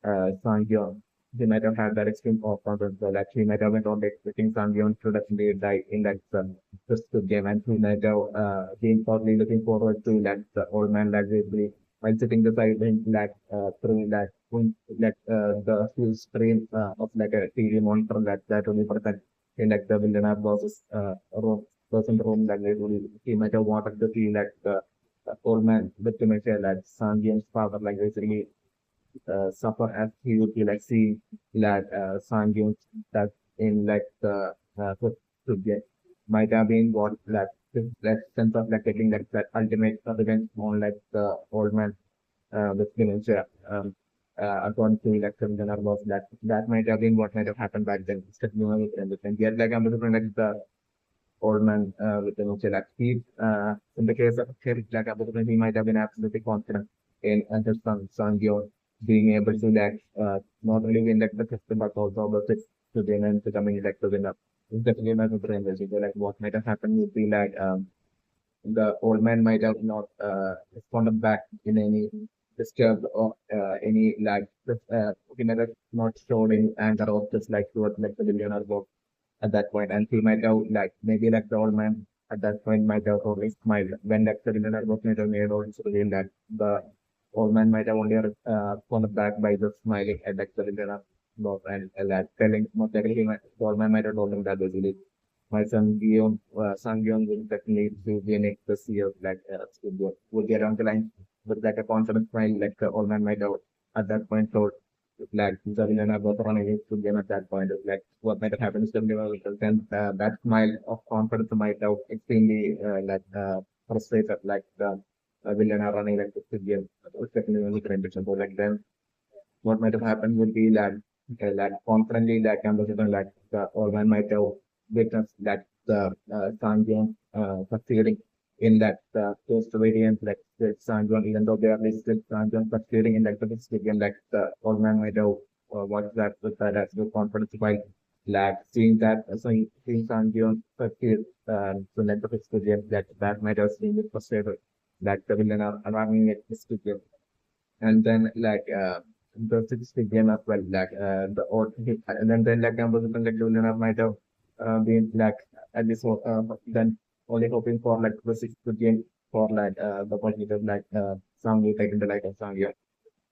Sangyeon. He might have had that extreme overconfidence, so like he might have went on expecting Sangyeon to definitely die in that the Squid Game, and he might have been probably looking forward to like the old man like basically while sitting beside him like through that like the huge screen of like a TV monitor that only present in like the billionaire boss's room person room like really he might have wanted to see like the old man with dementia like Sangyun's father like basically suffer as he would be like see that Sangyun that in like the subject might have been what like that sense of like taking like that ultimate revenge on like the old man with dementia. According to like some was that might have been what might have happened back then. It's just, and yet like I'm looking like the old man with dementia. Like he in the case of him, like he might have been absolutely confident in his son Gyo being able to like not only win like the system but also the six to win and becoming like the winner. It's definitely not a brain like what might have happened would be like the old man might have not responded back in any disturbed or any like he might have not shown any anger or just like towards like the billionaire box at that point, and he might have like maybe like the old man at that point might have only smiled when like the billionaire box might have made also reveal that the old man might have only responded back by just smiling at like the billionaire box and that telling most likely the old man might have told him that basically my son Guillaume, will definitely to be next this year, like would get on the line with like a confident smile, like the old man might have at that point thought like the villain was running into game at that point, like what might have happened is the because then that smile of confidence might have extremely frustrated like the villain are running like the game. It's definitely was a great picture. So like then what might have happened would be that like confidently that conversation like the old man might have witnessed that the Sanjay succeeding in that close to variant like the Sanjay even though they are listed Sanjay succeeding in like the again like the old man might have watched that with that as good confidence while like seeing that seeing Sanjay succeed to like the again that might have seen it frustrated like the villain are running it and then like the statistic game as well like the odd and then like numbers like Juliana might have been like at least then only hoping for like the sixth game for like the positive like Sang will take into like a Sang.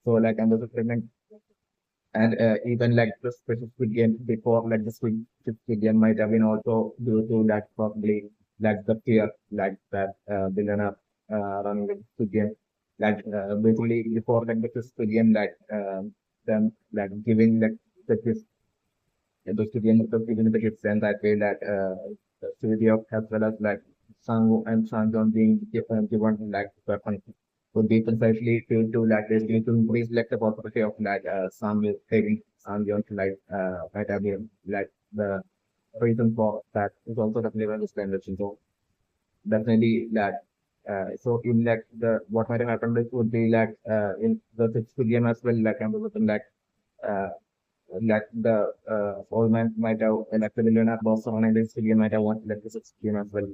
So like and the pregnant and even like the special Squid Game before like the Squid Game might have been also due to like probably like the fear like that billionaire running the Squid Game like basically before like the Squid Game like them like giving like the those to the end of the giving the gifts and that way that the studio as well as like Sang and Sang being given like weapons would be precisely to like basically to increase like the possibility of like some will saving some young like might have been like the reason for that is also definitely understand so definitely that so in like the what might have happened is would be like in the sixth game as well like I'm looking uh like the old man might have like the millionaire boss on this game might have wanted like the sixth game as well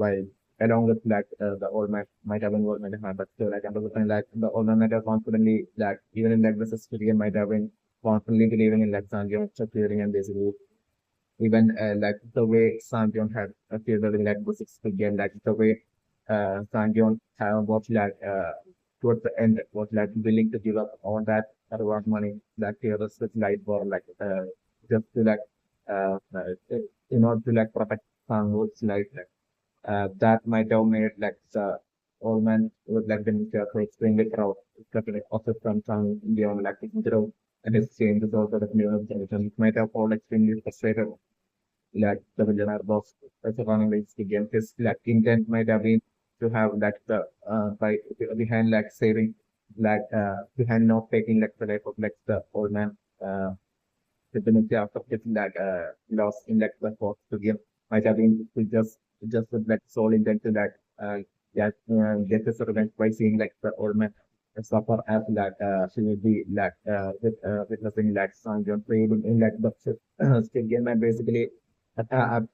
while along with like the old man might have involvement in but still like I'm looking like the old man might have confidently like even in like the sixth game might have been confidently believing in like Sanjay appearing and basically even like the way Sanjeon had appeared in like the sixth game, like the way Sanjeon was like towards the end was like willing to give up all that reward money that he was with life for like just to like in order to like protect Sanjeon's life. That might have made like the old man with like the nature so extremely proud, especially also from some beyond like zero and his change is also the new generation. It might have all extremely frustrated like the billionaire boss running the game. His like intent might have been to have that by behind like saving like behind not taking like the life of like the old man dependency after getting that loss in like the fourth to game might have been to just with like sole intent to that get the revenge by seeing like the old man suffer as that she will be like witnessing like Song John trading in like the still game and basically at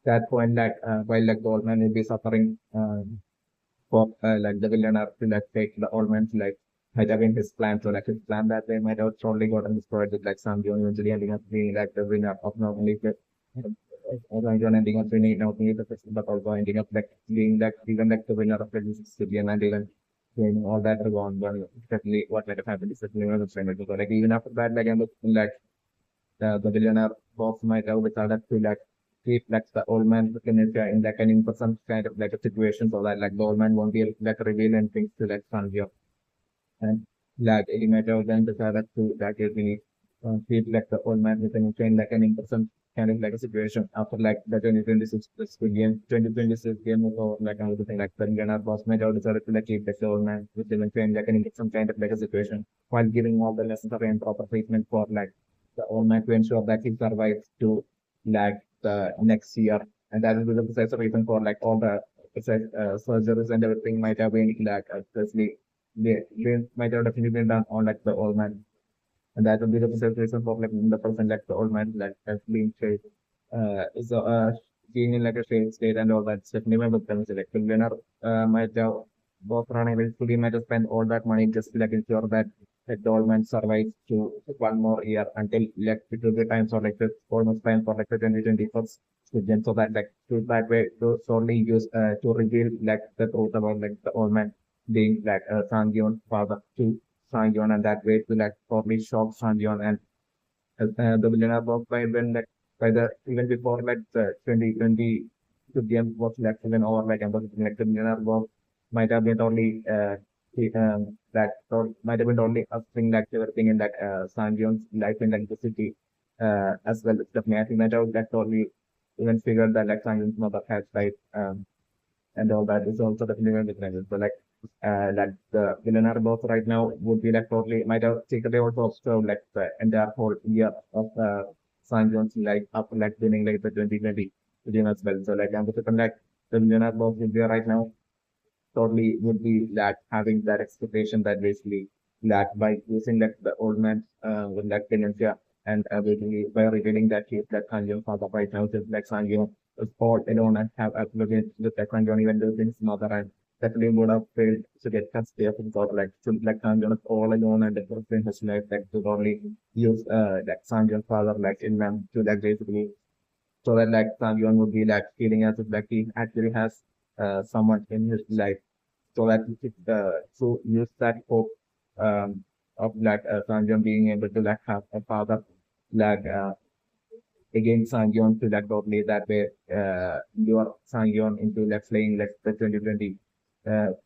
that point like while like the old man will be suffering for like the billionaire to like take the old man's life might have been his plan. So like his plan that they might have totally gotten destroyed with like Sam Jones eventually ending up being like the winner of not only the Sam Jones ending up winning not only the festival but also ending up like being like even like the winner of the city and even gaining all that reward. But definitely what might have happened is definitely one of the same. So like even after that like I'm looking like the billionaire boss might have decided to like keep like the old man in like an for some kind of like a situation so that like the old man won't be able to like reveal anything to like Sanjay and like he might have then decided to like really keep like the old man within chain like an in some kind of like a situation after like the 2026 the Squid Game 2026 game or like another thing like the billionaire boss might have decided to like keep like the old man within chain like an in some kind of like a situation while giving all the necessary and proper treatment for like the old man to ensure that he survives to like the next year. And that is the precise reason for like all the precise surgeries and everything might have been like especially they might have definitely been done on like the old man. And that would be the precise reason for like the person like the old man like has been shaped so being in like a shade state and all that stuff. Never with them like the winner might have both running fully might have spent all that money just to like ensure that like the old man survives to one more year until like it will be time for like the almost time for like the 2021st season so that like to that way to solely use to reveal like the truth about like the old man being like Sangyeon father to Sangyeon and that way to like probably shock Sangyeon and the billionaire box by when like by the even before like the 2020 the game was like even over like I'm like the billionaire box might have been only that thought might have been only thing like everything in that Sanjion's life in like the city as well as definitely I think that out that only even figured that like Sanjion's mother has died and all that is also definitely very different. So like the billionaire boss right now would be like totally might have secretly also observed like the entire whole year of San John's life after like winning like the 2020 game as well. So like I'm just like the billionaire boss would be right now totally would be that having that expectation that basically that by using like the old man with that dementia and basically by revealing that he's that Sanjay father right now just like Sanjay is all alone and have absolutely just like Sanjay even do things mother and definitely would have failed to get custody of his daughter like to like Sanjay is all alone and in his life like to only use like Sanjay's father like in them to like basically so that like Sanjay would be like feeling as if like he actually has someone in his life so that to use that hope of like Sanjay being able to like have a father like against Sangyeon to like totally that way you are Sangyeon into like playing like the 2020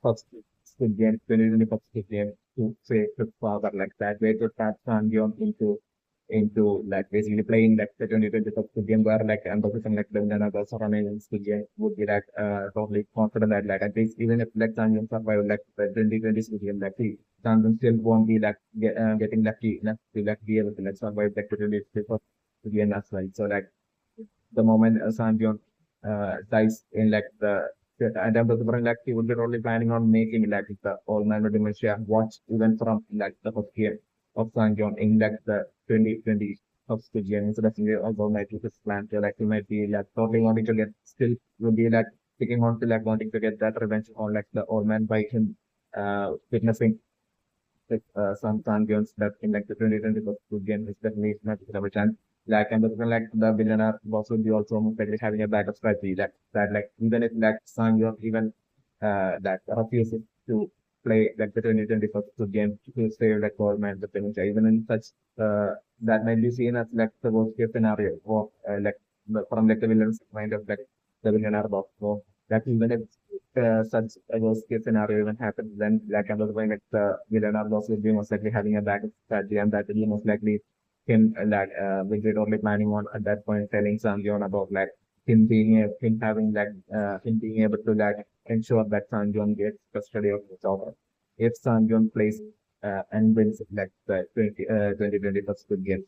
first Squid Game 2020 first Squid Game to say to father like that way to tap Sangyeon into like basically playing like the 2020 first Squid Game where like and focusing like the another surrounding Squid Game would be like totally confident that like at least even if like Sangyeon survive like the 2020 Squid Game like he Sangyeon still won't be like getting lucky enough to like be able to like survive like the 2020 first again as well. So like the moment Sanjon dies in like the and then the like he would be only planning on making like the all man with dementia watch even from like the first game of Sanjon in like the 2020 of the game. So that's also might be this plan to like he might be like totally wanting to get still would be like sticking on to like wanting to get that revenge on like the old man by him witnessing like some champions that in like the 2020 good game is definitely not a chance. Like and like the billionaire boss would be also most likely having a backup strategy that like even if like Sangyeon even that refuses to play like the 2020 good game to save like Goldman the finish even in such that might be seen as like the worst case scenario or like from like the villain's mind of like the billionaire boss. So that even if such a worst case scenario even happens, then like kind of going like the villain or boss will be most likely having a backup strategy, and that will be most likely him that will be only planning on at that point telling Sanjeon about like him having like him being able to like ensure that Sanjeon gets custody of his daughter. If Sanjeon plays and wins like the 2020 first good game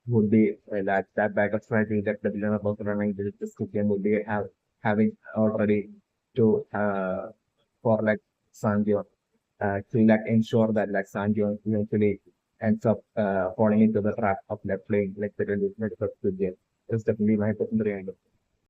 would be that backup strategy that the villain about running this game would be having already to for like Sanjeon to like ensure that like Sanjeon eventually ends up falling into the trap of like playing like the medical game. It's definitely my personal angle.